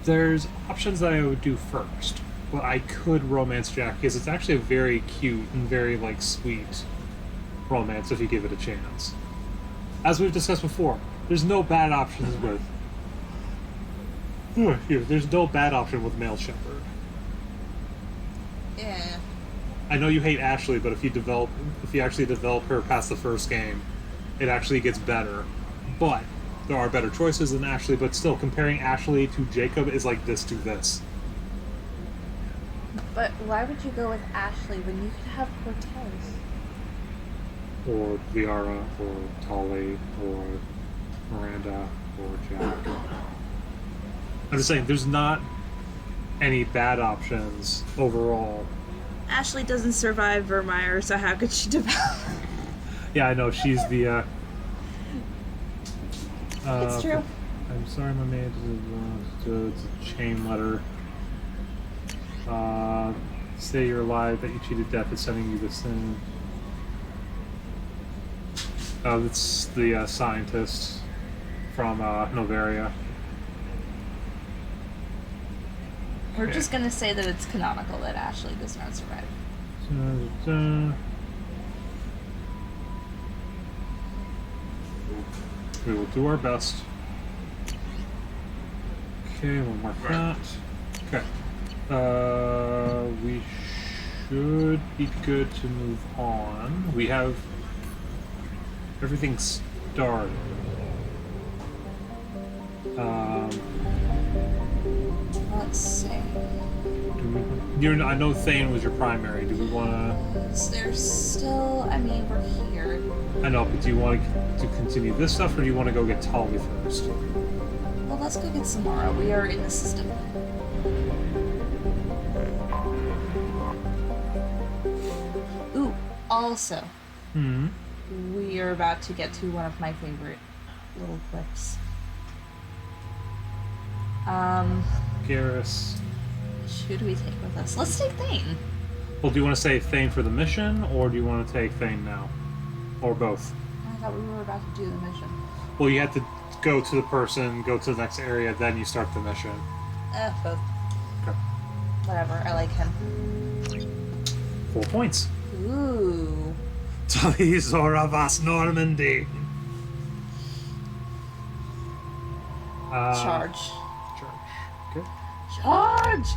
There's options that I would do first, but I could romance Jack because it's actually a very cute and very like sweet romance if you give it a chance. As we've discussed before, there's no bad options with. There's no bad option with male Shepherd. Yeah. I know you hate Ashley, but if you actually develop her past the first game, it actually gets better. But there are better choices than Ashley, but still, comparing Ashley to Jacob is like this to this. But why would you go with Ashley when you could have Cortez? Or Liara, or Tali, or Miranda, or Jack. I'm just saying, there's not any bad options overall. Ashley doesn't survive Vermeer, so how could she develop? Yeah, I know, she's the, It's true. I'm sorry, my man. It's a chain letter. Say you're alive, that you cheated death is sending you this thing. It's the scientist from Novaria. We're just gonna say that it's canonical that Ashley does not survive. We will do our best. Okay, we'll mark that. Okay. We should be good to move on. We have everything started. Let's see. I know Thane was your primary. Do we want to... There's still... I mean, we're here. I know, but do you want to continue this stuff, or do you want to go get Tali first? Well, let's go get Samara. We are in the system. Ooh, also, we are about to get to one of my favorite little clips. Garrus. Who do we take with us? Let's take Thane. Well, do you want to say Thane for the mission, or do you want to take Thane now? Or both? I thought we were about to do the mission. Well, you have to go to the person, go to the next area, then you start the mission. Both. Okay. Whatever, I like him. 4 points. Ooh. Talizor Vas Normandy. Charge. Okay. Charge!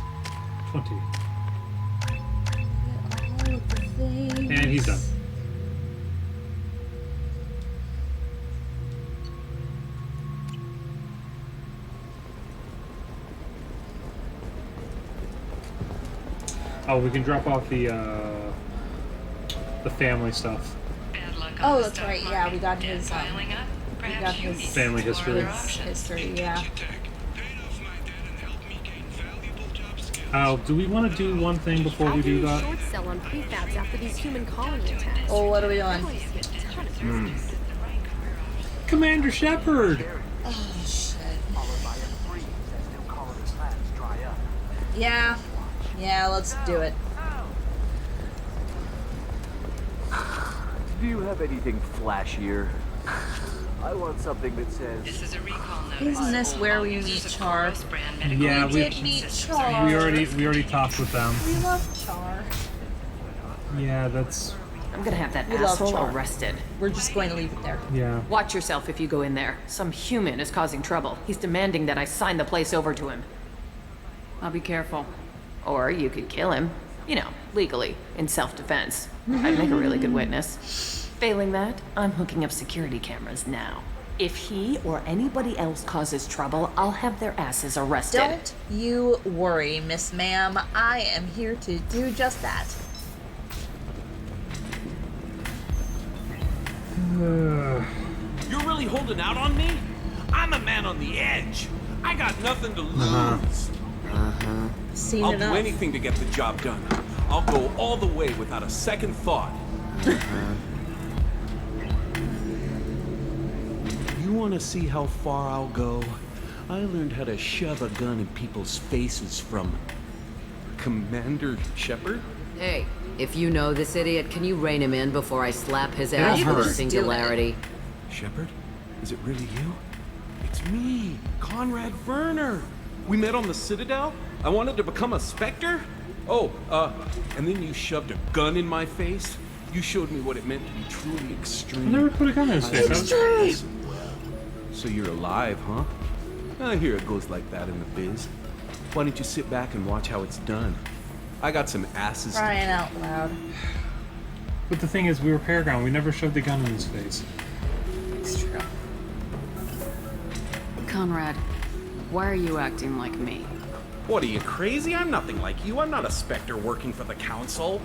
20. All of the things. And he's done. Oh, we can drop off the family stuff. Oh, that's right. Yeah, we got his. We got his family history. Yeah. Do we want to do one thing before we do that? Short sell on prefabs after these human colony attacks. Oh, what are we doing? Commander Shepard. Oh shit. Yeah. Yeah, let's do it. Do you have anything flashier? I want something that says... This is a recall notice. Isn't this where we meet Char? Yeah, we did meet Char. We already talked with them. We love Char. Yeah, that's... I'm gonna have that asshole arrested. We're just going to leave it there. Yeah. Watch yourself if you go in there. Some human is causing trouble. He's demanding that I sign the place over to him. I'll be careful. Or you could kill him. You know, legally, in self-defense. I'd make a really good witness. Failing that, I'm hooking up security cameras now. If he or anybody else causes trouble, I'll have their asses arrested. Don't you worry, Miss Ma'am. I am here to do just that. You're really holding out on me? I'm a man on the edge. I got nothing to lose. Seen I'll enough. do anything to get the job done. I'll go all the way without a second thought. You want to see how far I'll go? I learned how to shove a gun in people's faces from Commander Shepard. Hey, if you know this idiot, can you rein him in before I slap his ass with a singularity? Shepard? Is it really you? It's me, Conrad Werner. We met on the Citadel. I wanted to become a Spectre. Oh, and then you shoved a gun in my face. You showed me what it meant to be truly extreme. I never put a gun in his face. So you're alive, huh? I hear it goes like that in the biz. Why don't you sit back and watch how it's done? I got some asses. Crying out loud. But the thing is, we were Paragon. We never shoved a gun in his face. It's true. Conrad, why are you acting like me? What, are you crazy? I'm nothing like you. I'm not a Spectre working for the Council.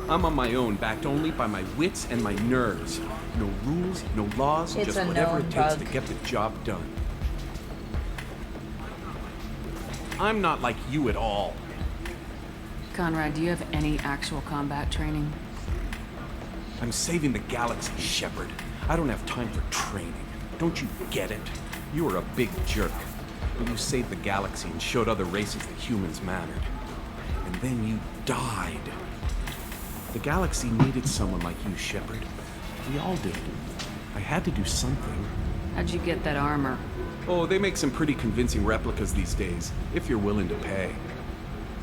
I'm on my own, backed only by my wits and my nerves. No rules, no laws, It's just a whatever known it takes bug. to get the job done. I'm not like you at all. Conrad, do you have any actual combat training? I'm saving the galaxy, Shepard. I don't have time for training. Don't you get it? You were a big jerk. But you saved the galaxy and showed other races that humans mattered. And then you died. The galaxy needed someone like you, Shepard. We all did. I had to do something. How'd you get that armor? Oh, they make some pretty convincing replicas these days, if you're willing to pay.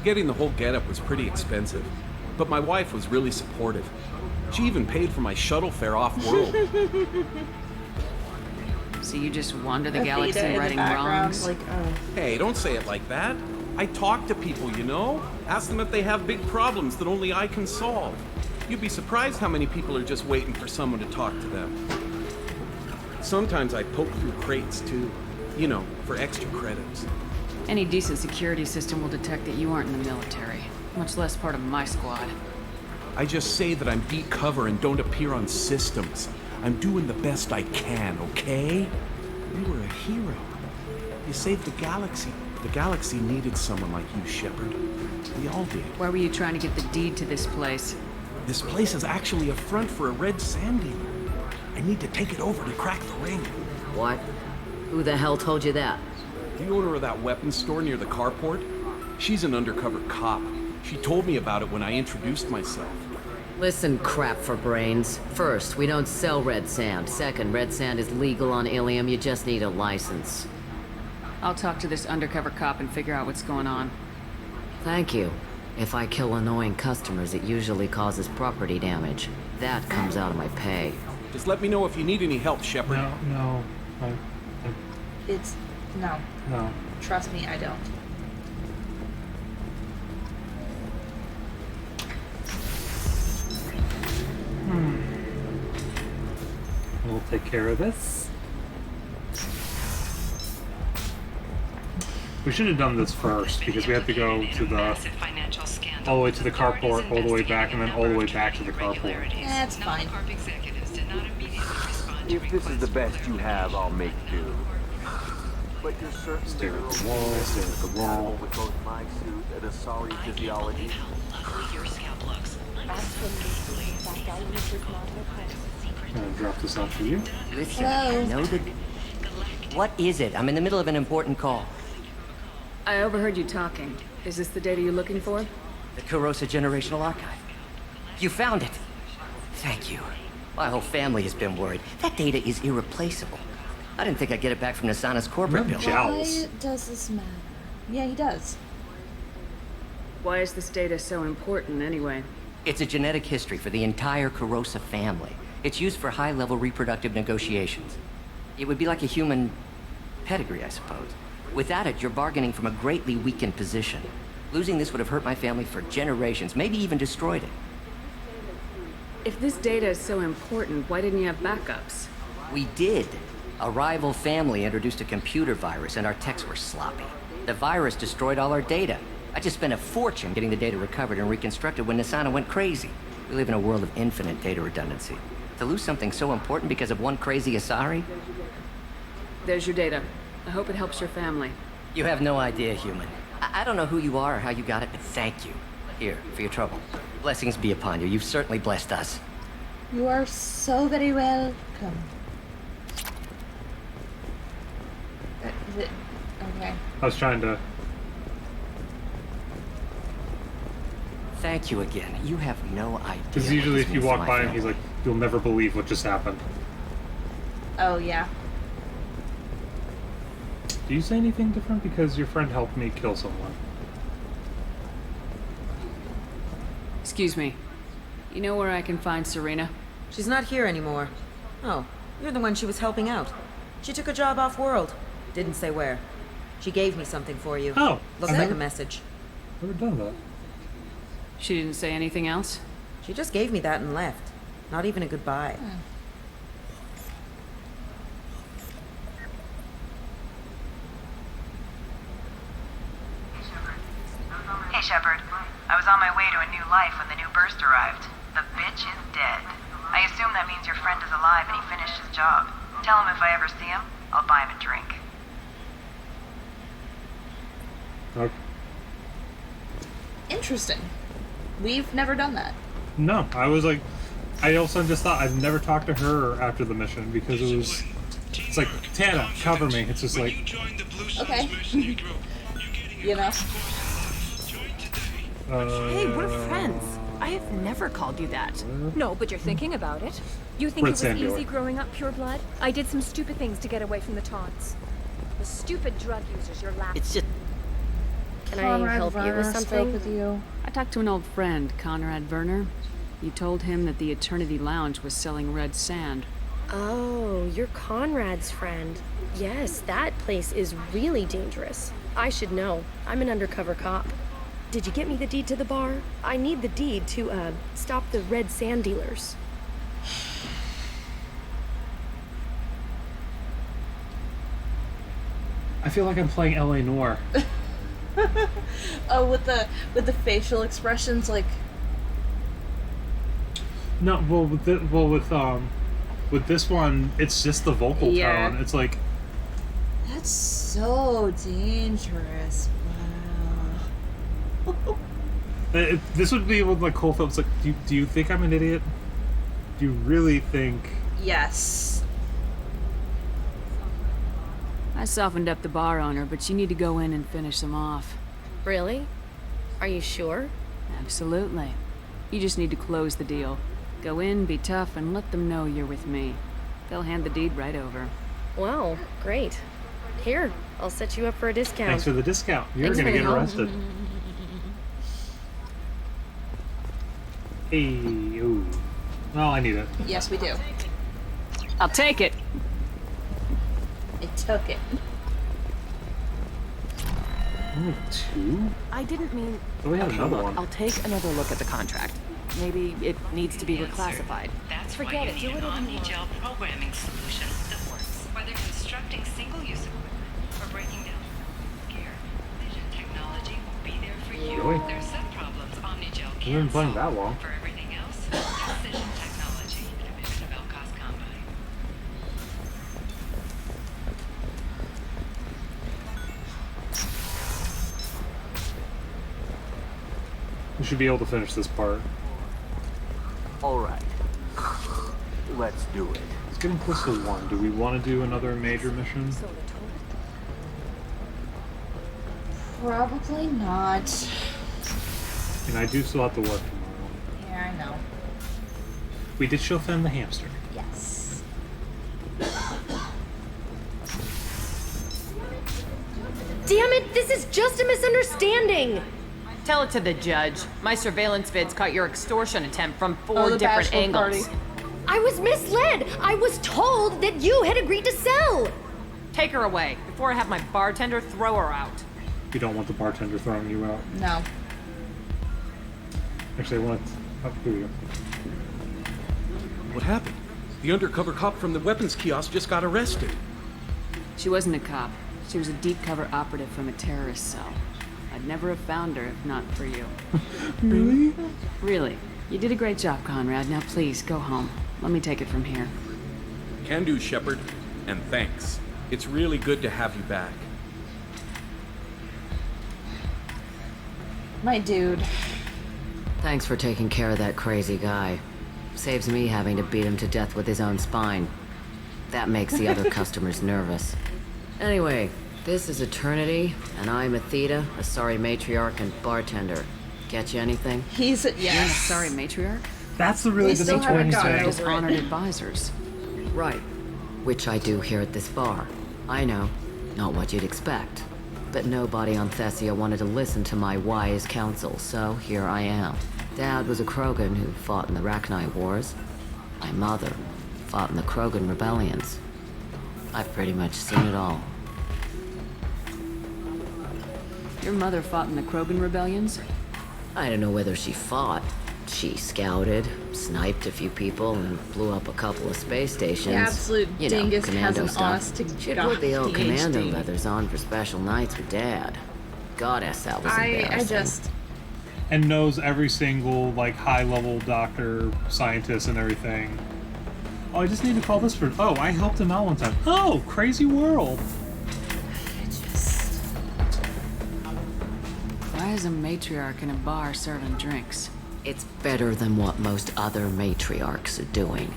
Getting the whole getup was pretty expensive, but my wife was really supportive. She even paid for my shuttle fare off-world. So you just wander the Athena galaxy in the righting background, wrongs? like, Hey, don't say it like that. I talk to people, you know? Ask them if they have big problems that only I can solve. You'd be surprised how many people are just waiting for someone to talk to them. Sometimes I poke through crates, too. You know, for extra credits. Any decent security system will detect that you aren't in the military, much less part of my squad. I just say that I'm deep cover and don't appear on systems. I'm doing the best I can, okay? You were a hero. You saved the galaxy. The galaxy needed someone like you, Shepard. We all did. Why were you trying to get the deed to this place? This place is actually a front for a red sand dealer. I need to take it over to crack the ring. What? Who the hell told you that? The owner of that weapons store near the carport? She's an undercover cop. She told me about it when I introduced myself. Listen, crap for brains. First, we don't sell red sand. Second, red sand is legal on Ilium. You just need a license. I'll talk to this undercover cop and figure out what's going on. Thank you. If I kill annoying customers, it usually causes property damage. That comes out of my pay. Just let me know if you need any help, Shepard. No. It's no. No. Trust me, I don't. We'll take care of this. We should have done this first because we have to go to the all the way to the carport, all the way back, and then all the way back to the carport. That's fine. If this is the best you have, I'll make do. But you're certain Stare at the wall, stare at the wall. with both my suit and a sorry physiology. I'm gonna drop this off for you. Listen, I know that... What is it? I'm in the middle of an important call. I overheard you talking. Is this the data you're looking for? The Kurosa Generational Archive. You found it. Thank you. My whole family has been worried. That data is irreplaceable. I didn't think I'd get it back from Nasana's corporate building. Why does this matter? Yeah, he does. Why is this data so important anyway? It's a genetic history for the entire Kurosa family. It's used for high-level reproductive negotiations. It would be like a human pedigree, I suppose. Without it, you're bargaining from a greatly weakened position. Losing this would have hurt my family for generations, maybe even destroyed it. If this data is so important, why didn't you have backups? We did. A rival family introduced a computer virus and our techs were sloppy. The virus destroyed all our data. I just spent a fortune getting the data recovered and reconstructed when Nasana went crazy. We live in a world of infinite data redundancy. To lose something so important because of one crazy Asari? There's your data. I hope it helps your family. You have no idea, human. I don't know who you are or how you got it, but thank you. Here, for your trouble. Blessings be upon you. You've certainly blessed us. You are so very welcome. Okay. I was trying to. Thank you again. You have no idea. Because usually, if you walk by him, he's like, "You'll never believe what just happened." Oh yeah. Do you say anything different? Because your friend helped me kill someone. Excuse me. You know where I can find Serena? She's not here anymore. Oh, you're the one she was helping out. She took a job off-world. Didn't say where. She gave me something for you. Oh. Looks like a message. Never done that. She didn't say anything else? She just gave me that and left. Not even a goodbye. Hey, Shepard. I was on my way to a new life when the new burst arrived. The bitch is dead. I assume that means your friend is alive and he finished his job. Tell him if I ever see him, I'll buy him a drink. Okay. Interesting. We've never done that. No, I was like, I also just thought I'd never talked to her after the mission because it was. It's like, Tana, cover me. It's just like. Okay. You know. Hey, we're friends. I have never called you that. No, but you're thinking about it. You think Red it was Sand easy Dealer. growing up pure blood? I did some stupid things to get away from the taunts. The stupid drug users you're laughing. It's just... Can I Conrad help you with Werner something? spoke with you. I talked to an old friend, Conrad Werner. You told him that the Eternity Lounge was selling red sand. Oh, you're Conrad's friend. Yes, that place is really dangerous. I should know. I'm an undercover cop. Did you get me the deed to the bar? I need the deed to, stop the red sand dealers. I feel like I'm playing L.A. Noire. Oh, with the facial expressions, like. No, well, with this one, it's just the vocal tone. It's like. That's so dangerous. Wow. This would be with like cool films. Like, do you think I'm an idiot? Do you really think? Yes. I softened up the bar owner, but you need to go in and finish them off. Really? Are you sure? Absolutely. You just need to close the deal. Go in, be tough, and let them know you're with me. They'll hand the deed right over. Wow, great. Here, I'll set you up for a discount. Thanks for the discount. You're Thanks gonna for get the help. arrested. Hey, ooh. Well, I need it. Yes, we do. I'll take it. It took it. Only two? I didn't mean... Oh, we have Okay, another look, one. I'll take another look at the contract. Maybe it needs to be reclassified. That's Forget why it, you do need it an anymore. Omnigel programming solution that works. Whether constructing single-use equipment or breaking down gear, Vision technology will be there for you. Really? There's some problems Omnigel We've been can't playing solve. that long. For everything else, Precision technology, division of Elcos Combine. We should be able to finish this part. All right. Let's do it. It's getting close to 1. Do we want to do another major mission? Probably not. And I do still have to work tomorrow. Yeah, I know. We did show Finn the hamster. Yes. Damn it, this is just a misunderstanding! Tell it to the judge. My surveillance vids caught your extortion attempt from Oh, 4 the different bachelor angles. party. I was misled! I was told that you had agreed to sell! Take her away before I have my bartender throw her out. You don't want the bartender throwing you out. No. Actually, I want. Oh, here we go. What happened? The undercover cop from the weapons kiosk just got arrested. She wasn't a cop. She was a deep cover operative from a terrorist cell. I'd never have found her if not for you. Really? Really. You did a great job, Conrad. Now please, go home. Let me take it from here. Can do, Shepard. And thanks. It's really good to have you back. My dude. Thanks for taking care of that crazy guy. Saves me having to beat him to death with his own spine. That makes the other customers nervous. Anyway, This is Eternity, and I'm Athena, a sorry matriarch and bartender. Get you anything? He's a, You're a sorry matriarch? That's the really disappointing thing. Just honored advisors. Right. Which I do here at this bar. I know, not what you'd expect. But nobody on Thessia wanted to listen to my wise counsel, so here I am. Dad was a Krogan who fought in the Rachni Wars. My mother fought in the Krogan rebellions. I've pretty much seen it all. Your mother fought in the Krogan rebellions? I don't know whether she fought. She scouted, sniped a few people, and blew up a couple of space stations. The absolute You know, dingus has commando an stuff. honest to She'd God put the old PhD. commando leathers on for special nights with Dad. Goddess, that was I embarrassing. just... And knows every single, like, high-level doctor, scientist, and everything. Oh, I just need to call this person. Oh, I helped him out one time. Oh, crazy world. Why is a matriarch in a bar serving drinks? It's better than what most other matriarchs are doing.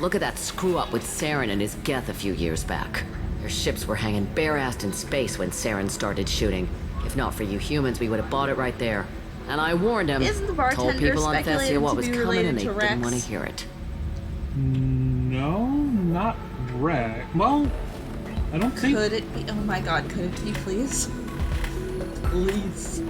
Look at that screw-up with Saren and his Geth a few years back. Their ships were hanging bare-assed in space when Saren started shooting. If not for you humans, we would have bought it right there. And I warned him. Isn't the bartender told people on speculated Thessia what to was be coming related and they to didn't Rex? want to hear it. No, not Rex. Well, I don't think... Could it be? Oh my god, could it be, please? Please.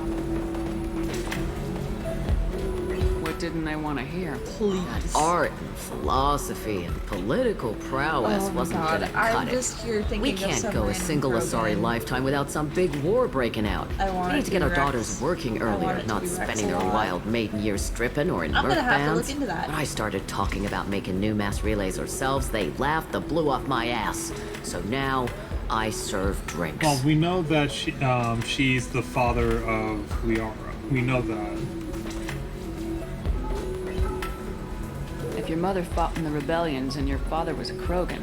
What didn't they want to hear? Please. Art and philosophy and political prowess Oh my wasn't God, gonna I'm cut it. just here thinking We of can't some go a random single Asari Krogan. lifetime without some big war breaking out. I want We it need to get be our Rex. daughters working I want earlier, it to not be Rex spending a their lot. wild maiden years stripping or in I'm mirth gonna have to bands. look into that. When I started talking about making new mass relays ourselves, they laughed the blue off my ass. So now I serve drinks. Well, we know that she's the father of Liara. We know that. If your mother fought in the rebellions and your father was a Krogan,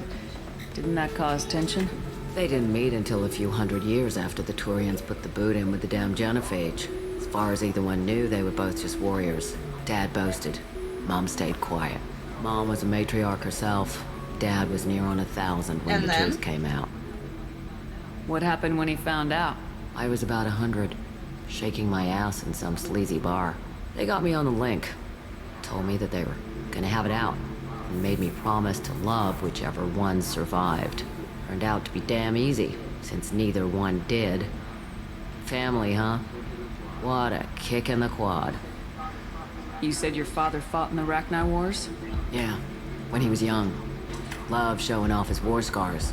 didn't that cause tension? They didn't meet until a few hundred years after the Turians put the boot in with the damn Genophage. As far as either one knew, they were both just warriors. Dad boasted. Mom stayed quiet. Mom was a matriarch herself. Dad was near on 1,000 when And the then? truth came out. What happened when he found out? I was about 100, shaking my ass in some sleazy bar. They got me on the link. Told me that they were gonna have it out, and made me promise to love whichever one survived. Turned out to be damn easy, since neither one did. Family, huh? What a kick in the quad. You said your father fought in the Rachni Wars? Yeah, when he was young. Loved showing off his war scars.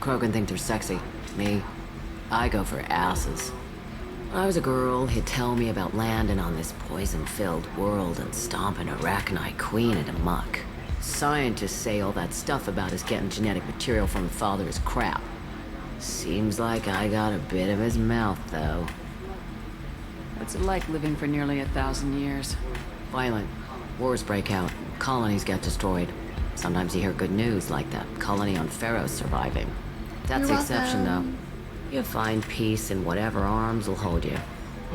Krogan think they're sexy. Me, I go for asses. When I was a girl, he'd tell me about landing on this poison-filled world and stomping a Rachni queen into muck. Scientists say all that stuff about us getting genetic material from the father is crap. Seems like I got a bit of his mouth, though. What's it like living for nearly 1,000 years? Violent. Wars break out. Colonies get destroyed. Sometimes you hear good news, like that colony on Pharaoh surviving. That's the You're exception, though. welcome. You find peace in whatever arms will hold you.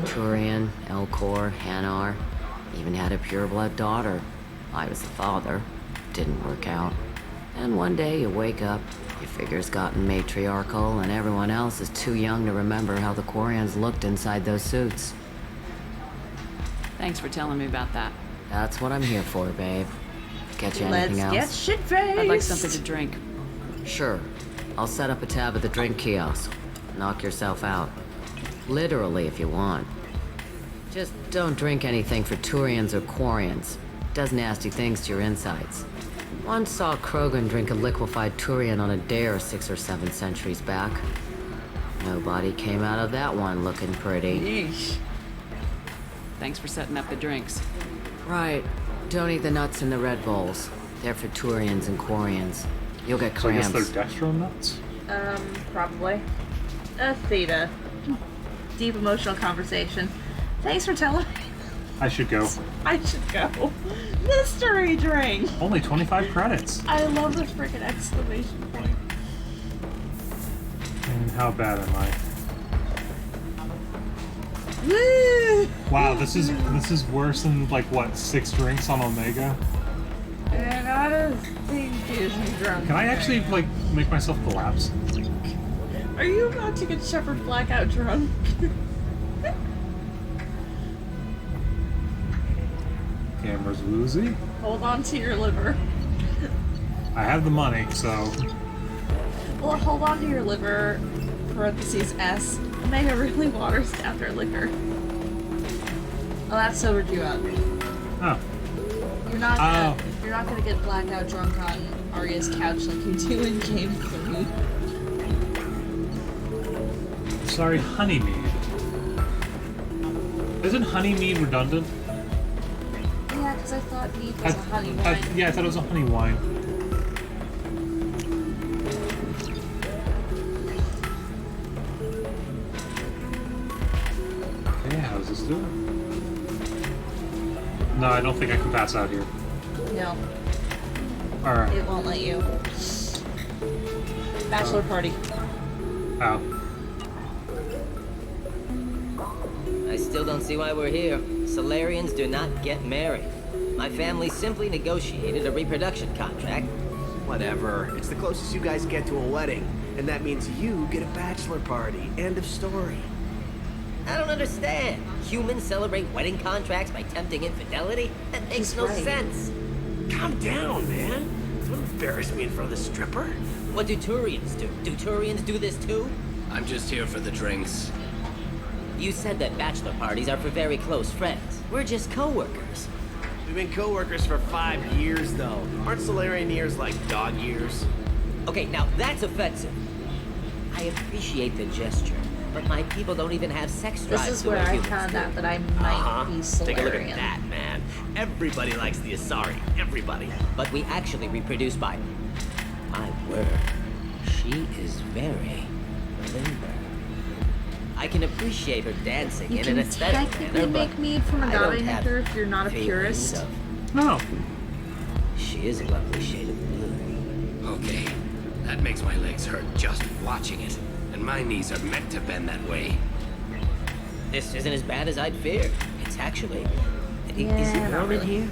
Turian, Elcor, Hanar. Even had a pureblood daughter. I was the father. Didn't work out. And one day you wake up, your figure's gotten matriarchal, and everyone else is too young to remember how the Quarians looked inside those suits. Thanks for telling me about that. That's what I'm here for, babe. Get you Let's anything else? get shit-faced. I'd like something to drink. Sure. I'll set up a tab at the drink kiosk. Knock yourself out. Literally, if you want. Just don't drink anything for Turians or Quarians. Does nasty things to your insides. Once saw a Krogan drink a liquefied Turian on a dare 6 or 7 centuries back. Nobody came out of that one looking pretty. Yeesh. Thanks for setting up the drinks. Right. Don't eat the nuts in the Red Bowls. They're for Turians and Quarians. You'll get So I guess cramps. they're dextro nuts? Probably. Theta. Deep emotional conversation. Thanks for telling me. I should go. I should go. Mystery drink! Only 25 credits. I love the freaking exclamation point. And how bad am I? Woo! Wow, this is worse than like what, 6 drinks on Omega? And I don't think gives me drunk. Can I actually like make myself collapse? Are you about to get Shepard blackout drunk? Camera's woozy. Hold on to your liver. I have the money, so. Well, hold on to your liver, parentheses S. Omega really waters down their liquor. Oh, that sobered you up. Oh. You're not gonna get blackout drunk on Arya's couch like you do in Game 3. Sorry, Honeymead. Isn't Honeymead redundant? Yeah, because I thought mead was a honey wine. Yeah, I thought it was a honey wine. Yeah, how's this doing? No, I don't think I can pass out here. No. Alright. It won't let you. Bachelor party. Ow. I still don't see why we're here. Solarians do not get married. My family simply negotiated a reproduction contract. Whatever. It's the closest you guys get to a wedding. And that means you get a bachelor party. End of story. I don't understand. Humans celebrate wedding contracts by tempting infidelity? That makes no sense. Calm down, man. Don't embarrass me in front of the stripper. What do Turians do? Do Turians do this too? I'm just here for the drinks. You said that bachelor parties are for very close friends. We're just co-workers. We've been co-workers for 5 years, though. Aren't Solarian years like dog years? Okay, now that's offensive. I appreciate the gesture, but my people don't even have sex drives. This is the where way I humans found do. out that I might be Solarian. Take a look at that, man. Everybody likes the Asari. Everybody. But we actually reproduce by... My word. She is very limber. I can appreciate her dancing You in can an aesthetic technically manner, make but mead from I don't agave have nectar if you're not a feelings purist. of- No. She is a lovely shade of blue. Okay, that makes my legs hurt just watching it. And my knees are meant to bend that way. This isn't as bad as I'd feared. It's actually... is Yeah, it not warm in really. here?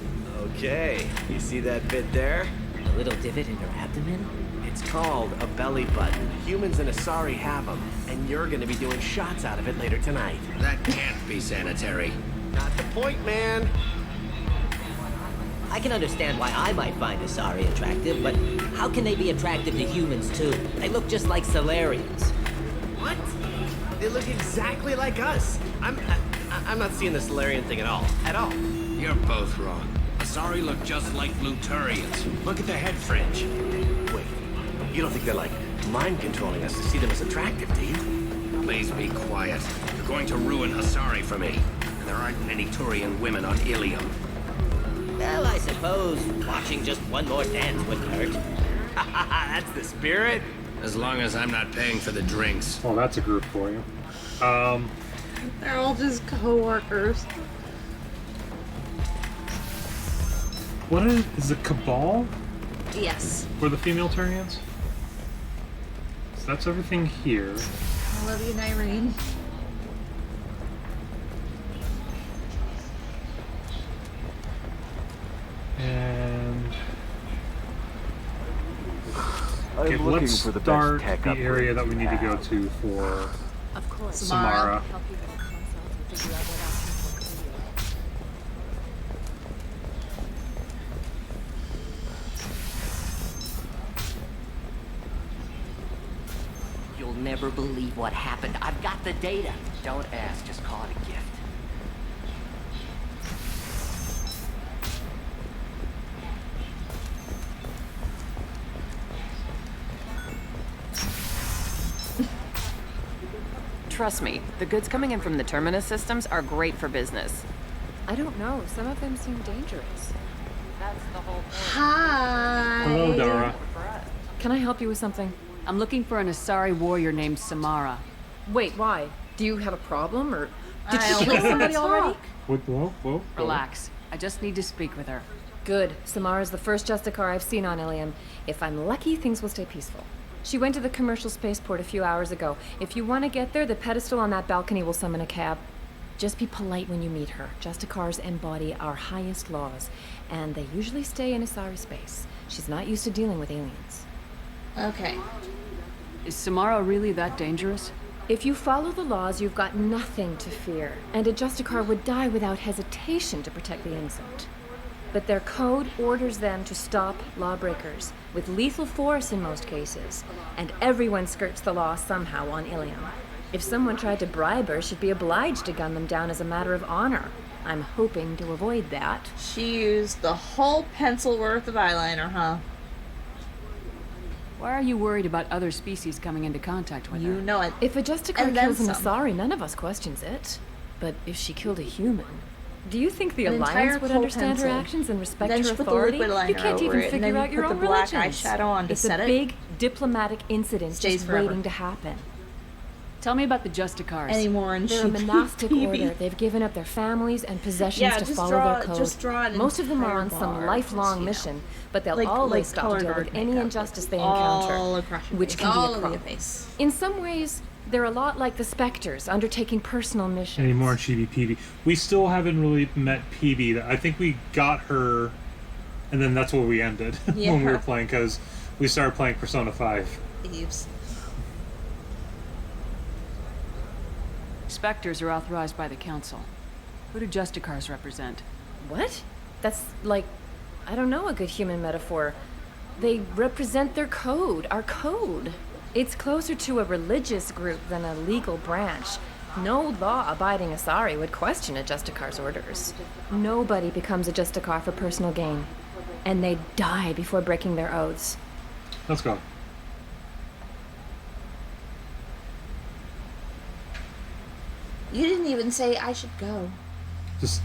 Okay. You see that bit there? A little divot in her abdomen? It's called a belly button. Humans and Asari have them, and you're gonna be doing shots out of it later tonight. That can't be sanitary. Not the point, man. I can understand why I might find Asari attractive, but how can they be attractive to humans too? They look just like Solarians. What? They look exactly like us. I'm not seeing the Solarian thing at all. At all. You're both wrong. Asari look just like Bluturians. Look at the head fringe. Wait, you don't think they're like mind controlling us to see them as attractive, do you? Please be quiet. You're going to ruin Asari for me. And there aren't many Turian women on Ilium. Well, I suppose watching just one more dance wouldn't hurt. That's the spirit. As long as I'm not paying for the drinks. Well, that's a group for you. They're all just co-workers. What is the Cabal? Yes. For the female Turians? So that's everything here. I love you, Nyreen. And I'm okay, looking let's for the best start tech the area upgrades that we we need to go have. to for Of course. Samara. Help you get a consult and figure out what options work for you. You'll never believe what happened. I've got the data. Don't ask, just call it a gift. Trust me, the goods coming in from the Terminus systems are great for business. I don't know. Some of them seem dangerous. That's the whole point. Hi. Hello, Dara. Can I help you with something? I'm looking for an Asari warrior named Samara. Wait, why? Do you have a problem, or did I you only kill wanna somebody already? talk. Whoa. Relax. I just need to speak with her. Good. Samara's the first Justicar I've seen on Ilium. If I'm lucky, things will stay peaceful. She went to the commercial spaceport a few hours ago. If you want to get there, the pedestal on that balcony will summon a cab. Just be polite when you meet her. Justicars embody our highest laws, and they usually stay in Asari space. She's not used to dealing with aliens. Okay. Is Samara really that dangerous? If you follow the laws, you've got nothing to fear, and a Justicar would die without hesitation to protect the innocent. But their code orders them to stop lawbreakers, with lethal force in most cases, and everyone skirts the law somehow on Ilium. If someone tried to bribe her, she'd be obliged to gun them down as a matter of honor. I'm hoping to avoid that. She used the whole pencil worth of eyeliner, huh? Why are you worried about other species coming into contact with her? You know it. If a Justicar kills an Asari, none of us questions it. But if she killed a human, do you think the An Alliance entire would whole understand her pencil. actions and respect Then her she put the authority? liquid liner You can't over even it, and figure then out you your put own the black religions. eyeshadow on to It's set a it. big diplomatic incident Stays just forever. waiting to happen. Tell me about the Justicars. Anymore and They're a monastic order. They've given up their families and possessions Yeah, to just follow draw- their code. just draw an Most of them are on entire some bar, lifelong just, you know, mission, but they'll like always stop to color deal with guard any makeup, injustice they all encounter, across your which face, can be all a over your problem. face. In some ways, they're a lot like the Spectres, undertaking personal missions. Anymore in Chibi PB. We still haven't really met PB. I think we got her, and then that's where we ended when we were Yeah. playing, because we started playing Persona 5. Thieves. Spectres are authorized by the Council. Who do Justicars represent? What? That's like, I don't know, a good human metaphor. They represent their code, our code. It's closer to a religious group than a legal branch. No law-abiding Asari would question a Justicar's orders. Nobody becomes a Justicar for personal gain. And they die before breaking their oaths. Let's go. You didn't even say I should go. Just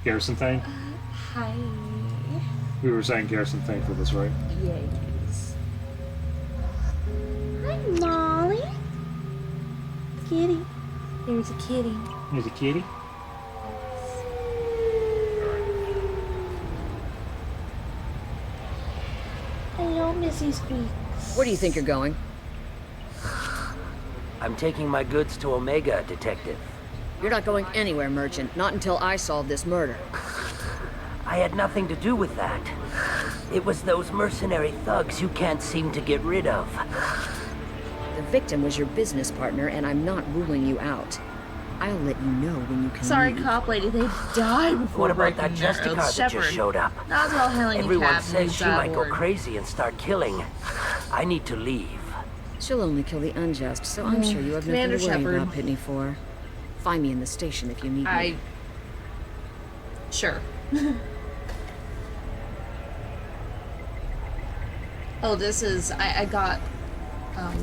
Garrison thing. Hi. We were saying Garrison thing for this, right? Yes. Hi, Molly. Kitty. There's a kitty. There's a kitty. Hello, Mrs. Greeks. Where do you think you're going? I'm taking my goods to Omega, Detective. You're not going anywhere, Merchant. Not until I solve this murder. I had nothing to do with that. It was those mercenary thugs you can't seem to get rid of. The victim was your business partner, and I'm not ruling you out. I'll let you know when you can Sorry, leave. cop lady. They died before What about that breaking their Justicar oaths. that Shepherd. just showed up? Not all hailing Everyone cab says moves she that might go word. crazy and start killing. I need to leave. She'll only kill the unjust, so I'm sure you have nothing Commander to worry Shepard. about Pitney for. Find me in the station if you need me. Sure. Oh, this is... I got...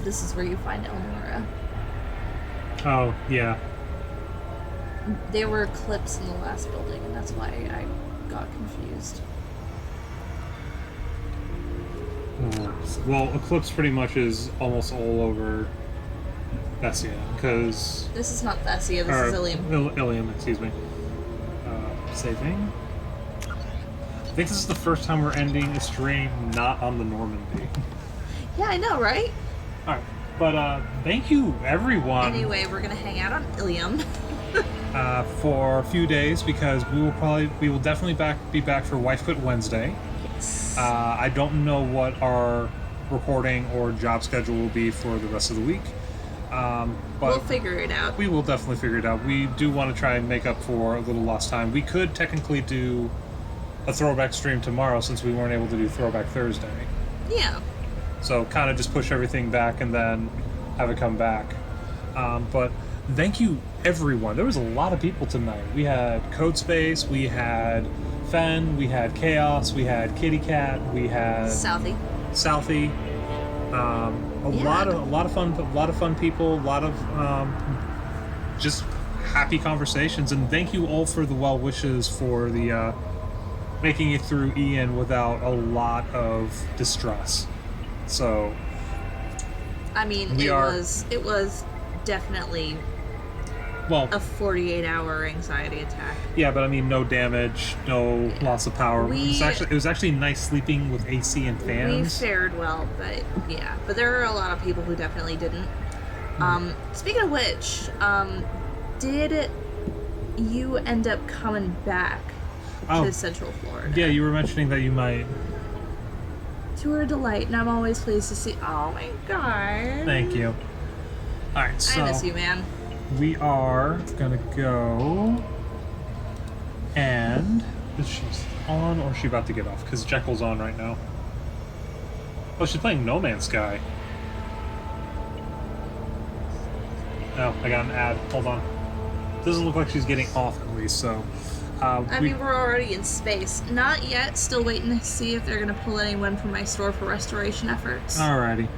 this is where you find Elnora. Oh, yeah. There were clips in the last building, and that's why I got confused. Well, Eclipse pretty much is almost all over Thessia, because... This is not Thessia, this is Ilium. Ilium, excuse me. Saving. I think this is the first time we're ending a stream not on the Normandy. Yeah, I know, right? Alright, but thank you everyone Anyway, we're gonna hang out on Ilium. for a few days, because we will definitely be back for Wife Quit Wednesday. Yes. I don't know what our recording or job schedule will be for the rest of the week. But We'll figure it out. we will definitely figure it out. We do want to try and make up for a little lost time. We could technically do a throwback stream tomorrow, since we weren't able to do Throwback Thursday. Yeah. So kind of just push everything back and then have it come back. But thank you everyone. There was a lot of people tonight. We had Code Space, we had Fen, we had Chaos, we had Kitty Cat, we had Southie. A lot of fun people, a lot of just happy conversations, and thank you all for the well wishes for the making it through Ian without a lot of distress. So I mean, We it are- was definitely well, a 48-hour anxiety attack. yeah, but I mean, no damage, no loss of power. It was actually nice sleeping with AC and We fans. fared well, but yeah. But there are a lot of people who definitely didn't. Speaking of which, did you end up coming back Oh. to Central Florida? Yeah, you were mentioning that you might. To her delight, and I'm always pleased to see. Oh my god. Thank you. All right, so I miss you, man. we are gonna go. And is she on or is she about to get off? Because Jekyll's on right now. Oh, she's playing No Man's Sky. Oh, I got an ad. Hold on. Doesn't look like she's getting off at least, so. I mean, we're already in space. Not yet. Still waiting to see if they're going to pull anyone from my store for restoration efforts. Alrighty.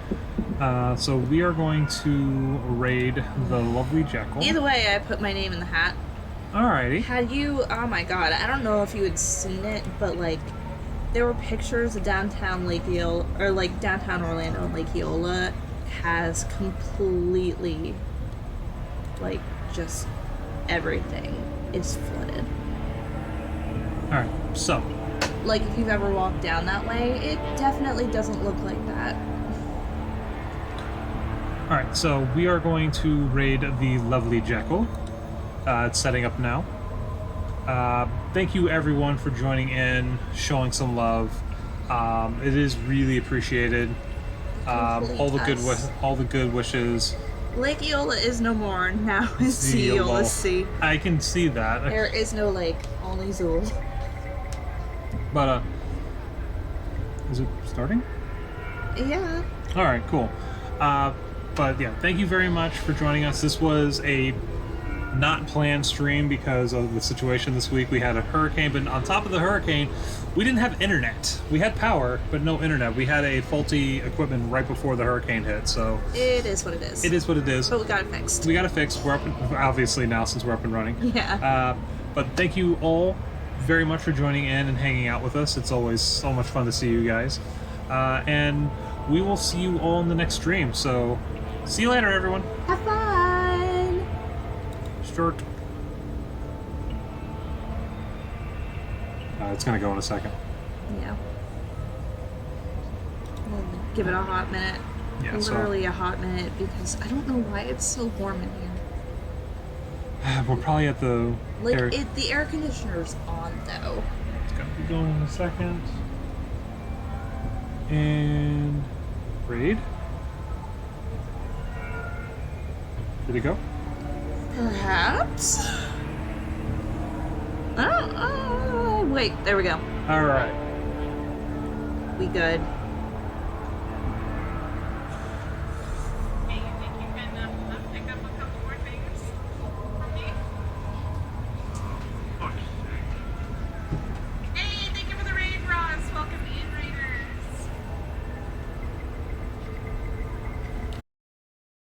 So we are going to raid the lovely Jekyll. Either way, I put my name in the hat. Alrighty. Had you... Oh my god. I don't know if you had seen it, but, like, there were pictures of downtown Lake Eola, or, like, downtown Orlando and Lake Eola has completely, like, just everything is flooded. Alright, so. Like, if you've ever walked down that way, it definitely doesn't look like that. Alright, so we are going to raid the lovely Jekyll. It's setting up now. Thank you everyone for joining in, showing some love. It is really appreciated. All the good wishes. Lake Eola is no more. Now it's Eola Sea. I can see that. There is no lake, only Zool. But is it starting? Yeah. All right, cool. But yeah, thank you very much for joining us. This was a not planned stream because of the situation this week. We had a hurricane, but on top of the hurricane, we didn't have internet. We had power, but no internet. We had a faulty equipment right before the hurricane hit, so... It is what it is. It is what it is. But we got it fixed. We got it fixed. We're up, obviously now since we're up and running. Yeah. But thank you all very much for joining in and hanging out with us. It's always so much fun to see you guys. And we will see you all in the next stream, so see you later, everyone. Have fun! Short. It's gonna go in a second. Yeah. We'll give it a hot minute. Yeah, Literally a hot minute, because I don't know why it's so warm in here. We're probably at the... Like, the air conditioner's on, though. It's gonna be going in a second. And... raid? Did it go? Perhaps? Wait, there we go. Alright. We good.